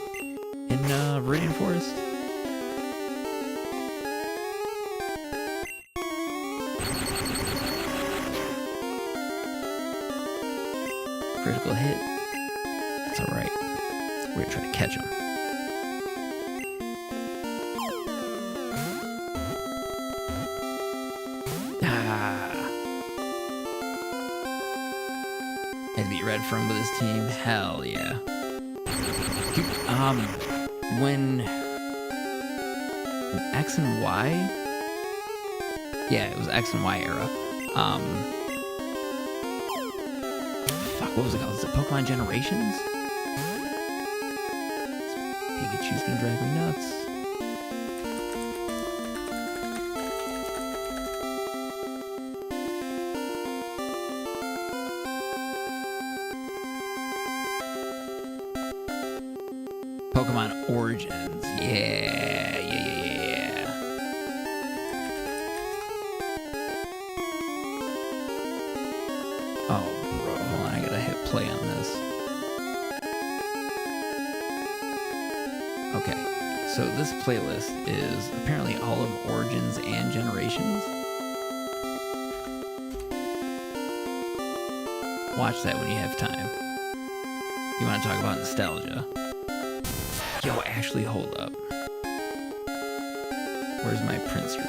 in Viridian Forest? Critical hit. That's alright. We're gonna try to catch him. Had to beat Red Firm with his team. Hell yeah. Dude, when X and Y? Yeah, it was X and Y era. Fuck, what was it called? Is it Pokemon Generations? Pikachu's gonna drive me nuts. Pokemon Origins. Yeah. Oh, bro. Hold on. I gotta hit play on this. Okay. So this playlist is apparently all of Origins and Generations. Watch that when you have time. You want to talk about nostalgia? Yo, actually, hold up. Where's my print screen?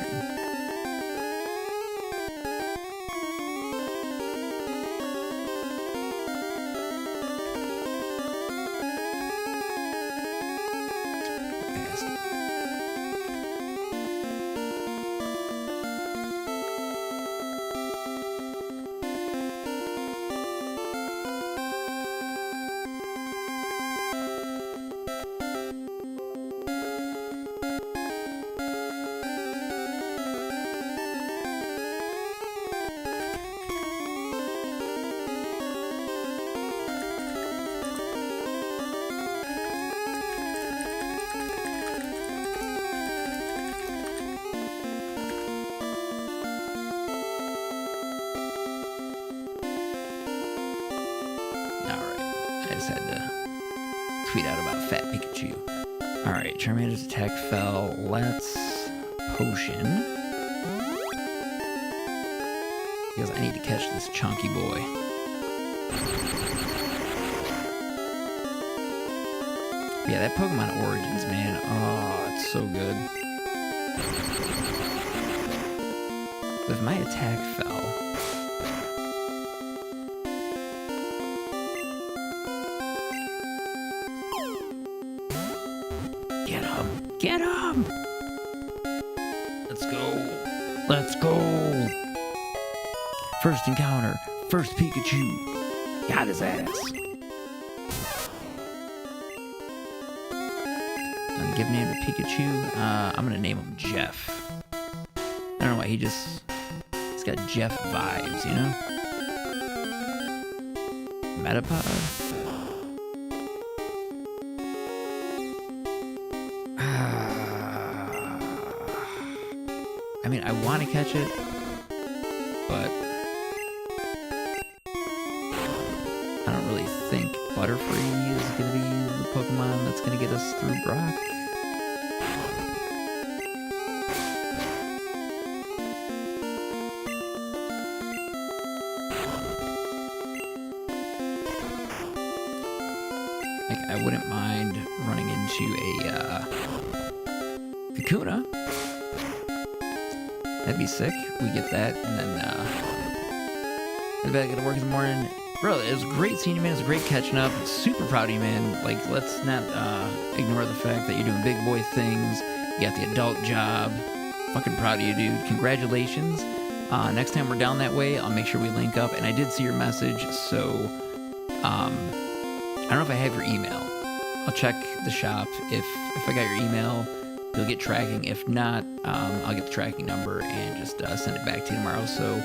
Had to tweet out about Fat Pikachu. Alright, Charmander's attack fell. Let's potion. Because I need to catch this chunky boy. Yeah, that Pokemon Origins, man. Oh, it's so good. If my attack fell, get him! Let's go. Let's go. First encounter. First Pikachu. Got his ass. I'm gonna give a name to Pikachu. I'm gonna name him Jeff. I don't know why, he's got Jeff vibes, you know? Metapod. I mean, I want to catch it, but I don't really think Butterfree is going to be the Pokemon that's going to get us through Brock. Like, I wouldn't mind running into a Kakuna. That'd be sick. We get that, and then I gotta work in the morning. Bro, it was great seeing you, man. It was great catching up. Super proud of you, man. Like, let's not ignore the fact that you're doing big boy things. You got the adult job. Fucking proud of you, dude. Congratulations. Next time we're down that way, I'll make sure we link up. And I did see your message, so I don't know if I have your email. I'll check the shop. If I got your email, you'll get tracking. If not, I'll get the tracking number and just send it back to you tomorrow. So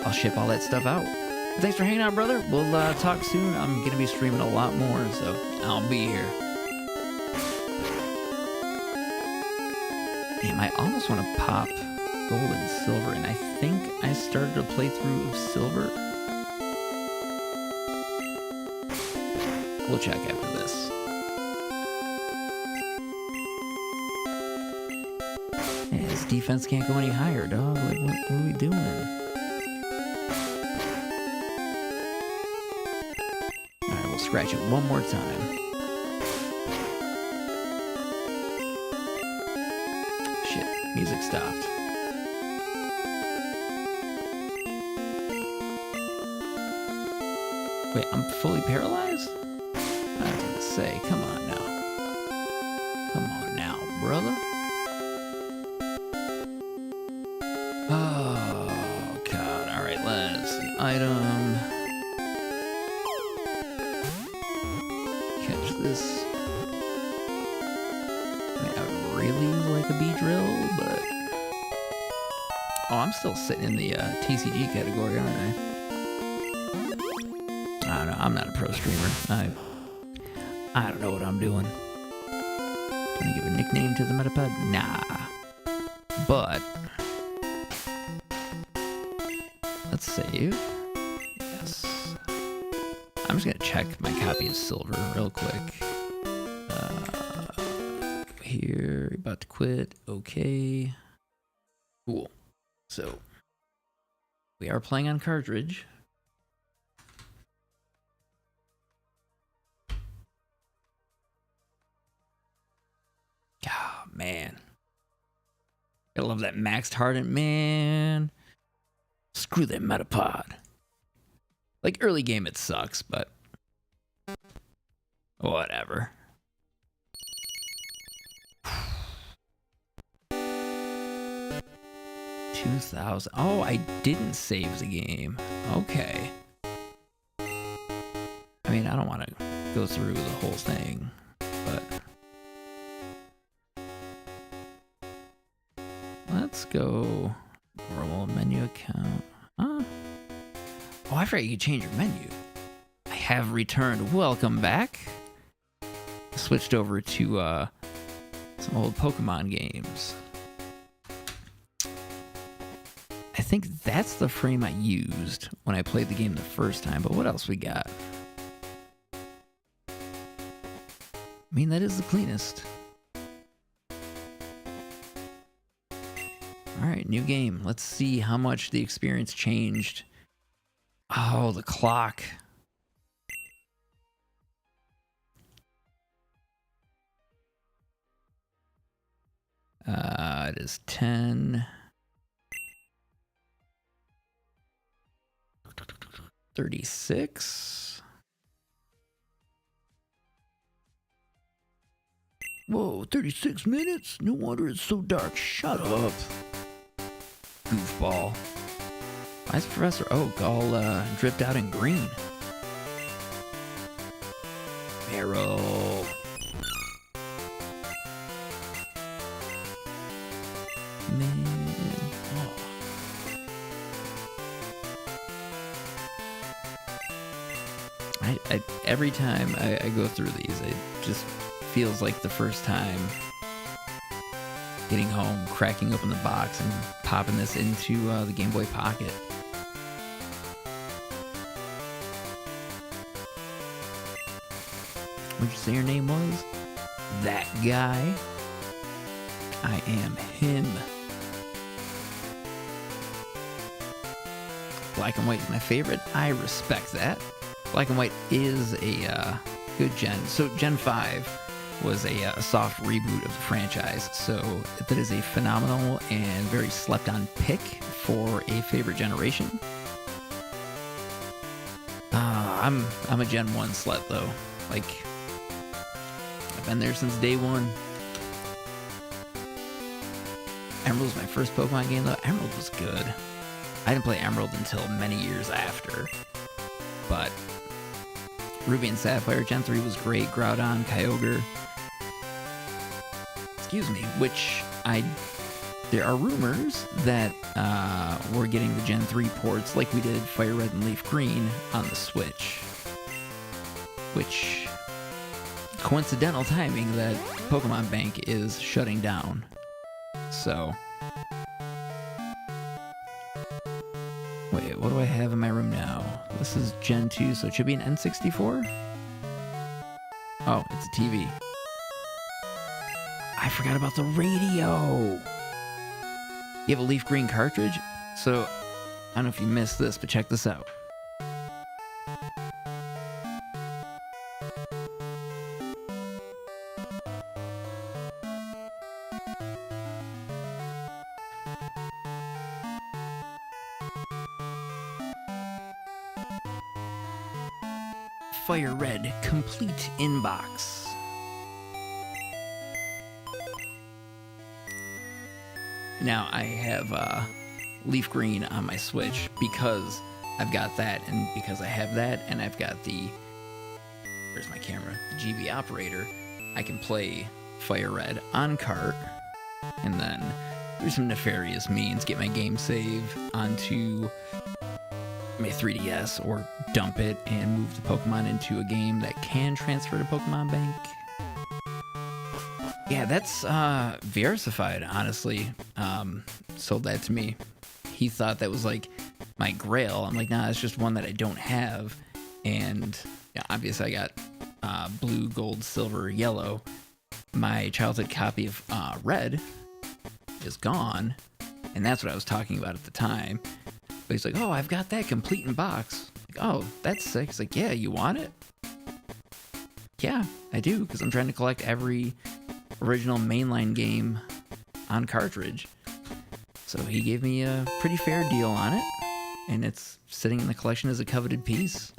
I'll ship all that stuff out. Thanks for hanging out, brother. We'll talk soon. I'm going to be streaming a lot more, so I'll be here. Damn, I almost want to pop gold and silver, and I think I started a playthrough of silver. We'll check after this. His defense can't go any higher, dog. Like, what are we doing? Alright, we'll scratch it one more time. Shit, music stopped. Wait, I'm fully paralyzed? I was gonna say, come on now. Come on now, brother. Oh, God. Alright, let's see. Item. Catch this. I mean, I would really like a Beedrill, but... Oh, I'm still sitting in the TCG category, aren't I? I don't know. I'm not a pro streamer. I don't know what I'm doing. Can I give a nickname to the Metapod? Nah. But... let's save. Yes. I'm just gonna check my copy of Silver real quick. Here, about to quit. Okay. Cool. So, we are playing on cartridge. Oh, man. I love that maxed Harden, man. Screw that Metapod. Like, early game it sucks, but whatever. 2,000. Oh, I didn't save the game. Okay. I mean, I don't want to go through the whole thing, but let's go normal menu account. Huh? Oh, I forgot you could change your menu. I have returned. Welcome back. Switched over to some old Pokemon games. I think that's the frame I used when I played the game the first time, but what else we got? I mean, that is the cleanest. Alright, new game. Let's see how much the experience changed. Oh, the clock. It is 10:36. Whoa, 36 minutes? No wonder it's so dark. Shut up. Goofball. Why is Professor Oak all dripped out in green? Marrow. Man. Oh. Every time I go through these, it just feels like the first time getting home, cracking open the box, and popping this into the Game Boy Pocket. What'd you say your name was? That guy? I am him. Black and White is my favorite. I respect that. Black and White is a good gen. So Gen 5 was a soft reboot of the franchise. So that is a phenomenal and very slept-on pick for a favorite generation. I'm a Gen 1 slut though. Like, I've been there since day one. Emerald was my first Pokemon game though. Emerald was good. I didn't play Emerald until many years after. But Ruby and Sapphire Gen 3 was great. Groudon, Kyogre. Excuse me. There are rumors that we're getting the Gen 3 ports like we did Fire Red and Leaf Green on the Switch. Which, coincidental timing that Pokemon Bank is shutting down. So, wait, what do I have in my room now? This is Gen 2, so it should be an N64? Oh, it's a TV. I forgot about the radio! You have a Leaf Green cartridge? So, I don't know if you missed this, but check this out. Fire Red Complete Inbox. Now I have Leaf Green on my Switch because I've got that, and because I have that, and I've got the, where's my camera? The GB operator. I can play Fire Red on cart, and then through some nefarious means get my game save onto my 3DS or dump it and move the Pokemon into a game that can transfer to Pokemon Bank. Yeah, that's Versified, honestly. Sold that to me. He thought that was like my grail. I'm like, nah, it's just one that I don't have. And yeah, obviously I got blue, gold, silver, yellow. My childhood copy of red is gone. And that's what I was talking about at the time. But he's like, oh, I've got that complete in box. Like, oh, that's sick. He's like, yeah, you want it? Yeah, I do, because I'm trying to collect every original mainline game on cartridge. So he gave me a pretty fair deal on it, and it's sitting in the collection as a coveted piece.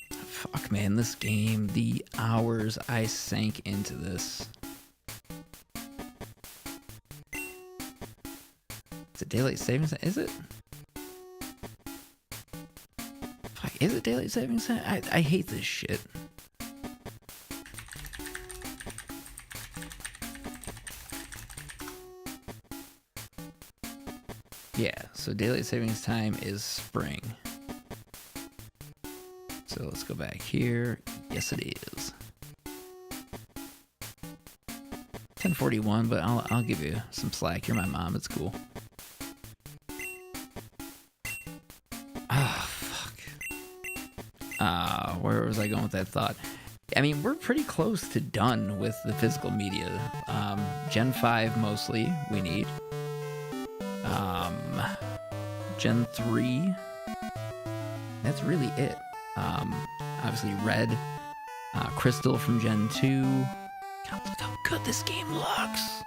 Fuck, man, this game, the hours I sank into this. Is it Daylight Savings Time? Is it? Fuck, is it Daylight Savings Time? I hate this shit. Yeah, so Daylight Savings Time is spring. So let's go back here. Yes, it is. 10:41, but I'll give you some slack. You're my mom. It's cool. Ah, fuck. Where was I going with that thought? I mean, we're pretty close to done with the physical media. Gen 5 mostly we need. Gen 3. That's really it. Obviously Red. Crystal from Gen 2. God, look how good this game looks.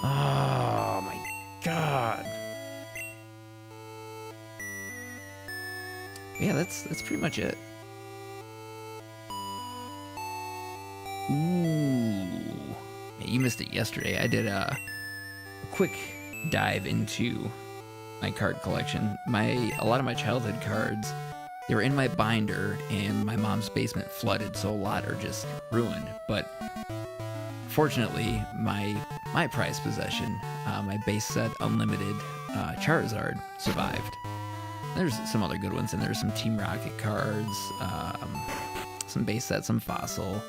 Oh my god. Yeah, that's pretty much it. Ooh. Yeah, you missed it yesterday. I did quick dive into my card collection. A lot of my childhood cards, they were in my binder, and my mom's basement flooded, so a lot are just ruined. But fortunately, my prized possession, my base set Unlimited Charizard, survived. There's some other good ones, and there's some Team Rocket cards, some base set, some Fossil.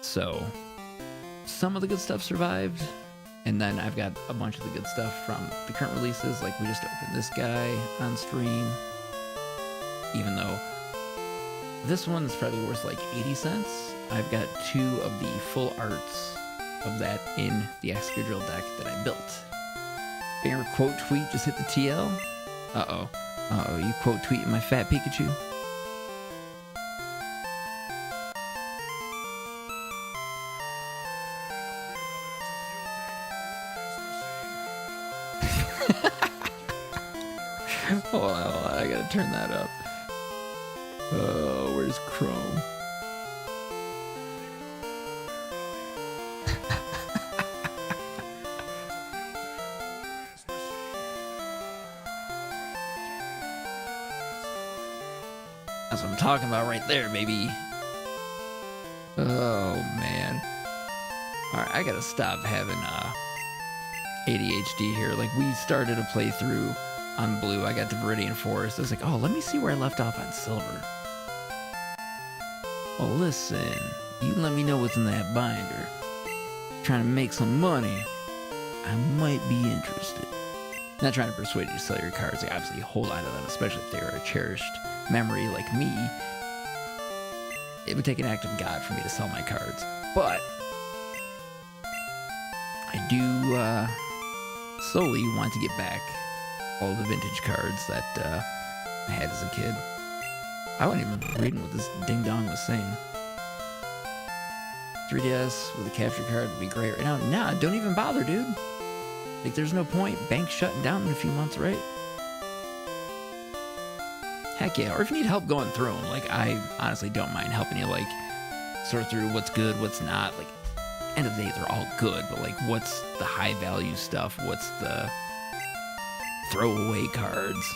So some of the good stuff survived, and then I've got a bunch of the good stuff from the current releases. Like, we just opened this guy on stream, even though this one's probably worth like 80 cents. I've got 2 of the full arts of that in the Excadrill deck that I built. Your quote tweet just hit the TL. Uh-oh, you quote tweeting my fat Pikachu? Hold on, I gotta turn that up. Oh, where's Chrome? That's what I'm talking about right there, baby. Oh, man. Alright, I gotta stop having ADHD here. Like, we started a playthrough on Blue. I got to Viridian Forest. I was like, oh, let me see where I left off on Silver. Well, listen, you let me know what's in that binder. Trying to make some money. I might be interested. Not trying to persuade you to sell your cards. Like, obviously, hold on to them, especially if they are a cherished memory like me. It would take an act of God for me to sell my cards. But I do slowly want to get back all the vintage cards that I had as a kid. I wasn't even reading what this ding-dong was saying. 3DS with a capture card would be great right now. Nah, don't even bother, dude. Like, there's no point. Bank's shutting down in a few months, right? Heck yeah. Or if you need help going through them, like, I honestly don't mind helping you, like, sort through what's good, what's not. Like, end of the day, they're all good, but, like, what's the high-value stuff? What's the throwaway cards?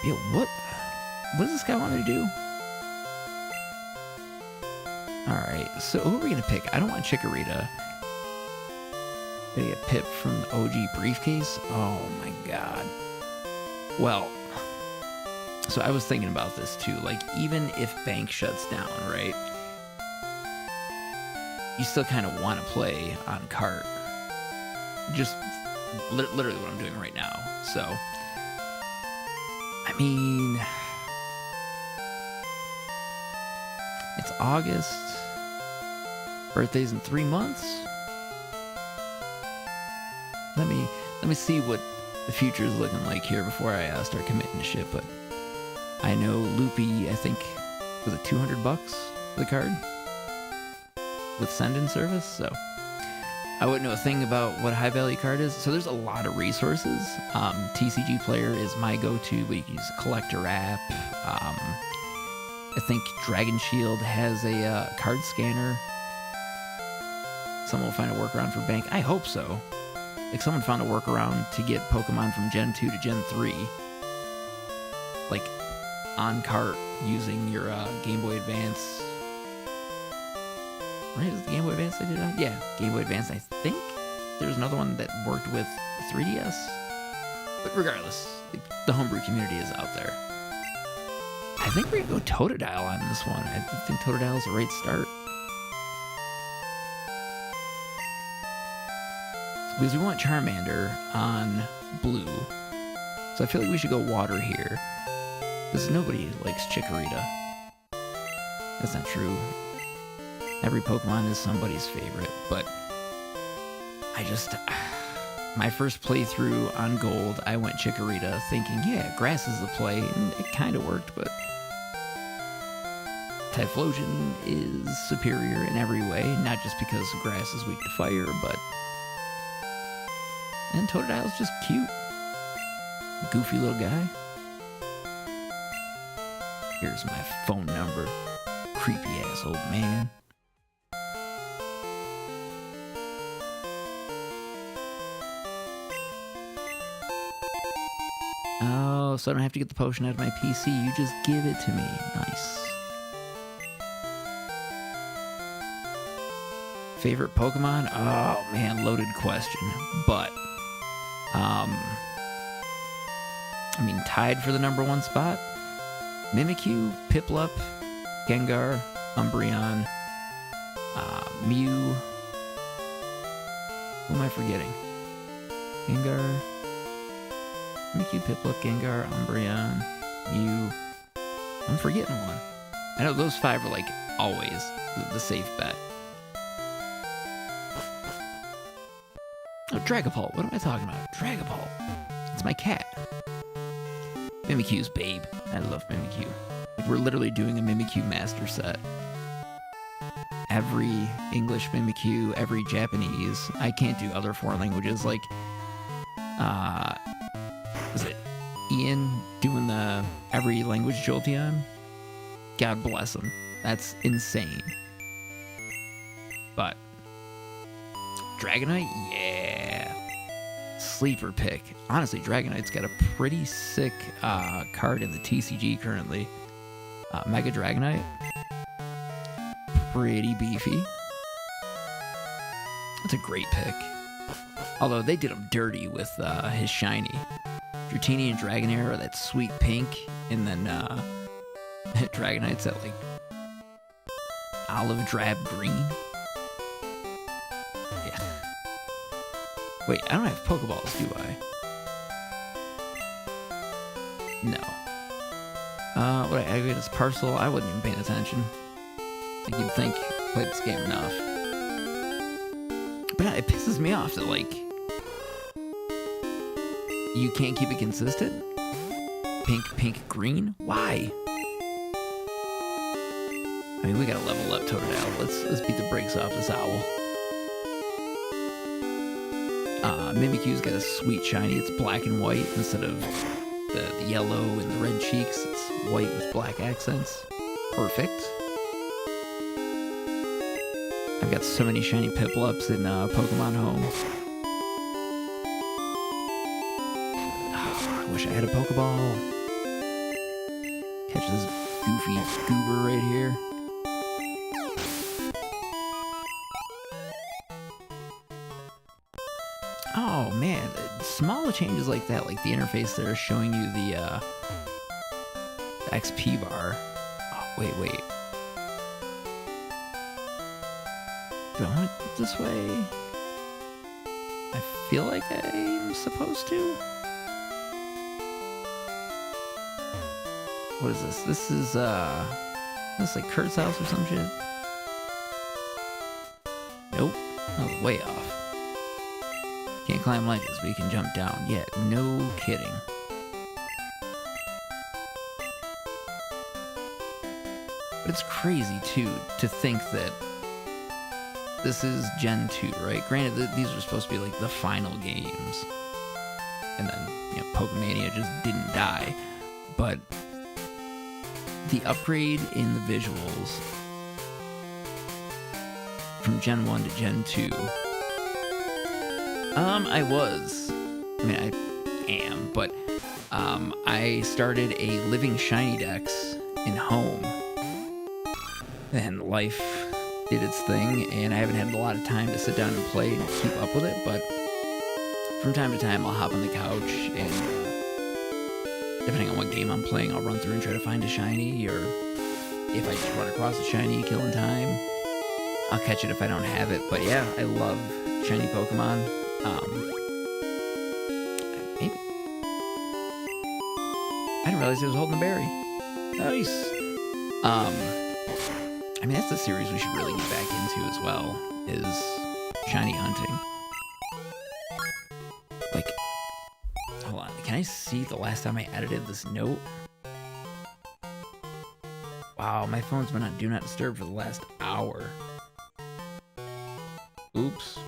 Yeah, what does this guy want me to do? Alright, so who are we going to pick? I don't want Chikorita. Gonna get Pip from the OG briefcase? Oh my god. Well, so I was thinking about this too. Like, even if Bank shuts down, right? You still kind of want to play on cart. Just literally what I'm doing right now. So, I mean, it's August. Birthday's in 3 months. Let me see what the future is looking like here before I start committing to shit. But I know Loopy, I think, was it $200 for the card with send-in service. So I wouldn't know a thing about what a high-value card is. So there's a lot of resources. TCG Player is my go-to, but you can use a collector app. I think Dragon Shield has a card scanner. Someone will find a workaround for Bank. I hope so. Like, someone found a workaround to get Pokemon from Gen 2 to Gen 3. Like, on cart, using your Game Boy Advance. Right? Is it the Game Boy Advance they did on? Yeah, Game Boy Advance. I think there's another one that worked with 3DS. But regardless, the homebrew community is out there. I think we're going to go Totodile on this one. I think Totodile is a great start. Because we want Charmander on blue. So I feel like we should go water here. Because nobody likes Chikorita. That's not true. Every Pokemon is somebody's favorite. But I just... my first playthrough on Gold, I went Chikorita thinking, yeah, grass is the play. And it kind of worked, but... Typhlosion is superior in every way. Not just because grass is weak to fire, but... And Totodile's just cute. Goofy little guy. Here's my phone number. Creepy ass old man. Oh, so I don't have to get the potion out of my PC. You just give it to me. Nice. Favorite Pokemon? Oh, man, loaded question. But, I mean, tied for the #1 spot. Mimikyu, Piplup, Gengar, Umbreon, Mew. Who am I forgetting? Gengar, Mimikyu, Piplup, Gengar, Umbreon, Mew. I'm forgetting one. I know those 5 are like always the safe bet. Oh, Dragapult. What am I talking about? Dragapult. It's my cat. Mimikyu's babe. I love Mimikyu. Like, we're literally doing a Mimikyu master set. Every English Mimikyu, every Japanese. I can't do other foreign languages. Like, is it Ian doing the every language Jolteon? God bless him. That's insane. But Dragonite, yeah. Sleeper pick. Honestly, Dragonite's got a pretty sick card in the TCG currently. Mega Dragonite. Pretty beefy. That's a great pick. Although they did him dirty with his shiny. Dratini and Dragonair are that sweet pink, and then Dragonite's that like olive drab green. Yeah. Wait, I don't have Pokeballs, do I? No. Would I aggregate this parcel? I wasn't even paying attention. Like, you'd think I played this game enough. But it pisses me off that, like, you can't keep it consistent? Pink, pink, green? Why? I mean, we gotta level up Totodile. Let's beat the brakes off this owl. Mimikyu's got a sweet shiny. It's black and white instead of the yellow and the red cheeks. It's white with black accents. Perfect. I've got so many shiny Piplups in Pokemon Home. Oh, I wish I had a Pokeball. Catch this goofy goober right here. Oh man, small changes like that, like the interface there showing you the XP bar. Oh, wait. Do I want it this way? I feel like I'm supposed to. What is this? This is like Kurt's house or some shit? Nope. Oh, way off. Can't climb ledges, but you can jump down. Yeah, no kidding. But it's crazy, too, to think that this is Gen 2, right? Granted, these are supposed to be, like, the final games. And then, you know, Pokemania just didn't die. But the upgrade in the visuals from Gen 1 to Gen 2... I am, but I started a Living Shiny Dex in Home, and life did its thing, and I haven't had a lot of time to sit down and play and keep up with it, but from time to time I'll hop on the couch, and depending on what game I'm playing, I'll run through and try to find a shiny, or if I just run across a shiny, killing time, I'll catch it if I don't have it. But yeah, I love shiny Pokemon. Maybe. I didn't realize it was holding a berry. Nice. I mean, that's the series we should really get back into as well, is shiny hunting. Like, hold on, can I see the last time I edited this note? Wow, my phone's been on Do Not Disturb for the last hour. Oops.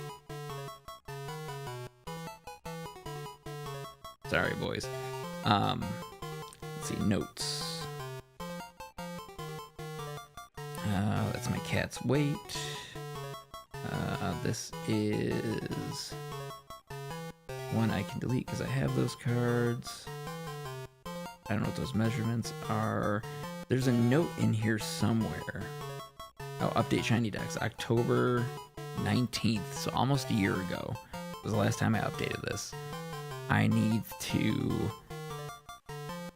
Sorry, boys. Let's see, notes. That's my cat's weight. This is one I can delete because I have those cards. I don't know what those measurements are. There's a note in here somewhere. Oh, update shiny decks. October 19th, so almost a year ago was the last time I updated this. I need to,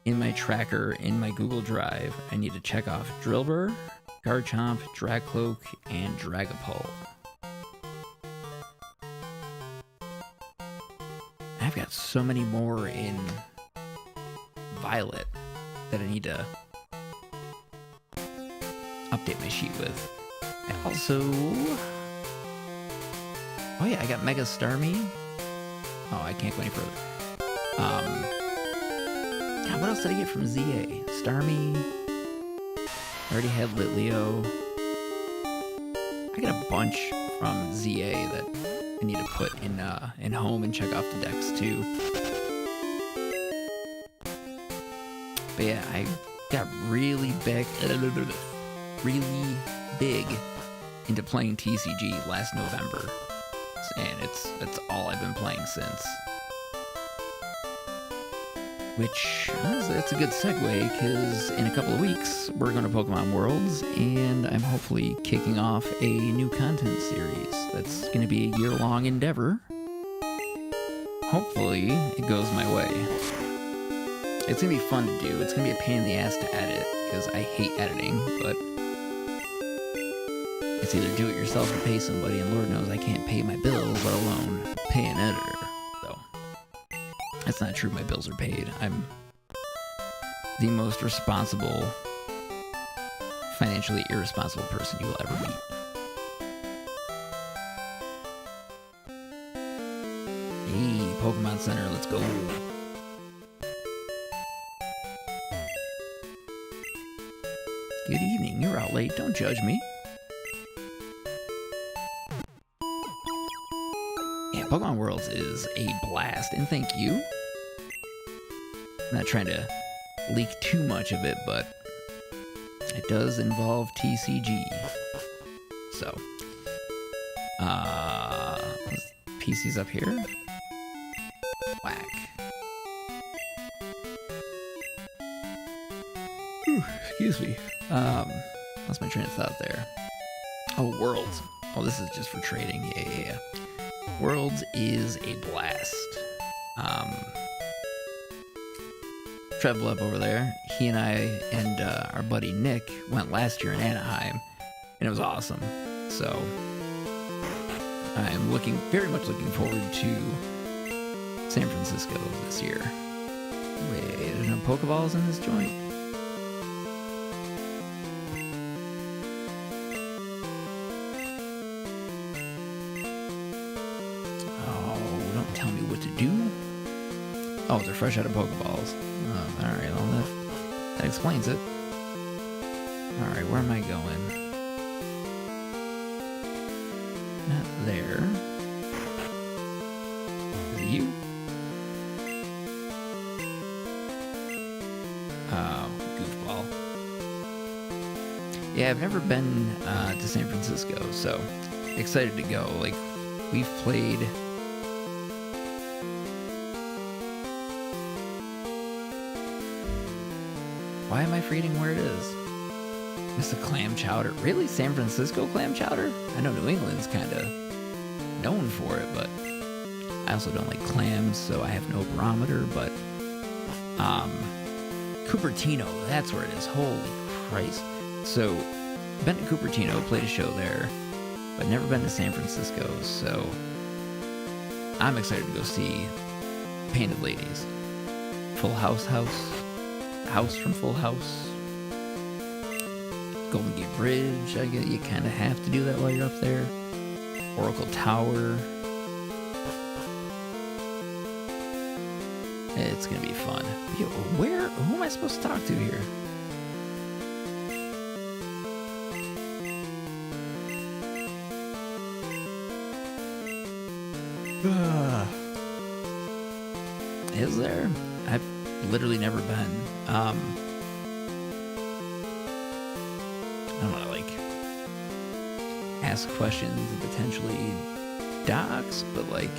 in my tracker, in my Google Drive, I need to check off Drillbur, Garchomp, Dragcloak, and Dragapult. I've got so many more in Violet that I need to update my sheet with. I also... Oh yeah, I got Mega Starmie. Oh, I can't go any further. God, what else did I get from ZA? Starmie. I already had Litleo. I got a bunch from ZA that I need to put in home and check off the decks too. But yeah, I got really big into playing TCG last November, and that's all I've been playing since. Which, it's a good segue, because in a couple of weeks, we're going to Pokemon Worlds, and I'm hopefully kicking off a new content series that's going to be a year-long endeavor. Hopefully, it goes my way. It's going to be fun to do. It's going to be a pain in the ass to edit, because I hate editing, but it's either do it yourself or pay somebody, and Lord knows I can't pay my bills, let alone pay an editor. That's not true, my bills are paid. I'm the most responsible, financially irresponsible person you will ever meet. Hey, Pokemon Center, let's go. Good evening, you're out late, don't judge me. Yeah, Pokemon Worlds is a blast, and thank you. I'm not trying to leak too much of it, but it does involve TCG. So, PC's up here. Whack. Whew, excuse me. Lost my train of thought there. Oh, Worlds. Oh, this is just for trading. Yeah. Worlds is a blast. Treblep over there, he and I and our buddy Nick went last year in Anaheim, and it was awesome. So I'm very much looking forward to San Francisco this year. Wait, there's no Pokeballs in this joint? Oh, don't tell me what to do. Oh, they're fresh out of Pokeballs. Oh, alright, well, that explains it. Alright, where am I going? Not there. Is it you? Oh, goofball. Yeah, I've never been to San Francisco, so excited to go. Like, we've played... Why am I forgetting where it is? It's a clam chowder. Really? San Francisco clam chowder? I know New England's kind of known for it, but I also don't like clams, so I have no barometer, but Cupertino, that's where it is. Holy Christ. So, been to Cupertino, played a show there, but never been to San Francisco, so I'm excited to go see Painted Ladies. Full House. House from Full House. Golden Gate Bridge, I guess you kind of have to do that while you're up there. Oracle Tower. It's gonna be fun. Yo, who am I supposed to talk to here? Is there? I've literally never been. I don't want to like ask questions and potentially dox, but like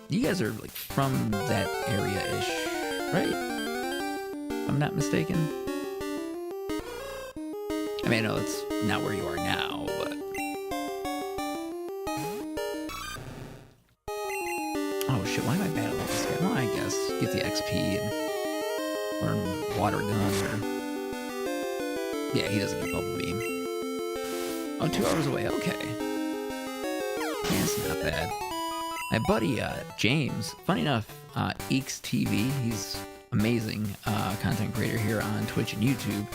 you guys are like from that area-ish, right? If I'm not mistaken. I mean, I know it's not where you are now, but... Oh shit, why am I bad at this guy? Well, I guess get the XP and learn water gun or... Yeah, he doesn't get bubble beam. Oh, 2 hours away, okay. Yeah, it's not bad. My buddy, James, funny enough, Eeks TV, he's amazing content creator here on Twitch and YouTube.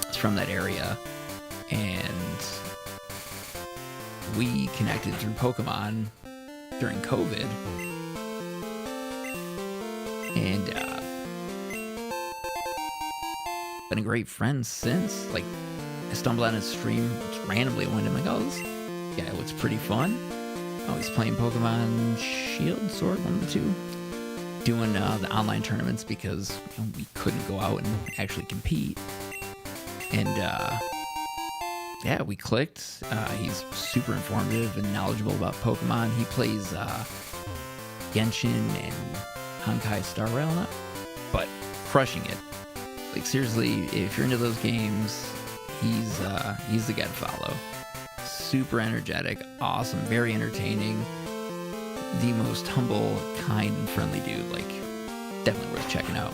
It's from that area, and we connected through Pokemon during COVID, and been a great friend since. Like, I stumbled on his stream just randomly one day. I'm like, oh, this guy looks pretty fun. Oh, he's playing Pokemon Shield, Sword, one of the two. Doing the online tournaments because we couldn't go out and actually compete. And yeah, we clicked. He's super informative and knowledgeable about Pokemon. He plays Genshin and Honkai Star Rail now, but crushing it. Like, seriously, if you're into those games, he's the guy to follow. Super energetic, awesome, very entertaining. The most humble, kind, and friendly dude. Like, definitely worth checking out.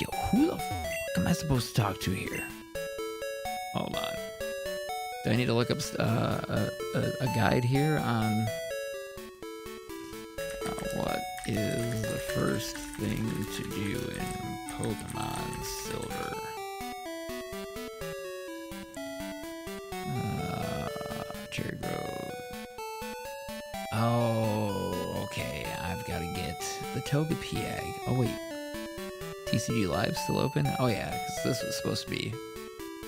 Yo, who the fuck am I supposed to talk to here? Hold on. Do I need to look up a guide here on what is the first thing to do in Pokemon Silver? Cherry Grove. Oh, okay. I've got to get the Togepi egg. Oh, wait. TCG Live still open? Oh, yeah, because this was supposed to be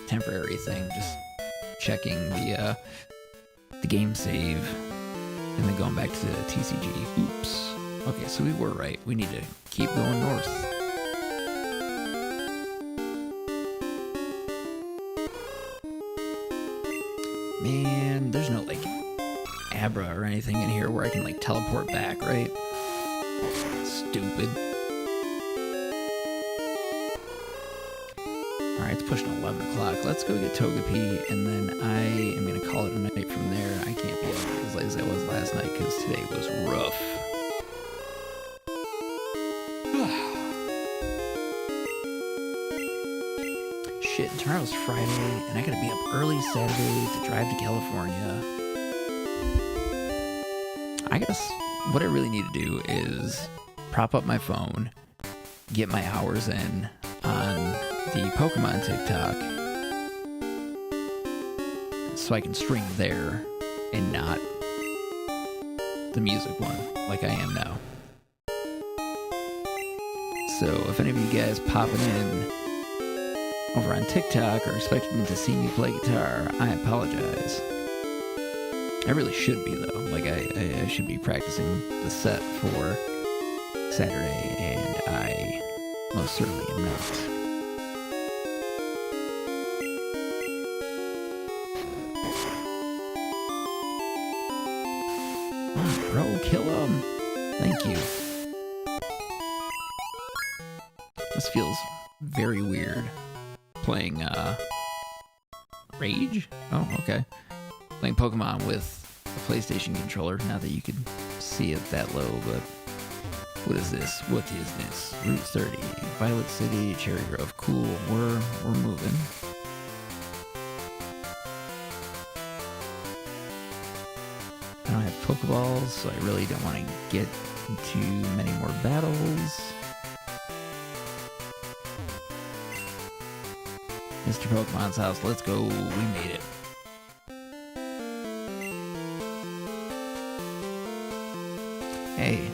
a temporary thing. Just checking the game save and then going back to the TCG. Oops. Okay, so we were right. We need to keep going north. Man, there's no, like, Abra or anything in here where I can, like, teleport back, right? Stupid. Alright, it's pushing 11 o'clock. Let's go get Togepi, and then I am going to call it a night from there. I can't be up as late as I was last night because today was rough. Shit, tomorrow's Friday, and I gotta be up early Saturday to drive to California. I guess what I really need to do is prop up my phone, get my hours in on the Pokemon TikTok, so I can stream there and not the music one, like I am now. So if any of you guys popping in over on TikTok are expecting to see me play guitar, I apologize. I really should be, though. Like, I should be practicing the set for Saturday, and I most certainly am not. Oh, bro, kill him. Thank you. This feels very weird. Playing Rage? Oh, okay. Playing Pokemon with a PlayStation controller. Not that you could see it that low, but what is this? What is this? Route 30, Violet City, Cherry Grove. Cool. We're moving. I don't have Pokeballs, so I really don't want to get into many more battles. Mr. Pokemon's house, let's go. We made it. Hey,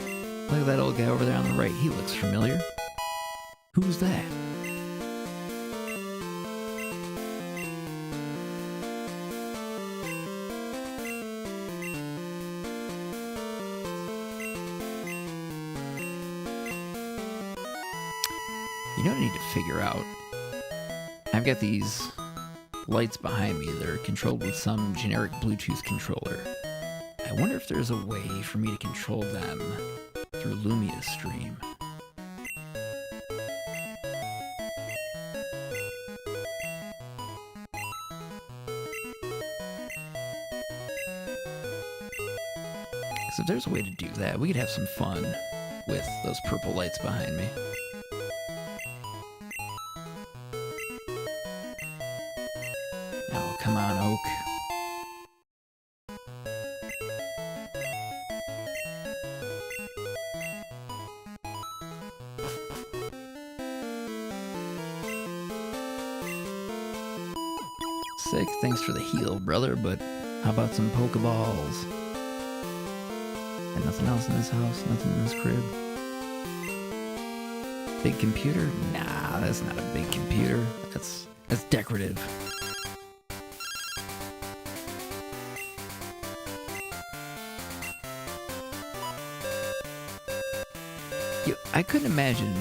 look at that old guy over there on the right. He looks familiar. Who's that? You know what I need to figure out? I've got these lights behind me that are controlled with some generic Bluetooth controller. I wonder if there's a way for me to control them through Lumia's stream. Because if there's a way to do that, we could have some fun with those purple lights behind me. Oh, come on, Oak. Sick, thanks for the heal, brother, but how about some Pokeballs? And nothing else in this house, nothing in this crib. Big computer? Nah, that's not a big computer. That's decorative. I couldn't imagine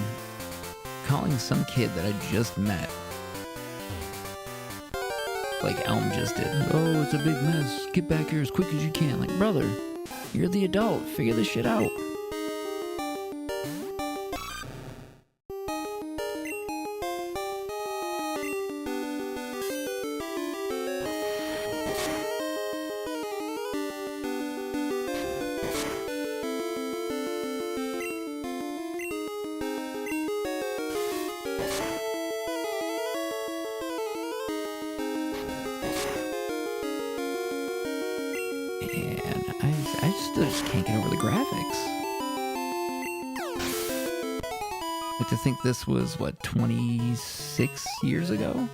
calling some kid that I just met, like Elm just did. Oh, it's a big mess. Get back here as quick as you can. Like, brother, you're the adult. Figure this shit out. I just can't get over the graphics. Like, to think this was, what, 26 years ago?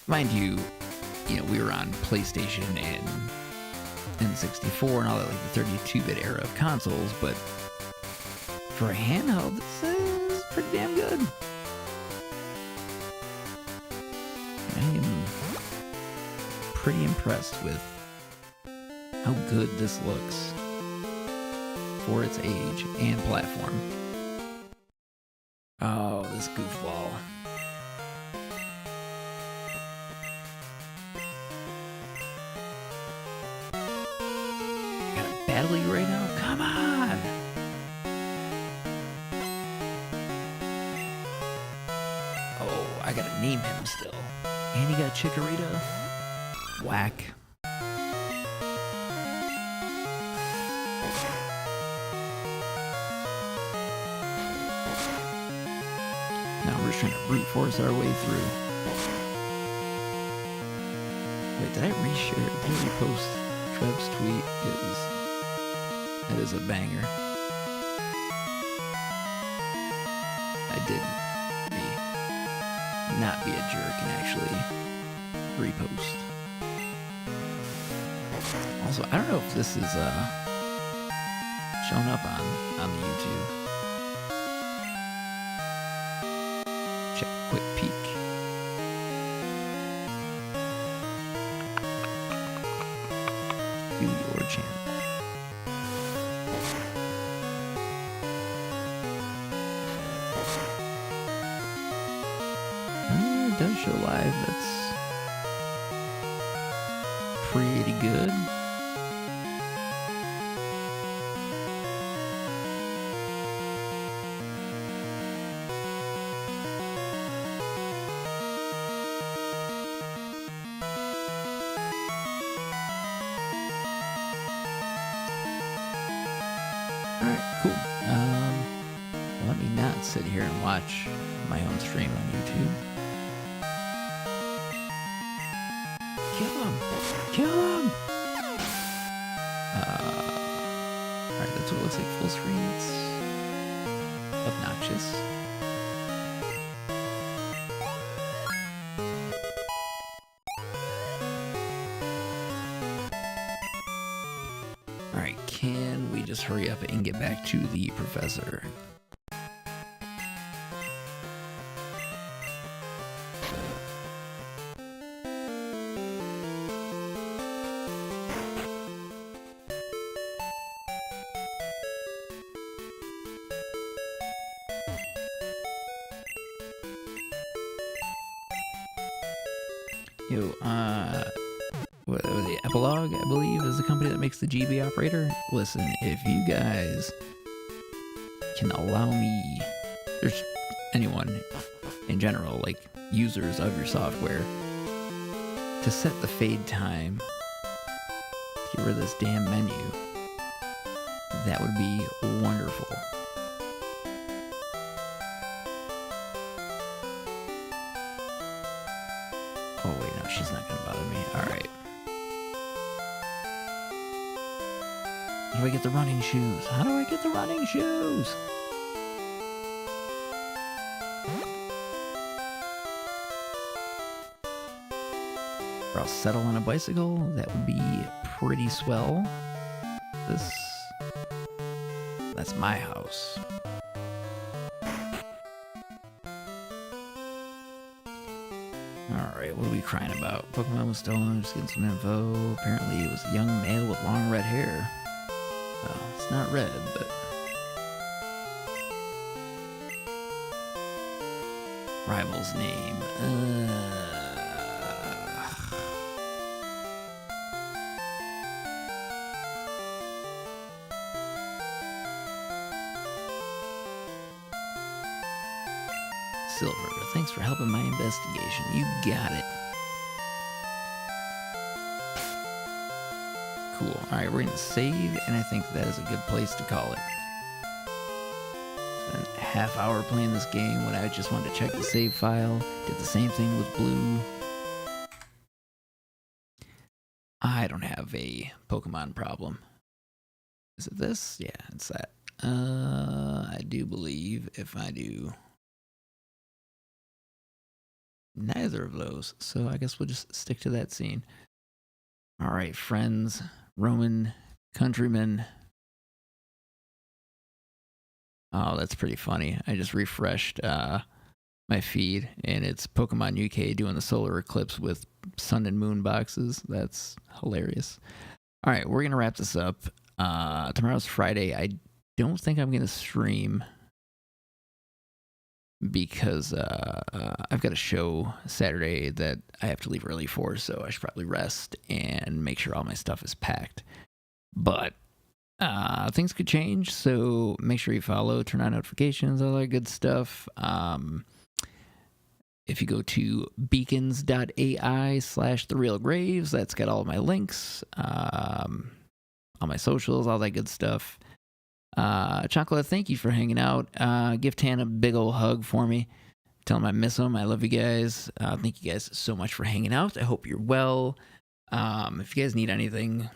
Mind you, we were on PlayStation and N64 and all that, like the 32-bit era of consoles, but for a handheld, this is pretty damn good. I am pretty impressed with how good this looks for its age and platform. Oh, this goofball. I gotta battle you right now? Come on! Oh, I gotta name him still. And he got Chikorita. Whack. Now we're just trying to brute force our way through. Wait, did I reshare? Did I repost Trev's tweet? That is a banger. I didn't. Not be a jerk and actually repost. Also, I don't know if this is showing up on the YouTube. Check a quick peek. View your channel. It does show live. That's pretty good. Cool. Let me not sit here and watch my own stream on YouTube. Kill him! Kill him! Alright, that's what it looks like full screen. It's obnoxious. Alright, can we just hurry up and get back to the professor? Yo, the Epilogue, I believe, is the company that makes the GB operator. Listen, if you guys can allow me, there's anyone in general, like users of your software, to set the fade time to get rid of this damn menu, that would be wonderful. Oh wait, no, she's not gonna bother me. Alright. How do I get the running shoes? How do I get the running shoes? Or I'll settle on a bicycle. That would be pretty swell. That's my house. Alright, what are we crying about? Pokemon was stolen, just getting some info. Apparently it was a young male with long red hair. Well, it's not red, but... Rival's name. Silver, thanks for helping my investigation. You got it. Cool. Alright, we're going to save, and I think that is a good place to call it. Spent a half hour playing this game when I just wanted to check the save file. Did the same thing with Blue. I don't have a Pokemon problem. Is it this? Yeah, it's that. I do believe if I do neither of those, so I guess we'll just stick to that scene. All right, friends, Roman countrymen. Oh, that's pretty funny. I just refreshed my feed, and it's Pokemon UK doing the solar eclipse with sun and moon boxes. That's hilarious. All right, we're gonna wrap this up. Tomorrow's Friday. I don't think I'm gonna stream because I've got a show Saturday that I have to leave early for, so I should probably rest and make sure all my stuff is packed. But things could change, so make sure you follow, turn on notifications, all that good stuff. If you go to beacons.ai/therealgraves, that's got all of my links, all my socials, all that good stuff. Chocolate, thank you for hanging out. Give Tan a big old hug for me. Tell him I miss him. I love you guys. Thank you guys so much for hanging out. I hope you're well. If you guys need anything,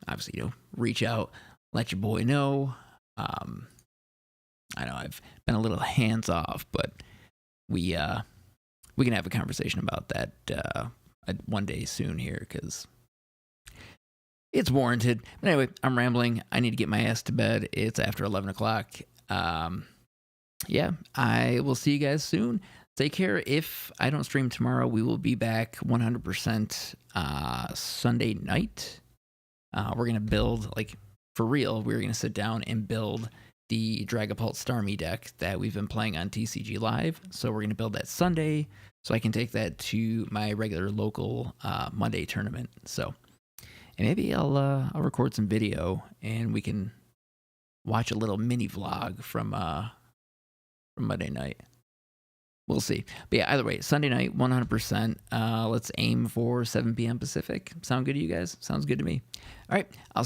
obviously, reach out, let your boy know. I know I've been a little hands off, but we can have a conversation about that one day soon here, because it's warranted. But anyway, I'm rambling. I need to get my ass to bed. It's after 11 o'clock. Yeah, I will see you guys soon. Take care. If I don't stream tomorrow, we will be back 100% Sunday night. We're going to build, for real, we're going to sit down and build the Dragapult Starmie deck that we've been playing on TCG Live. So we're going to build that Sunday so I can take that to my regular local Monday tournament. So... and maybe I'll record some video and we can watch a little mini vlog from Monday night. We'll see. But yeah, either way, Sunday night, 100%. Let's aim for 7 p.m. Pacific. Sound good to you guys? Sounds good to me. All right, I'll